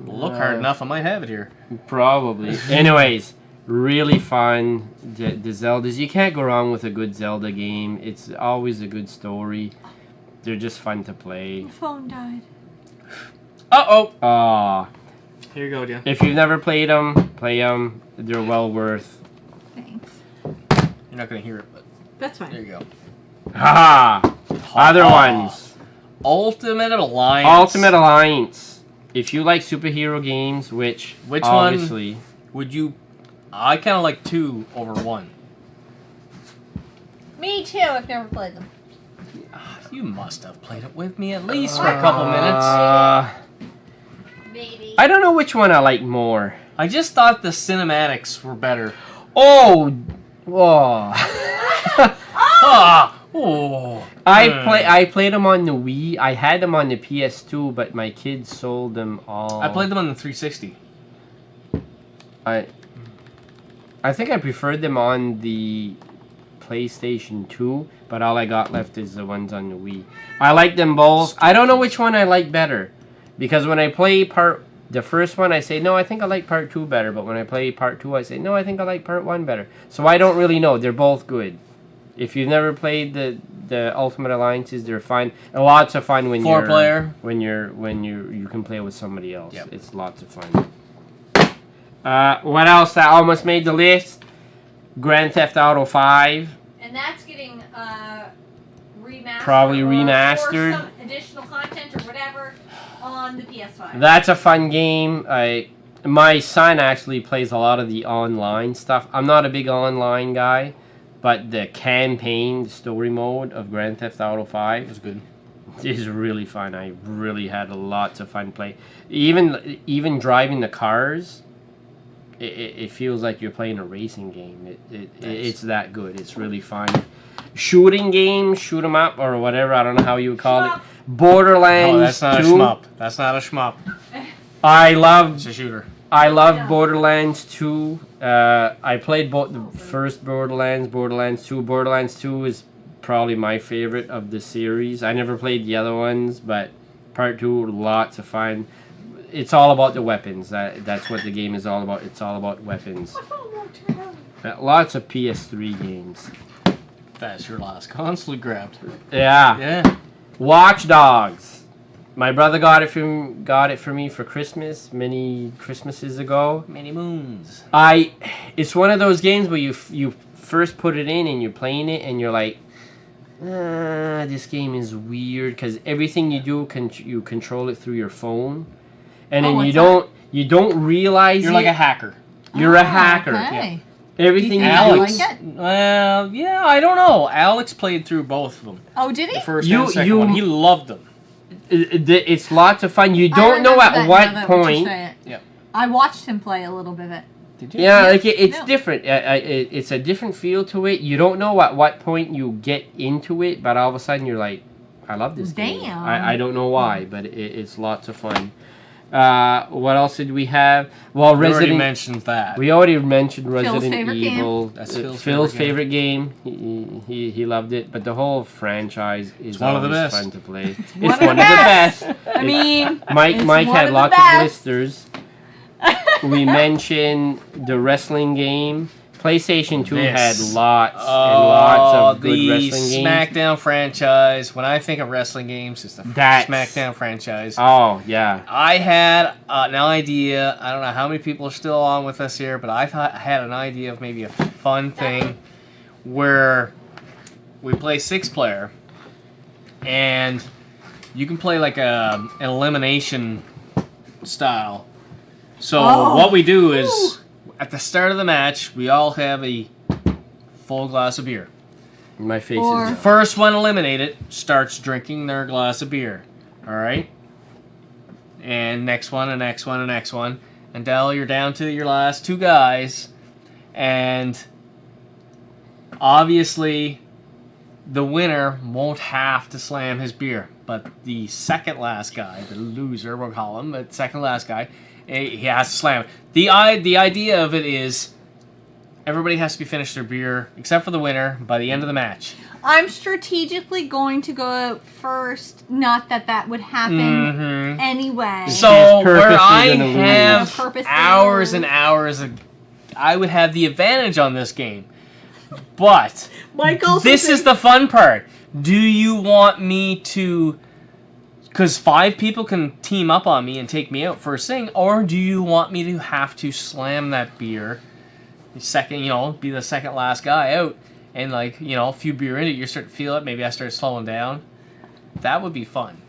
Look hard enough, I might have it here. Probably. Anyways, Really fun. The Zeldas, you can't go wrong with a good Zelda game. It's always a good story. They're just fun to play. My phone died. Uh-oh. Aw. Here you go, Dan. If you've never played them, play them. They're well worth. Thanks. You're not going to hear it, but That's there fine. you go. Haha. Other ones. Ultimate Alliance. Ultimate Alliance. If you like superhero games, which obviously one would you... I kind of like 2 over 1. Me too. I've never played them. You must have played it with me at least for a couple minutes. Maybe. I don't know which one I like more. I just thought the cinematics were better. Oh, whoa. Ah! Oh. I played them on the Wii. I had them on the PS2, but my kids sold them all. I played them on the 360. I think I preferred them on the PlayStation 2, but all I got left is the ones on the Wii. I like them both. I don't know which one I like better, because when I play the first one, I say, no, I think I like part 2 better, but when I play part 2, I say, no, I think I like part 1 better. So I don't really know. They're both good. If you've never played the Ultimate Alliances, they're fun. And lots of fun when Four player. You can play with somebody else. Yep. It's lots of fun. What else that almost made the list? Grand Theft Auto 5. And that's getting remastered. Probably or remastered. some additional content or whatever on the PS5. That's a fun game. My son actually plays a lot of the online stuff. I'm not a big online guy, but the campaign, the story mode of Grand Theft Auto 5 was good. Is really fun. I really had lots of fun playing. Even driving the cars, it feels like you're playing a racing game. It's that good. It's really fun. Shooting games, shoot 'em up or whatever. I don't know how you would call it. Borderlands. Oh, that's not 2. a shmup. That's not a shmup. It's a shooter. I love Borderlands 2. I played both the first Borderlands 2. Borderlands 2 is probably my favorite of the series. I never played the other ones, but part 2, lots of fun. It's all about the weapons. That's what the game is all about. It's all about weapons. Lots of PS3 games. That's your last console you grabbed. Yeah. Yeah. Watch Dogs. My brother got it for me for Christmas many Christmases ago. Many moons. It's one of those games where you first put it in and you're playing it and you're like, this game is weird because everything you do you control it through your phone, and then you don't realize you're like a hacker. You're a hacker. Okay. Yeah. Everything Alex. Like it? Well, yeah, I don't know. Alex played through both of them. Oh, did he? The first and the second one. He loved them. It's lots of fun. You don't know at what point. Yep. I watched him play a little bit of it. Did you? Yeah, like it's different. It's a different feel to it. You don't know at what point you get into it, but all of a sudden you're like, I love this game. Damn. I don't know why, but it's lots of fun. What else did we have? Well, We already mentioned that. We already mentioned Resident favorite Evil. game. That's Phil's favorite game. He loved it, but the whole franchise is one of the always best. fun to play. It's one of one the of the best. I mean, Mike it's had one of the lots of best. blisters. We mentioned the wrestling game. PlayStation 2 had lots and lots of good wrestling games. SmackDown franchise. When I think of wrestling games, it's the SmackDown franchise. Oh, yeah. I had an idea. I don't know how many people are still on with us here, but I had an idea of maybe a fun thing where we play 6-player, and you can play like an elimination style. So what we do is, at the start of the match, we all have a full glass of beer. My face Or- is... First one eliminated starts drinking their glass of beer. All right? And next one, and next one, and next one. Until you're down to your last 2 guys. And obviously, the winner won't have to slam his beer. But the second last guy, the loser, we'll call him, but second last guy, he has to slam it. The idea of it is everybody has to be finished their beer, except for the winner, by the end of the match. I'm strategically going to go out first. Not that would happen anyway. So, where I gonna lose. have Purposely hours lose. and hours of... I would have the advantage on this game. But Mike also this is the fun part. Do you want me to... Because 5 people can team up on me and take me out first thing, or do you want me to have to slam that beer second, be the second last guy out, and like, a few beer into it, you start to feel it, maybe I start slowing down. That would be fun.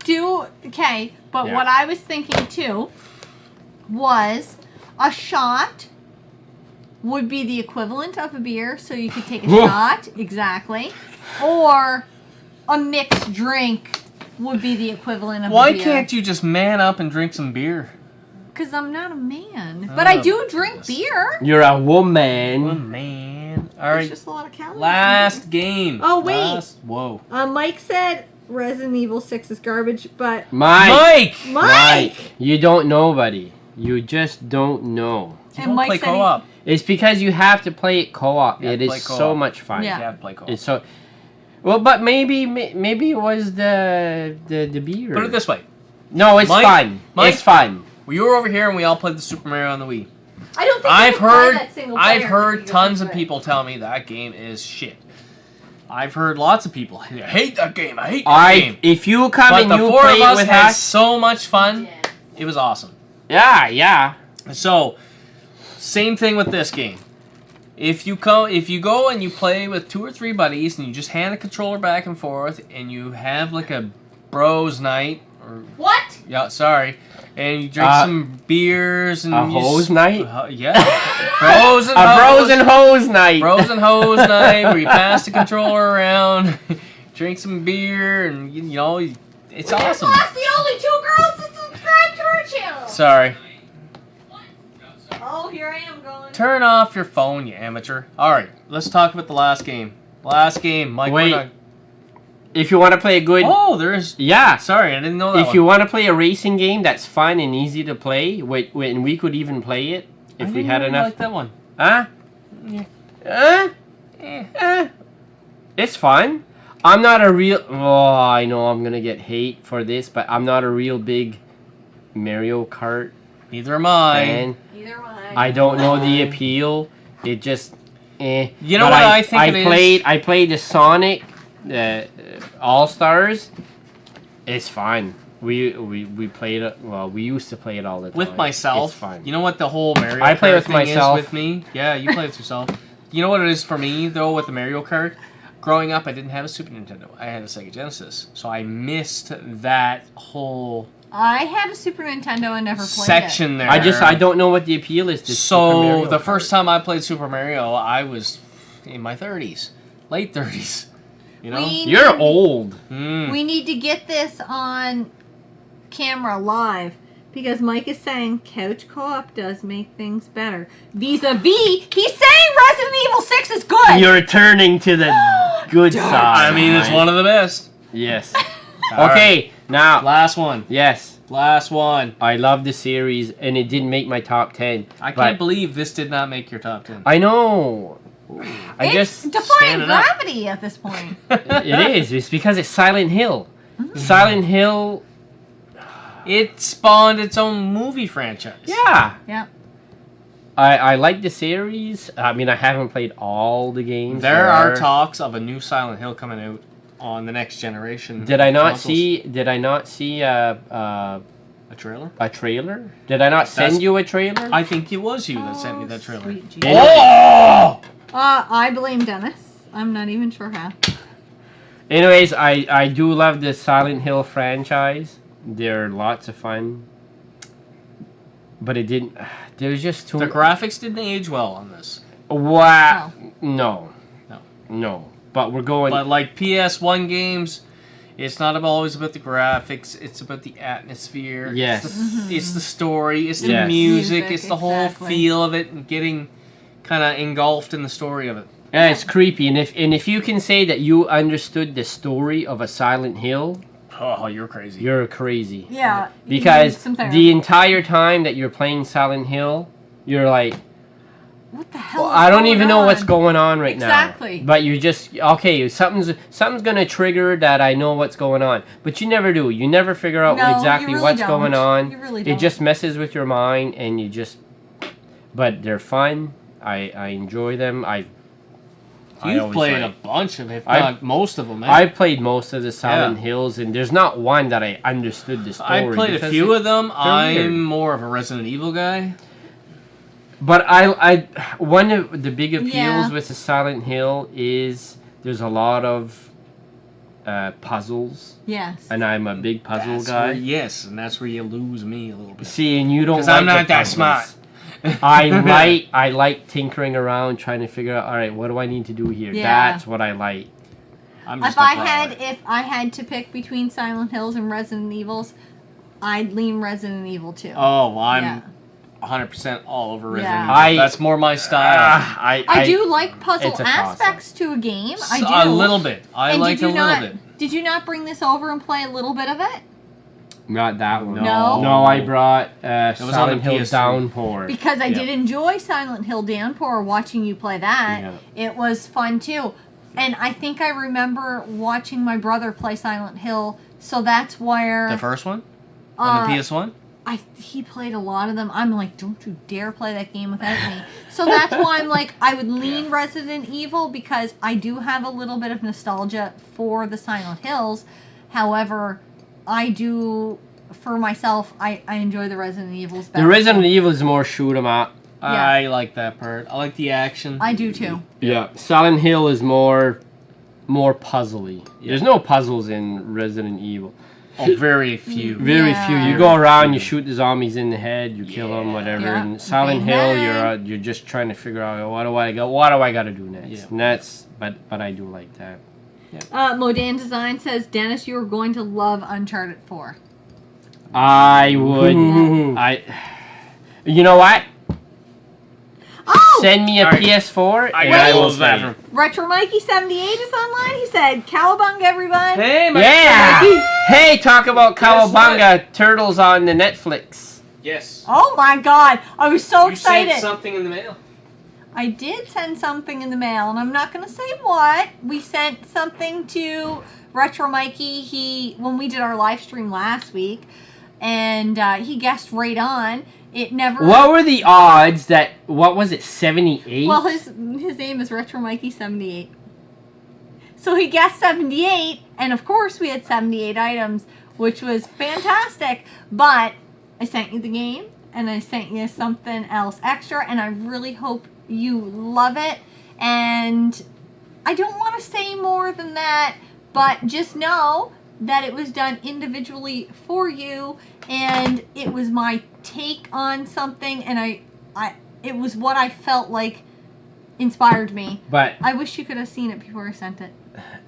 Okay, but Yeah. what I was thinking too was a shot would be the equivalent of a beer, so you could take a shot, exactly, or a mixed drink would be the equivalent of Why a beer. can't you just man up and drink some beer? Because I'm not a man. But I do drink beer. You're a woman. Oh, man. All There's right, just a lot of calories. last game. Oh, wait. Whoa. Mike said Resident Evil 6 is garbage, but Mike. Mike! You don't know, buddy. You just don't know. You And don't Mike play said he- co-op. It's because you have to play it co-op. Yeah, It is play co-op. so much fun. Yeah. You have to play co-op. It's so. Well, but maybe it was the beer. Put it this way. No, it's Mike- fun. Mike- It's fun. We were over here and we all played the Super Mario on the Wii. I don't think I've I can buy that single I've player heard because tons it's of people tell me that game is shit. I've heard lots of people, I hate that game. I hate that game. If you come But and the you 4 play of it us with had us, so much fun. It was awesome. yeah. So, same thing with this game. If you go and you play with 2 or 3 buddies and you just hand a controller back and forth and you have like a bros night or What? yeah, sorry, and you drink some beers and A you hose s- night? yeah, bros and A hose, bros and hose night. bros and hose night where you pass the controller around, drink some beer, and it's awesome. That's the only 2 girls that subscribe to our channel. Sorry. Oh, here I am going. Turn off your phone, you amateur. Alright, let's talk about the last game. Last game, Mike. Wait. we're not- If you want to play a good, Oh, there is. yeah. Sorry, I didn't know that. If you want to play a racing game that's fun and easy to play, and we could even play it if we had enough. like that one. Huh? Yeah. It's fun. I'm not a real. Oh, I know I'm gonna get hate for this, but I'm not a real big Mario Kart Neither am I. fan. Either way. I don't know the appeal. It just, You know But what I think it is? I played the Sonic, All Stars. It's fun. We played it. Well, we used to play it all the time. With myself. It's fun. You know what the whole Mario I play Kart with thing myself. is with me? Yeah, you play with yourself. You know what it is for me, though, with the Mario Kart? Growing up, I didn't have a Super Nintendo. I had a Sega Genesis. So I missed that whole I had a Super Nintendo and never played section there. I don't know what the appeal is to Super So Mario the Kart. first time I played Super Mario, I was in my 30s, late 30s. You know, You're old. Mm. We need to get this on camera live because Mike is saying couch co-op does make things better. Vis-a-vis, he's saying Resident Evil 6 is good. You're turning to the good side. I mean, it's one of the best. Yes. All Okay, now. Last one. Yes. Last one. I love the series, and it didn't make my top 10. I but can't believe this did not make your top 10. I know. I it's just. defying standing up. gravity at this point. It is. It's because it's Silent Hill. Silent Hill. It spawned its own movie franchise. Yeah. Yeah. I like the series. I mean, I haven't played all the games. There are talks of a new Silent Hill coming out on the next generation. Did I not consoles. see? Did I not see a trailer? a trailer? Did I not send That's- you a trailer? I think it was you that sent me that trailer. Sweet Jesus. Oh! I blame Dennis. I'm not even sure how. Anyways, I do love the Silent Hill franchise. They're lots of fun. But it didn't. There's just too. The graphics didn't age well on this. Wow. No. No. No. But we're going. But like PS1 games, it's not always about the graphics. It's about the atmosphere. Yes. It's the story. It's the Yes. music. Music, It's the whole exactly. feel of it and getting kind of engulfed in the story of it. Yeah, it's creepy, and if you can say that you understood the story of a Silent Hill, Oh, you're crazy. you're crazy. Yeah. you need Because some therapy. the entire time that you're playing Silent Hill, you're like, What the hell? well, is I don't going even know what's on? going on right Exactly. now. But you just okay, something's gonna trigger that I know what's going on, but you never do. You never figure out No, you exactly really what's don't. going on. You really It don't. just messes with your mind, and you just. but they're fun. I enjoy them. You've always played like- a bunch of, if I've- not most of them. Eh? I've played most of the Silent Yeah. Hills, and there's not one that I understood the story. I've played a because few of them. weird. I'm more of a Resident Evil guy. But I one of the big appeals Yeah. with the Silent Hill is there's a lot of puzzles, Yes. and I'm a big puzzle That's guy. where- yes, and that's where you lose me a little bit. See, and you don't. 'Cause Like I'm not the that puzzles. smart. I like tinkering around, trying to figure out. All right, what do I need to do here? Yeah. That's what I like. I'm If just a I had to pick between Silent Hills and Resident Evils, I'd lean Resident Evil 2. Oh, well, I'm Yeah. 100% all over Resident Yeah. Evil. That's more my style. I do like puzzle it's a toss-up. aspects to a game. I do. A little bit. I And like did a you little not, bit. Did you not bring this over and play a little bit of it? Not that one. No? No, I brought was on Silent the Hill PS3. Downpour. Because I Yeah. did enjoy Silent Hill Downpour watching you play that. Yeah. It was fun too. And I think I remember watching my brother play Silent Hill, so that's where The first one? On the uh, PS1? he played a lot of them. I'm like, don't you dare play that game without me. So that's why I'm like, I would lean Resident Evil because I do have a little bit of nostalgia for the Silent Hills. However, I do, for myself, I enjoy the Resident Evils better. The Resident Evil is more shoot 'em up. I like that part. I like the action. I do too. Yeah. Silent Hill is more puzzly. Yeah. There's no puzzles in Resident Evil. Oh, very few. Very Yeah. few. You go around, you shoot the zombies in the head, you kill them, whatever. Yeah. And Silent Bang, Hill, bang. you're just trying to figure out what do I got to do next. Yeah. And that's but I do like that. Modan Design says, Dennis, you are going to love Uncharted 4. I would. Ooh. You know what? Oh! Send me a Alright. PS4 I and gotta I go will to the play. bathroom. Retro Mikey 78 is online. He said, Cowabunga, everybody. Hey, my Yeah. Hey, talk about Guess Cowabunga turtles on the Netflix. Yes. Oh my god. I was so You sent excited. something in the mail. I did send something in the mail, and I'm not going to say what. We sent something to Retro Mikey. When we did our live stream last week, and he guessed right on. It never. What were the odds that? What was it? 78. Well, his name is Retro Mikey 78. So he guessed 78, and of course we had 78 items, which was fantastic. But I sent you the game, and I sent you something else extra, and I really hope you love it. And I don't want to say more than that, but just know that it was done individually for you, and it was my take on something, and it was what I felt like inspired me. But I wish you could have seen it before I sent it.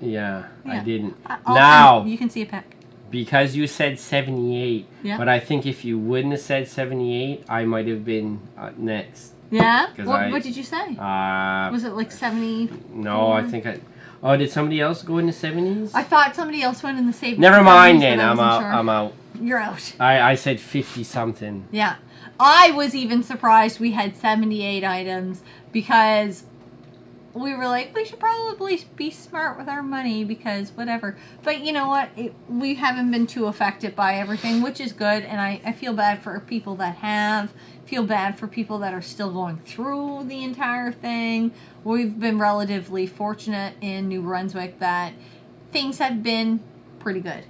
yeah, I Yeah. didn't. I'll Now, send, you can see a pic. because you said 78, Yeah. but I think if you wouldn't have said 78, I might have been next. Yeah. 'Cause What did you say? Was it like 70? No, I think I. Oh, did somebody else go in the 70s? I thought somebody else went in the same. Never mind 70s, then. but I I'm wasn't out. sure. I'm out. You're out. I said 50 something. Yeah. I was even surprised we had 78 items because we were like, we should probably be smart with our money because whatever. But you know what? We haven't been too affected by everything, which is good. And I feel bad for people that have. Feel bad for people that are still going through the entire thing. We've been relatively fortunate in New Brunswick that things have been pretty good.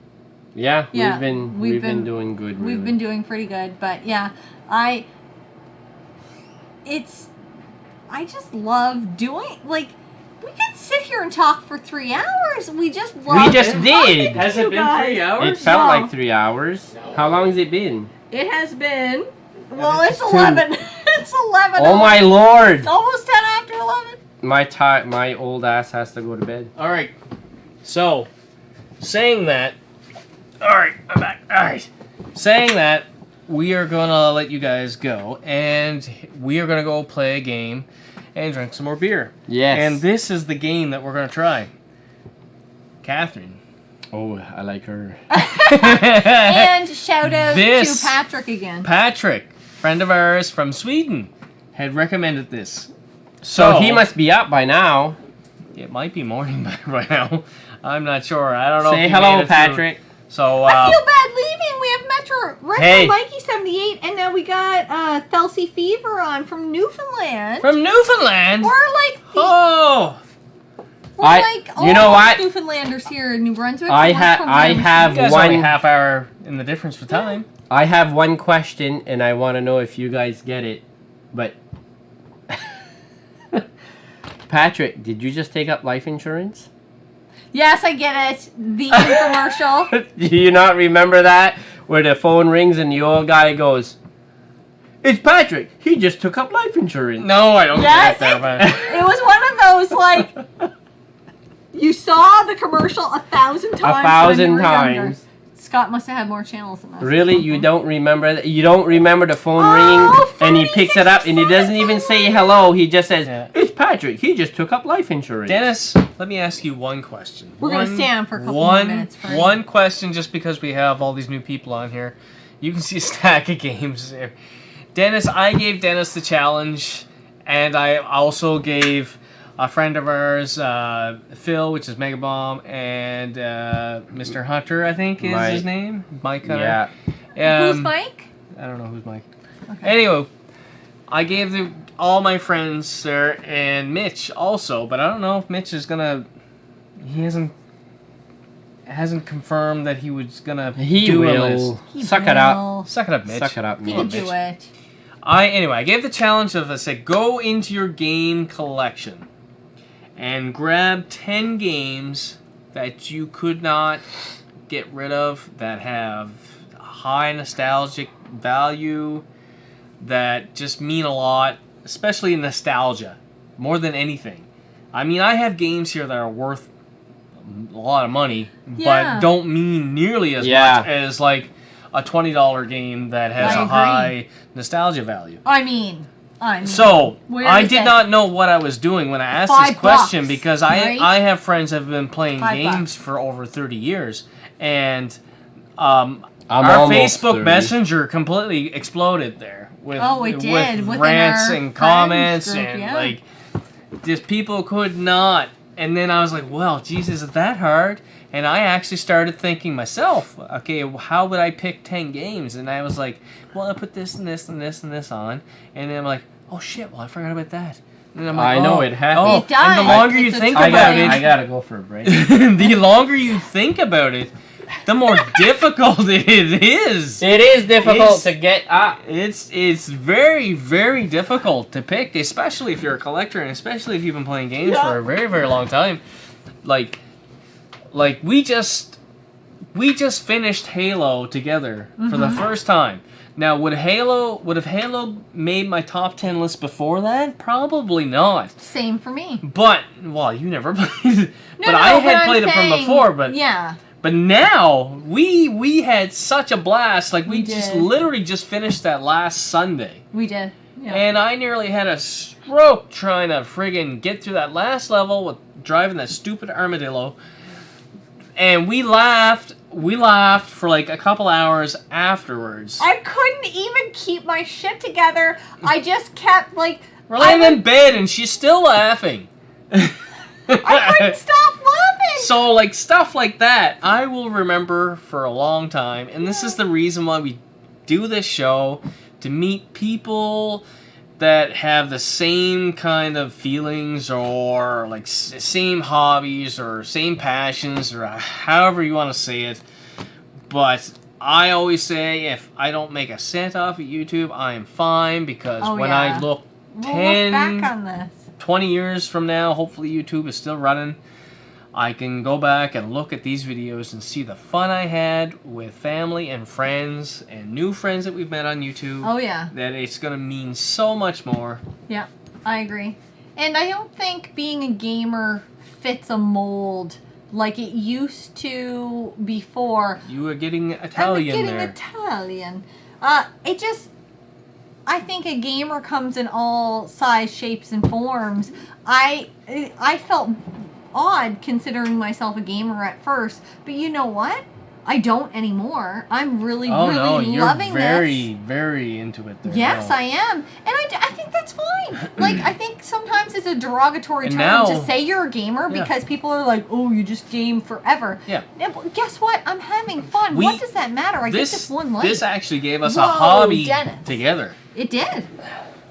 Yeah, Yeah, we've been doing good. Really. We've been doing pretty good, but yeah, I just love doing, like, we could sit here and talk for 3 hours. We just love We just talking did. to Has you it been guys. 3 hours? It felt No. like 3 hours. How long has it been? It has been, well, it's 11. It's 11. Oh my lord! It's almost 10 after 11. My old ass has to go to bed. All right. So, saying that. All right, I'm back. All right. Saying that, we are going to let you guys go, and we are going to go play a game and drink some more beer. Yes. And this is the game that we're going to try. Catherine. Oh, I like her. And shout out This- to Patrick again. Patrick, friend of ours from Sweden, had recommended this. So he must be up by now. It might be morning by now. I'm not sure. I don't know. Say if he hello, made it through. Patrick. So I feel bad leaving. We have Metro Hey. Mikey 78, and now we got Thelsey Fever on from Newfoundland. from Newfoundland. We're like You know what? Newfoundlanders here in New Brunswick. I We're from have You guys one. are only half hour in the difference for time. I have one question, and I want to know if you guys get it. But Patrick, did you just take up life insurance? Yes, I get it. The infomercial. Do you not remember that? Where the phone rings and the old guy goes, "It's Patrick. He just took up life insurance." No, I don't Yes, get that. it was one of those like You saw the commercial 1,000 times. 1,000 when you were younger. times. Scott must have had more channels than us. Really? You don't remember that? You don't remember the phone Oh, ringing and he 40, picks it up and he doesn't even say hello. He just says, Yeah. "It's Patrick. He just took up life insurance." Dennis, let me ask you one question. We're gonna stand for a couple more one, minutes first. One question, just because we have all these new people on here. You can see a stack of games there. Dennis, I gave Dennis the challenge, and I also gave a friend of ours, Phil, which is Megabomb, and Mr. Hunter, I think is Mike. his name. Mike Hunter. Yeah. Who's Mike? I don't know who's Mike. Okay. Anyway, I gave all my friends there and Mitch also, but I don't know if Mitch is gonna. He hasn't confirmed that he was gonna He do a will. list. He Suck it up. will. Suck it up, Mitch. Suck it up, He Mitch. can do it. I gave the challenge of I said go into your game collection and grab 10 games that you could not get rid of that have high nostalgic value that just mean a lot, especially nostalgia, more than anything. I mean, I have games here that are worth a lot of money, Yeah. but don't mean nearly as Yeah. much as like a $20 game that has I a agree. high nostalgia value. I mean. So Where I is did it? not know what I was doing when I asked $5, this question because right? I have friends that have been playing $5. games for over 30 years, and our almost Facebook 30. Messenger completely exploded there with Oh, it did, with within rants our and friends comments group, and yeah. like just people could not. And then I was like, well, geez, is it that hard? And I actually started thinking myself, okay, how would I pick 10 games? And I was like, well, I put this and this and this and this on. And then I'm like, oh shit, well, I forgot about that. And then I'm like, I know oh, it happens. Oh, It does. and the longer you It's a think tough about thing. I it, gotta go for a break. the longer you think about it, the more difficult it is. It is difficult It's- to get up. It's very, very difficult to pick, especially if you're a collector and especially if you've been playing games for a very, very long time. Like we just finished Halo together for the first time. Now, would have Halo made my top 10 list before that? Probably not. Same for me. But well, you never played. No, but no, I had I'm played it from saying- before. But yeah. But now we had such a blast. Like we We just did. literally just finished that last Sunday. We did. Yeah. And I nearly had a stroke trying to friggin' get through that last level with driving that stupid armadillo. And we laughed for like a couple hours afterwards. I couldn't even keep my shit together. I just kept like We're laying in bed and she's still laughing. I couldn't stop laughing. So like stuff like that, I will remember for a long time. And this is the reason why we do this show, to meet people that have the same kind of feelings or like same hobbies or same passions or however you want to say it. But I always say if I don't make a cent off of YouTube, I am fine, because Oh, when yeah. I look We'll 10, look back on this. 20 years from now, hopefully YouTube is still running, I can go back and look at these videos and see the fun I had with family and friends and new friends that we've met on YouTube. Oh yeah. That it's going to mean so much more. Yeah. I agree. And I don't think being a gamer fits a mold like it used to before. You were getting Italian I'm getting there. Italian. It just, I think a gamer comes in all size, shapes, and forms. I felt odd considering myself a gamer at first, but you know what? I don't anymore. I'm really, Oh no, really you're loving very, this. very into it there. Yes, now. I am. And I think that's fine. Like, I think sometimes it's a derogatory And term now- to say you're a gamer Yeah. because people are like, oh, you just game forever. Yeah. But guess what? I'm having fun. What does that matter? I get this one life. This actually gave us a Whoa, hobby Dennis. together. It did.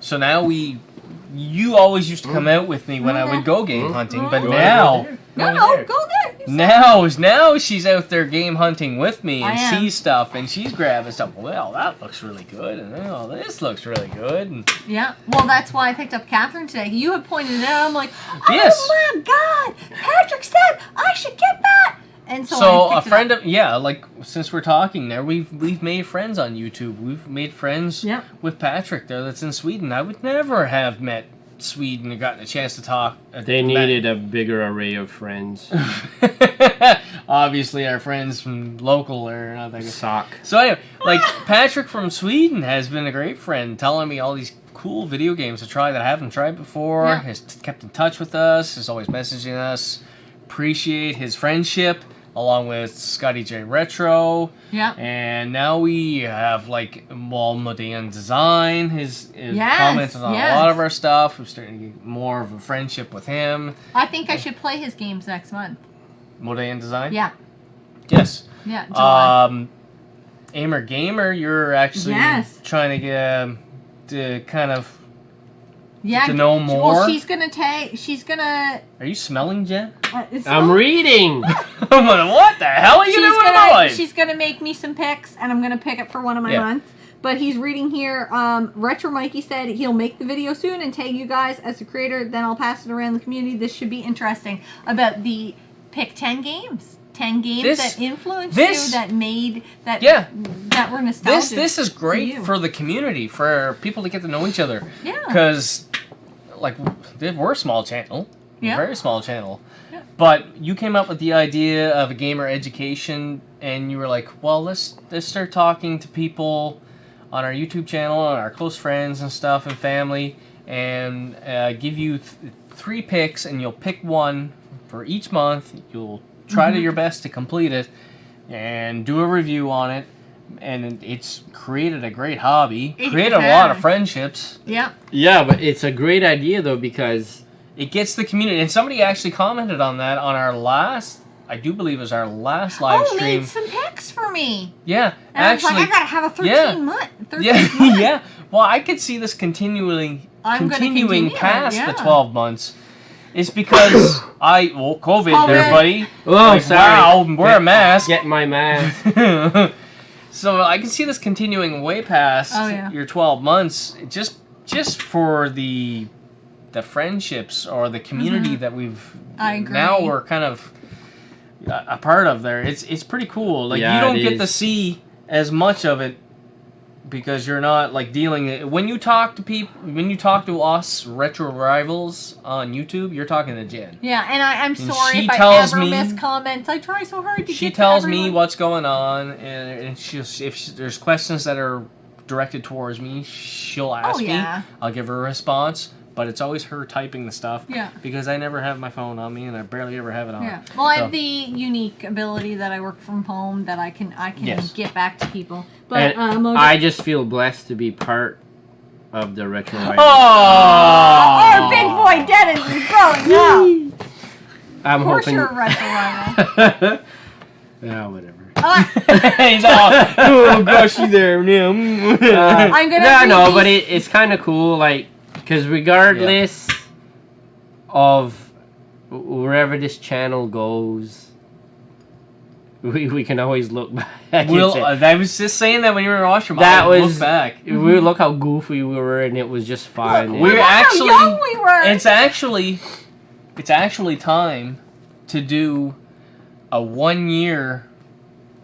So now you always used to come out with me when I would go game hunting, but Go now, there. No, go there. You said- now she's out there game hunting with me and I am. sees stuff and she's grabbing stuff. Well, that looks really good, and oh, this looks really good. And Yeah. Well, that's why I picked up Catherine today. You had pointed it out. I'm like, oh Yes. my God! Patrick said I should get that. And so, so I a picked friend it up. of like since we're talking there, we've made friends on YouTube. We've made friends Yep. with Patrick there that's in Sweden. I would never have met Sweden and gotten a chance to talk. They needed a bigger array of friends. Obviously, our friends from local are not that good. Sock. So anyway, like Patrick from Sweden has been a great friend, telling me all these cool video games to try that I haven't tried before. Yeah. Has kept in touch with us. Is always messaging us. Appreciate his friendship, along with Scotty J Retro. Yeah. And now we have like Modern Design. His Yes, commented on yes. a lot of our stuff. We're starting to get more of a friendship with him. I think I should play his games next month. Modern Design. Yeah. Yes. Yeah. July. Aimer Gamer, you're actually Yes. trying to get to kind of. Yeah. to know more? Well, she's gonna take. She's gonna. Are you smelling, Jen? I'm reading. I'm like, what the hell are you doing with my life? She's gonna make me some picks, and I'm gonna pick it for one of my Yeah. months. But he's reading here. Retro Mikey said he'll make the video soon and tag you guys as the creator. Then I'll pass it around the community. This should be interesting. About the pick 10 games. 10 games This- that influenced this- you, that made that Yeah. that were nostalgic. This is to great you. for the community, for people to get to know each other. Yeah. Because, like, we're a small channel. Yeah. Very small channel. Yeah. But you came up with the idea of a gamer education, and you were like, well, let's start talking to people on our YouTube channel and our close friends and stuff and family, and give you 3 picks, and you'll pick one for each month. You'll try to your best to complete it and do a review on it. And it's created a great hobby, It created a lot of has. friendships. Yeah. Yeah, but it's a great idea though because It gets the community, and somebody actually commented on that on our last, I do believe it was our last live Oh, stream. made some picks for me. Yeah, And actually, I was like, I gotta have a 13 yeah. month. 13 yeah, month. yeah. Well, I could see this continuing I'm gonna continue it, past yeah. the 12 months. It's because COVID there, COVID. buddy. oh Like, sorry, wow, wear a mask. Get my mask. So I can see this continuing way past Oh, yeah. your 12 months, just for the friendships or the community that we've Mm-hmm. I agree. now we're kind of a part of there. It's pretty cool. Like Yeah, you don't it get to is. see as much of it because you're not like dealing when you talk to people, when you talk to us retro rivals on YouTube, you're talking to Jen. Yeah, and I'm And sorry she if I tells ever me- miss comments. I try so hard to She get to tells me everyone. what's going on, and there's questions that are directed towards me, she'll ask yeah. me. I'll give her a response, but it's always her typing the stuff. Yeah. Because I never have my phone on me, and I barely ever have it on. Yeah. Well, I So- have the unique ability that I work from home that I can Yes. get back to people. But And I'll I just feel blessed to be part of the retro. Life. Oh! our big boy Denis is growing up. I'm Of course, hoping. you're a retro rival. Yeah, whatever. He's all, oh gushy there now. I'm gonna No, read no, these- but it's kind of cool, like, because regardless of wherever this channel goes, we can always look back. and say, I was just saying that when you were in the washroom. That I was look back. We look how goofy we were, and it was just fun. We're Look actually- how young we were. It's actually time to do a 1 year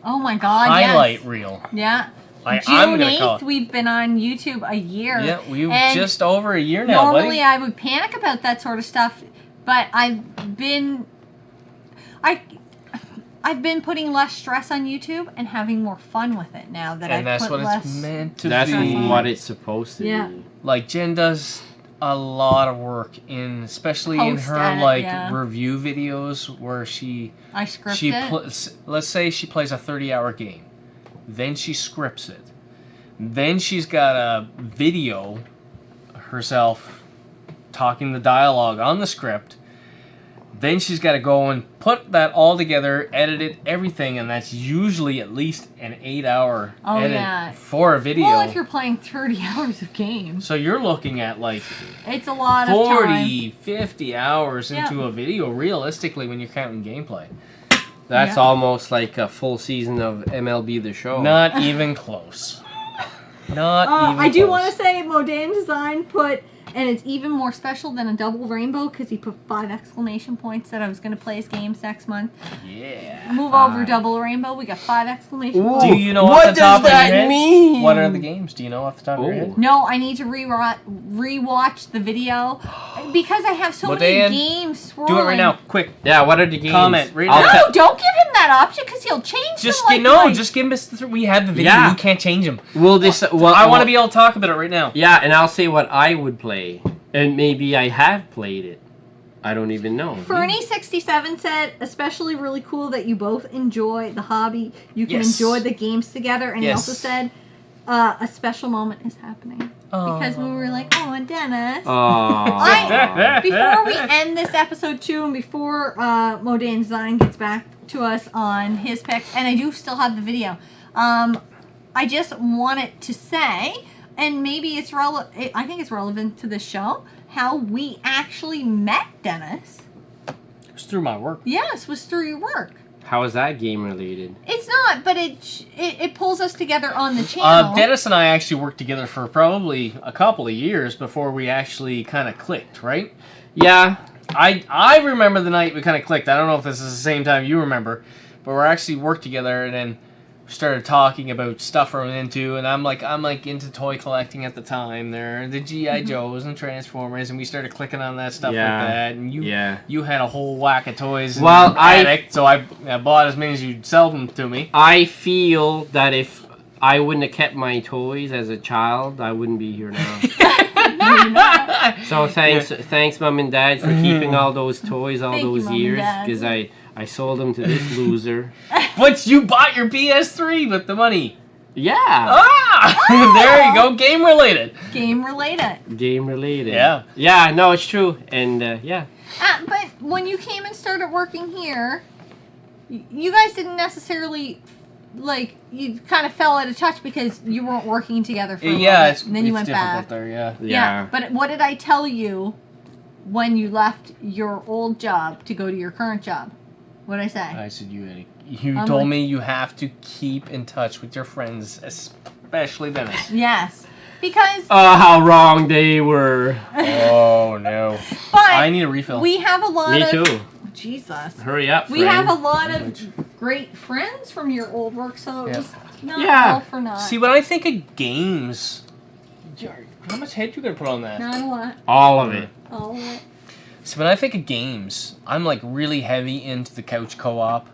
Oh my God! highlight Yes. reel. Yeah. Like, I'm June gonna call 8th, we've been on YouTube a year. Yeah, we've And just over a year now, normally buddy. I would panic about that sort of stuff, but I've been putting less stress on YouTube and having more fun with it now that And I've that's put what less. it's meant to That's be. what it's supposed to Yeah. be. Like Jen does a lot of work in, especially in Post her edit, like yeah. review videos where she I script it. let's say she plays a 30-hour game, then she scripts it, then she's got a video herself talking the dialogue on the script. Then she's got to go and put that all together, edit it, everything, and that's usually at least an 8-hour edit for a video. Well, if you're playing 30 hours of games. So you're looking at like It's a lot 40, of time. 50 hours Yeah. into a video, realistically, when you're counting gameplay. That's Yeah. almost like a full season of MLB The Show. Not even close. Not even I do close. want to say Modane Design put, And it's even more special than a double rainbow because he put 5 exclamation points that I was going to play his games next month. Yeah. Move over double rainbow. We got 5 exclamation Ooh. points. Do you know What off the top does of your that head? mean? What are the games? Do you know off the top of your head? Ooh. No, I need to rewatch the video because I have so Well, many Dan, games swirling. Do it right now, quick. Yeah, what are the games? Comment right I'll now. No, don't give him that option because he'll change Just them. just give us we have the video. Yeah. You can't change them. Well, this. Well, I want to be able to talk about it right now. Yeah, and I'll say what I would play, and maybe I have played it. I don't even know. Fernie67 said, especially really cool that you both enjoy the hobby. You can Yes. enjoy the games together. And he Yes. also said, a special moment is happening. Because we were like, oh, and Dennis. Aww. Before we end this episode too, and before Modane Design gets back to us on his picks, and I do still have the video, I just wanted to say, and maybe it's I think it's relevant to the show, how we actually met Dennis. It's through my work. Yes, was through your work. How is that game related? It's not, but it pulls us together on the channel. Dennis and I actually worked together for probably a couple of years before we actually kind of clicked, right? Yeah. I remember the night we kind of clicked. I don't know if this is the same time you remember, but we actually worked together and then started talking about stuff we're into, and I'm like into toy collecting at the time. There, the GI Joes and Transformers, and we started clicking on that stuff Yeah. like that. And Yeah. you had a whole whack of toys. Well, in your attic, so I bought as many as you'd sell them to me. I feel that if I wouldn't have kept my toys as a child, I wouldn't be here now. So thanks, Mom and Dad, for keeping all those toys all Thank you, those Mom and years, Dad. because I sold them to this loser. But you bought your PS3 with the money. Yeah. Ah, there you go. Game related. Game related. Game related. Yeah. Yeah. No, it's true, and yeah. But when you came and started working here, you guys didn't necessarily, like, you kind of fell out of touch because you weren't working together for a little bit, and then you went back. There, yeah. Yeah. But what did I tell you when you left your old job to go to your current job? What did I say? I said you I'm told like- me you have to keep in touch with your friends, especially Dennis. Yes. Because, Oh, how wrong they were. Oh no. but I need a refill. we have a lot Me of... too. Jesus. Hurry up, We have a friend. lot of great friends from your old work, so it Yeah. was not Yeah. all for naught. See, when I think of games, how much head you gonna put on that? Not a lot. All of it. All of it. So when I think of games, I'm like really heavy into the couch co-op.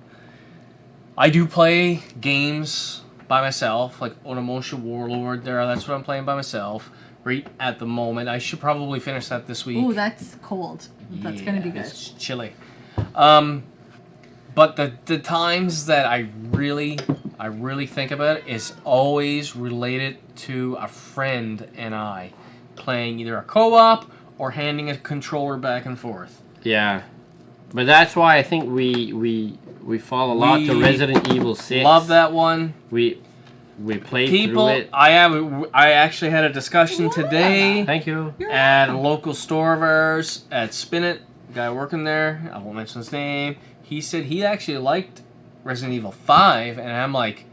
I do play games by myself, like Onimusha Warlord there, that's what I'm playing by myself right at the moment. I should probably finish that this week. Ooh, that's cold. That's gonna be good. It's chilly. But the times that I really think about it is always related to a friend and I playing either a co-op or handing a controller back and forth. Yeah. But that's why I think we fall a lot to We Resident Evil 6. Love that one. We played People, through it. I actually had a discussion today Thank you. at a local store of ours at Spin It. Guy working there, I won't mention his name. He said he actually liked Resident Evil 5, and I'm like,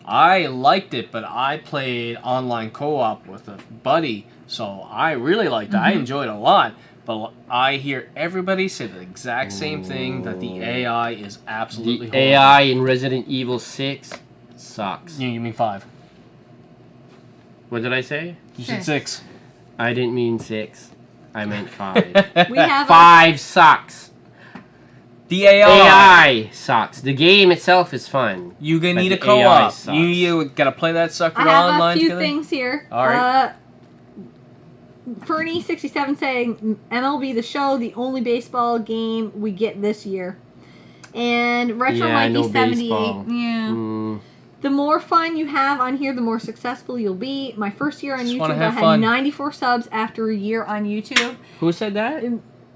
I liked it, but I played online co-op with a buddy, so I really liked it. I enjoyed it a lot. But I hear everybody say the exact same thing, that the AI is absolutely The horrible. AI in Resident Evil 6 sucks. You mean 5. What did I say? You said 6. I didn't mean 6. I meant 5. We have 5 sucks. The AI. AI sucks. The game itself is fun. You gonna But need a the AI co-op. sucks. You gotta play that sucker I have online a few together. things here. All right. Fernie67 saying MLB The Show, the only baseball game we get this year. And Retro Mikey 78. baseball. Yeah. The more fun you have on here, the more successful you'll be. My first year on Just YouTube, wanna I have had fun. 94 subs after a year on YouTube. Who said that?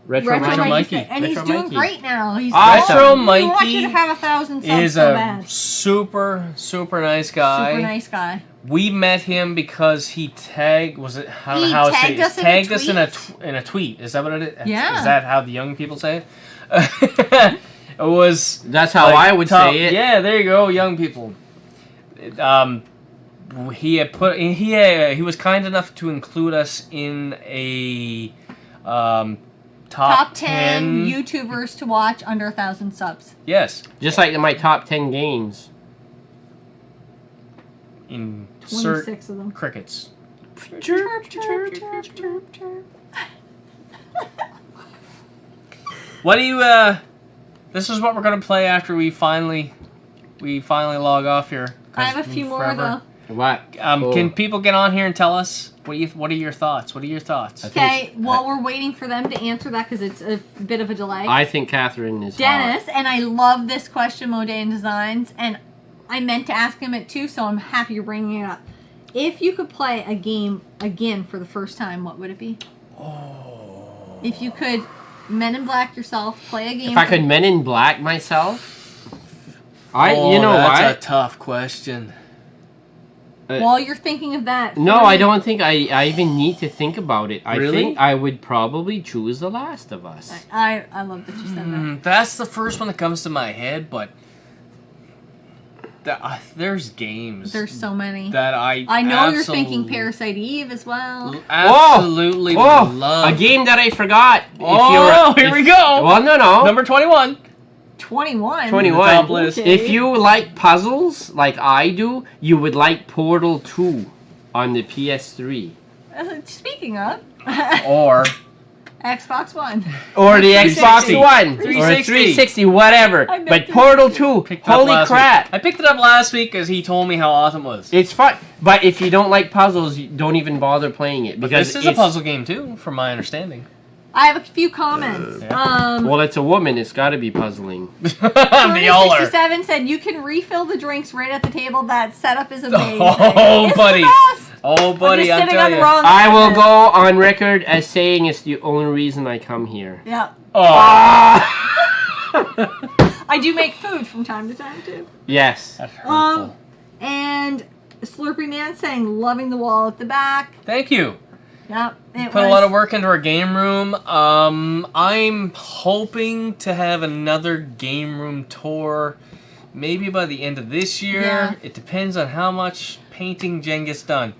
Retro Mikey. Mikey. And he's Retro doing Mikey. great now. He's Retro awesome. We want Mikey you to have 1,000 subs is so a bad. super nice guy. Super nice guy. We met him because he tagged. Was it how? He how tagged us in a tagged us tweet? in a tweet. Is that what it is? Yeah. Is that how the young people say it? It was. That's how like, I would say it. Yeah, there you go, young people. He had put. He was kind enough to include us in a top 10 YouTubers to watch under 1,000 subs. Yes. Just like my top 10 games. Insert 26 of them. crickets. Chirp, chirp, chirp, chirp, chirp. What do you this is what we're gonna play after we finally log off here. I have a few more forever. though. What? Can people get on here and tell us what are your thoughts? What are your thoughts? Okay, while we're waiting for them to answer that because it's a bit of a delay. I think Catherine is Dennis, hot. and I love this question, Modane Designs, and I meant to ask him it too, so I'm happy you're bringing it up. If you could play a game again for the first time, what would it be? Oh. If you could Men in Black yourself, play a game. If I could Men in Black myself, Oh, that's what? a tough question. While you're thinking of that. No, I don't think I even need to think about it. I Really? think I would probably choose The Last of Us. I love that you said that. That's the first one that comes to my head, but there's games. There's so many. that I know you're thinking Parasite Eve as well. Absolutely love. A game that I forgot. Here we go. Well, no. Number 21. 21? 21. Top list. Okay. If you like puzzles like I do, you would like Portal 2 on the PS3. Speaking of. Or Xbox One. Or the 360. Xbox One. Or 360. 360, whatever. I meant But to- Portal 2, Picked it up holy last crap. week. I picked it up last week because he told me how awesome it was. It's fun. But if you don't like puzzles, you don't even bother playing it. But Because this is a puzzle game too, from my understanding. I have a few comments. Well, it's a woman. It's got to be puzzling. They all are. 67 said you can refill the drinks right at the table. That setup is amazing. Oh, It's buddy. the best. Oh, buddy, I'm I'm just sitting on telling the you. wrong I end will of go on record as saying it's the only reason I come here. it. Yeah. Oh, I do make food from time to time too. Yes. that's hurtful. And Slurpy Man saying loving the wall at the back. Thank you. Yep. It Put was, a lot of work into our game room. I'm hoping to have another game room tour maybe by the end of this year. Yeah. It depends on how much painting Jen gets done.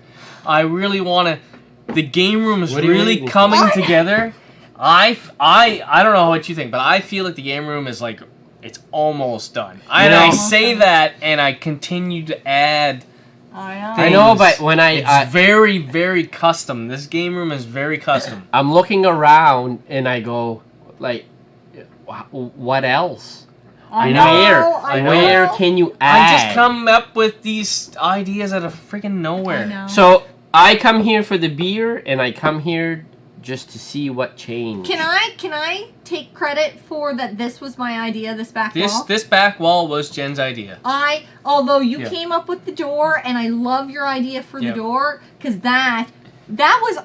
I really want to... The game room is What are you really waiting for? coming What? together. I don't know what you think, but I feel like the game room is like... It's almost done. And I Almost say done. that, and I continue to add... I know. I know, but when It's very, very custom. This game room is very custom. I'm looking around and I go, like, what else? I Where know. can you add? I just come up with these ideas out of freaking nowhere. I know. So I come here for the beer, and I come here just to see what changed. Can I take credit for that? This was my idea. This back wall. This back wall was Jen's idea. Although you Yeah. came up with the door, and I love your idea for Yeah. the door, because that was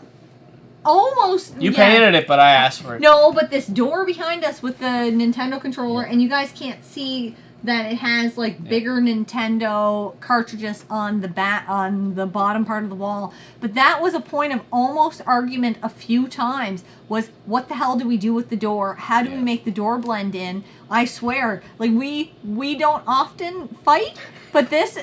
almost You painted it, but I asked for it. No, but this door behind us with the Nintendo controller, and you guys can't see that it has like bigger Nintendo cartridges on the bottom part of the wall. But that was a point of almost argument a few times. Was what the hell do we do with the door? How do we make the door blend in? I swear, like we don't often fight, but this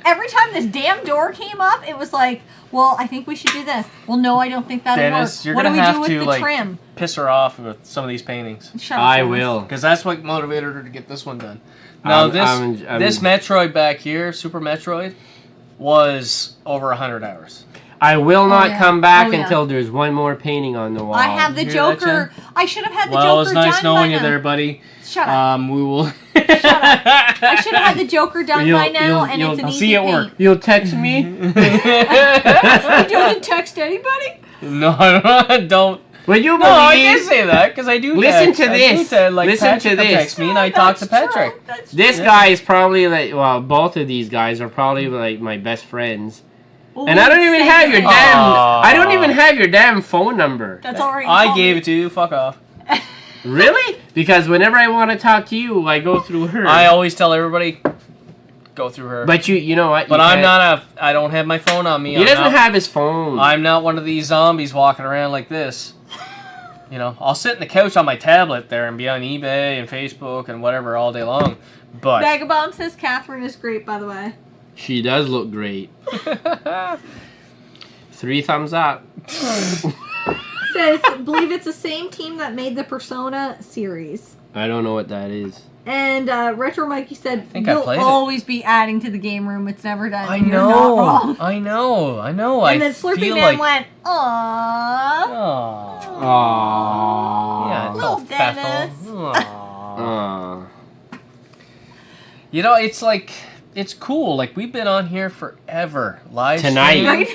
every time this damn door came up, it was like, well, I think we should do this. Well, no, I don't think that'll Dennis, work. you're What do gonna we have do with to the like trim? piss her off with some of these paintings, Shut up, I Dennis. will. because that's what motivated her to get this one done. Now this Metroid back here, Super Metroid, was over 100 hours. I will not yeah. come back Oh, yeah. until there's one more painting on the wall. I have the You hear that, Joker. I should have had the Well, Joker it's nice done knowing by you now. there, buddy. Shut up. We will. I should have had the Joker done You'll- by now, you'll- and you'll- it's an I'll easy see you at paint. work. You'll text me? He doesn't text anybody? No, don't. Would you No, I believe? can't say that because I do. Listen text. to I this. do like, Listen Patrick to will this. text me and I talk to That's Patrick. true. That's This true. guy is probably like, well, both of these guys are probably like my best friends. Oh, And I don't even have your same. damn. Aw. I don't even have your damn phone number. That's already. I gave it to you. Fuck off. Really? Because whenever I want to talk to you, I go through her. I always tell everybody, go through her. But you know what? But You I'm can't- not a. I don't have my phone on me. He doesn't have his phone. I'm not one of these zombies walking around like this. You know, I'll sit in the couch on my tablet there and be on eBay and Facebook and whatever all day long. But Vagabond says Catherine is great, by the way. She does look great. 3 thumbs up. Says, believe it's the same team that made the Persona series. I don't know what that is. And Retro Mikey said, think I you'll played it. always be adding to the game room. It's never done. I You're know. not wrong. I know. And then Slurpee feel Man like. went, aww. Aww. Aww. Yeah, it's Little all Dennis. Bethel. Aww. Aw. You know, it's like, it's cool. Like, we've been on here forever. Live Tonight. streaming. Right?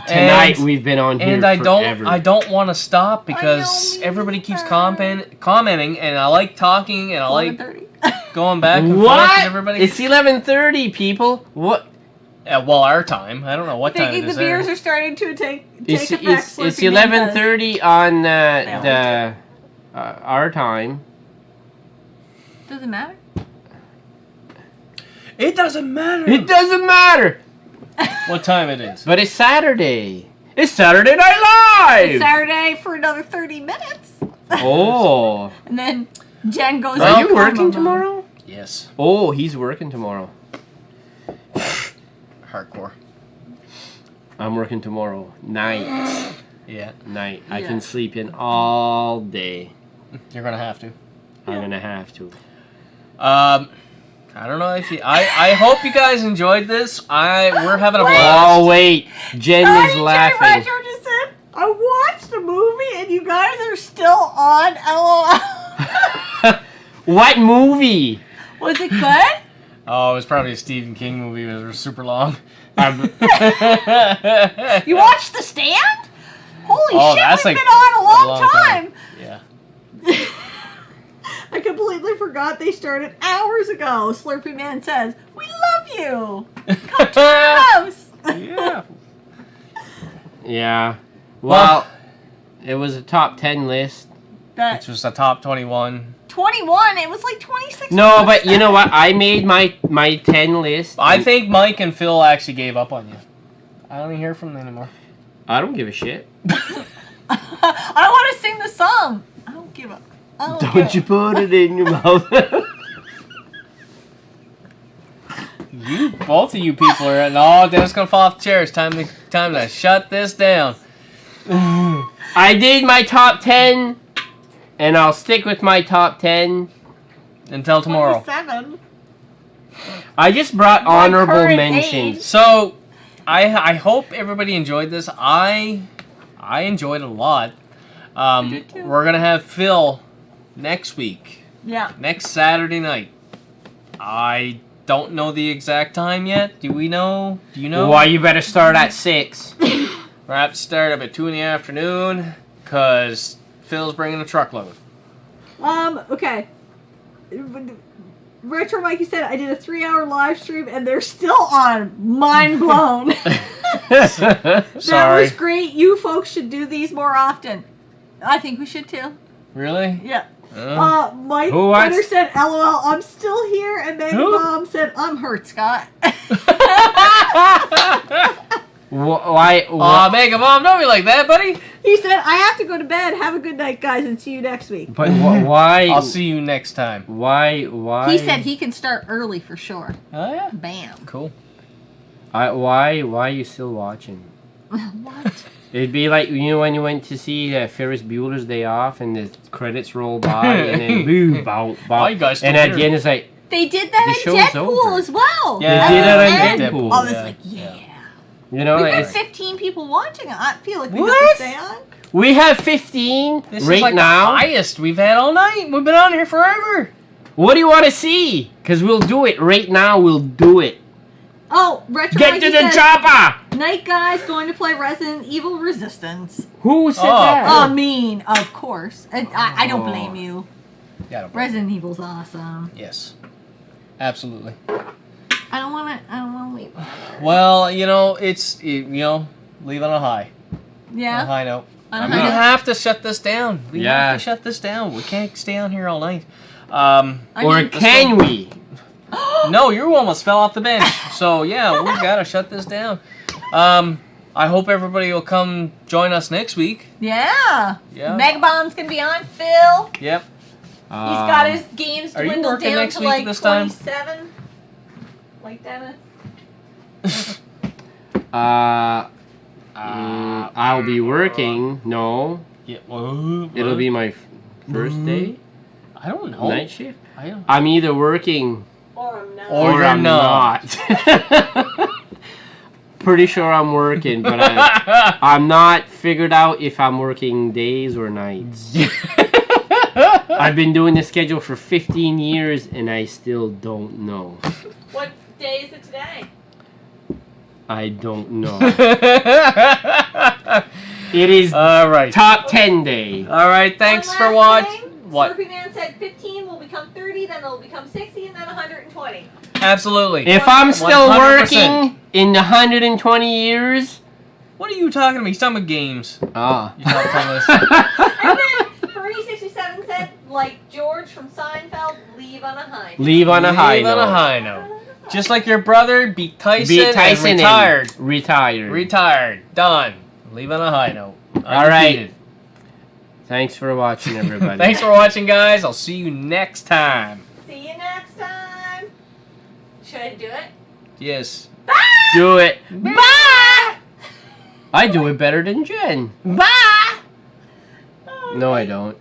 Tonight And- we've been on here And I forever. don't want to stop because me everybody keeps neither. commenting, and I like talking, and I like 11:30. going back and forth What? with everybody. It's 11:30, people. What? Well, our time. I don't know what time Thinking it the is there. beers are starting to take It's effect. it's Slurpee Man says. 11:30 on always the our time. Doesn't matter. It doesn't matter It doesn't matter. what time it is. But it's Saturday. It's Saturday Night Live. It's Saturday for another 30 minutes. Oh. And then Jen goes Are out you coma working mode. tomorrow? Yes, Oh, he's working tomorrow. hardcore. I'm working tomorrow. Night. Yeah, Night. I Yeah. can sleep in all day. you're gonna have to. I'm gonna have to. I don't know if you. I hope you guys enjoyed this. We're having a blast. Oh wait, Jen is laughing. Retro just said, I watched the movie and you guys are still on LOL. What movie? Was it good? Oh, it was probably a Stephen King movie. It was super long. You watched The Stand? Holy Oh, shit, that's we've like been on a long, a long time. Yeah. I completely forgot they started hours ago. Slurpee Man says, we love you. Come to our house. Yeah. Yeah. Well, it was a top 10 list. That Which was the top 21. 21, it was like 26. No, but you know what? I made my 10 list. I think Mike and Phil actually gave up on you. I don't even hear from them anymore. I don't give a shit. I want to sing the song. I don't give up. I don't Don't you put it in your mouth. Both of you people are. No, Dennis gonna fall off the chair. It's time to shut this down. I did my top 10, and I'll stick with my top 10. Until tomorrow. 27. I just brought My honorable current mentions. age. So, I hope everybody enjoyed this. I enjoyed it a lot. did too. We're gonna have Phil next week, Yeah. next Saturday night. I don't know the exact time yet. Do we know? Do you know? Why you better start at 6. We're gonna have to start up at 2 in the afternoon because Phil's bringing a truckload. Okay. Retro Mikey said I did a 3-hour live stream and they're still on. Mind blown. That Sorry. was great. You folks should do these more often. I think we should too. Really? Yeah. Oh. Mike Who wants- Hunter said, LOL, I'm still here. And Mega Who? Bomb said, I'm hurt, Scott. Why? Aw, Mega Mom, don't be like that, buddy. He said, I have to go to bed. Have a good night, guys, and see you next week. But why? I'll see you next time. Why? He said he can start early for sure. Oh, yeah. Bam. Cool. Why are you still watching? What? It'd be like, you know, when you went to see Ferris Bueller's Day Off and the credits roll by and then boom, bow, bow. Why you guys still And at here? the end it's like, They did that The in show's Deadpool over. as well. Yeah, They did At it the in end, Deadpool. I was Yeah. like, yeah. you know, We've got it's, 15 people watching. I feel like we What? have to stay on. we have 15 This right is like now. the highest we've had all night. We've been on here forever. What do you want to see? Because we'll do it right now. We'll do it. Oh, Retro Get Mikey to the says, chopper! Night Guy's going to play Resident Evil Resistance. Who said Oh, that? Oh, mean, of course. I don't blame you. Yeah, no problem. Resident Evil's awesome. Yes. Absolutely. I don't want to leave. Well, you know, it's, you know, leave on a high. On a Yeah? high note. On a We high note. have to shut this down. We Yeah. have to shut this down. We can't stay on here all night. I Or mean- can we? No, you almost fell off the bench. So, yeah, we got to shut this down. I hope everybody will come join us next week. Yeah. Yeah. Megabomb's going to be on. Phil. Yep. He's got his games are you dwindled working down next to week like this time? 27. Like Dennis. I'll be working. No. Yeah. It'll be my first day. I don't know. Night shift. I don't. I'm either working Or I'm not. Or you're I'm not. Pretty sure I'm working, but I'm not figured out if I'm working days or nights. I've been doing the schedule for 15 years and I still don't know. What day is it today? I don't know. It is All right. top 10 day. All right. Thanks One for last watching. thing. What? Slurpee Man said 15 will become 30, then it'll become 60, and then 120. Absolutely. If I'm still 100%. working in the 120 years, What are you talking about? He's talking about games. ah. You talking about this. And then Fernie67 said, like George from Seinfeld, leave on a high note. Leave on a high Leave on note. a high note. Just like your brother, beat Tyson, Beat Tyson and and retired. Retired. Retired. Done. Leave on a high note. All right. Undefeated. Thanks for watching, everybody. Thanks for watching, guys. I'll see you next time. See you next time. Should I do it? Yes. Do it. Bye! I do it better than Jen. Bye! No, I don't.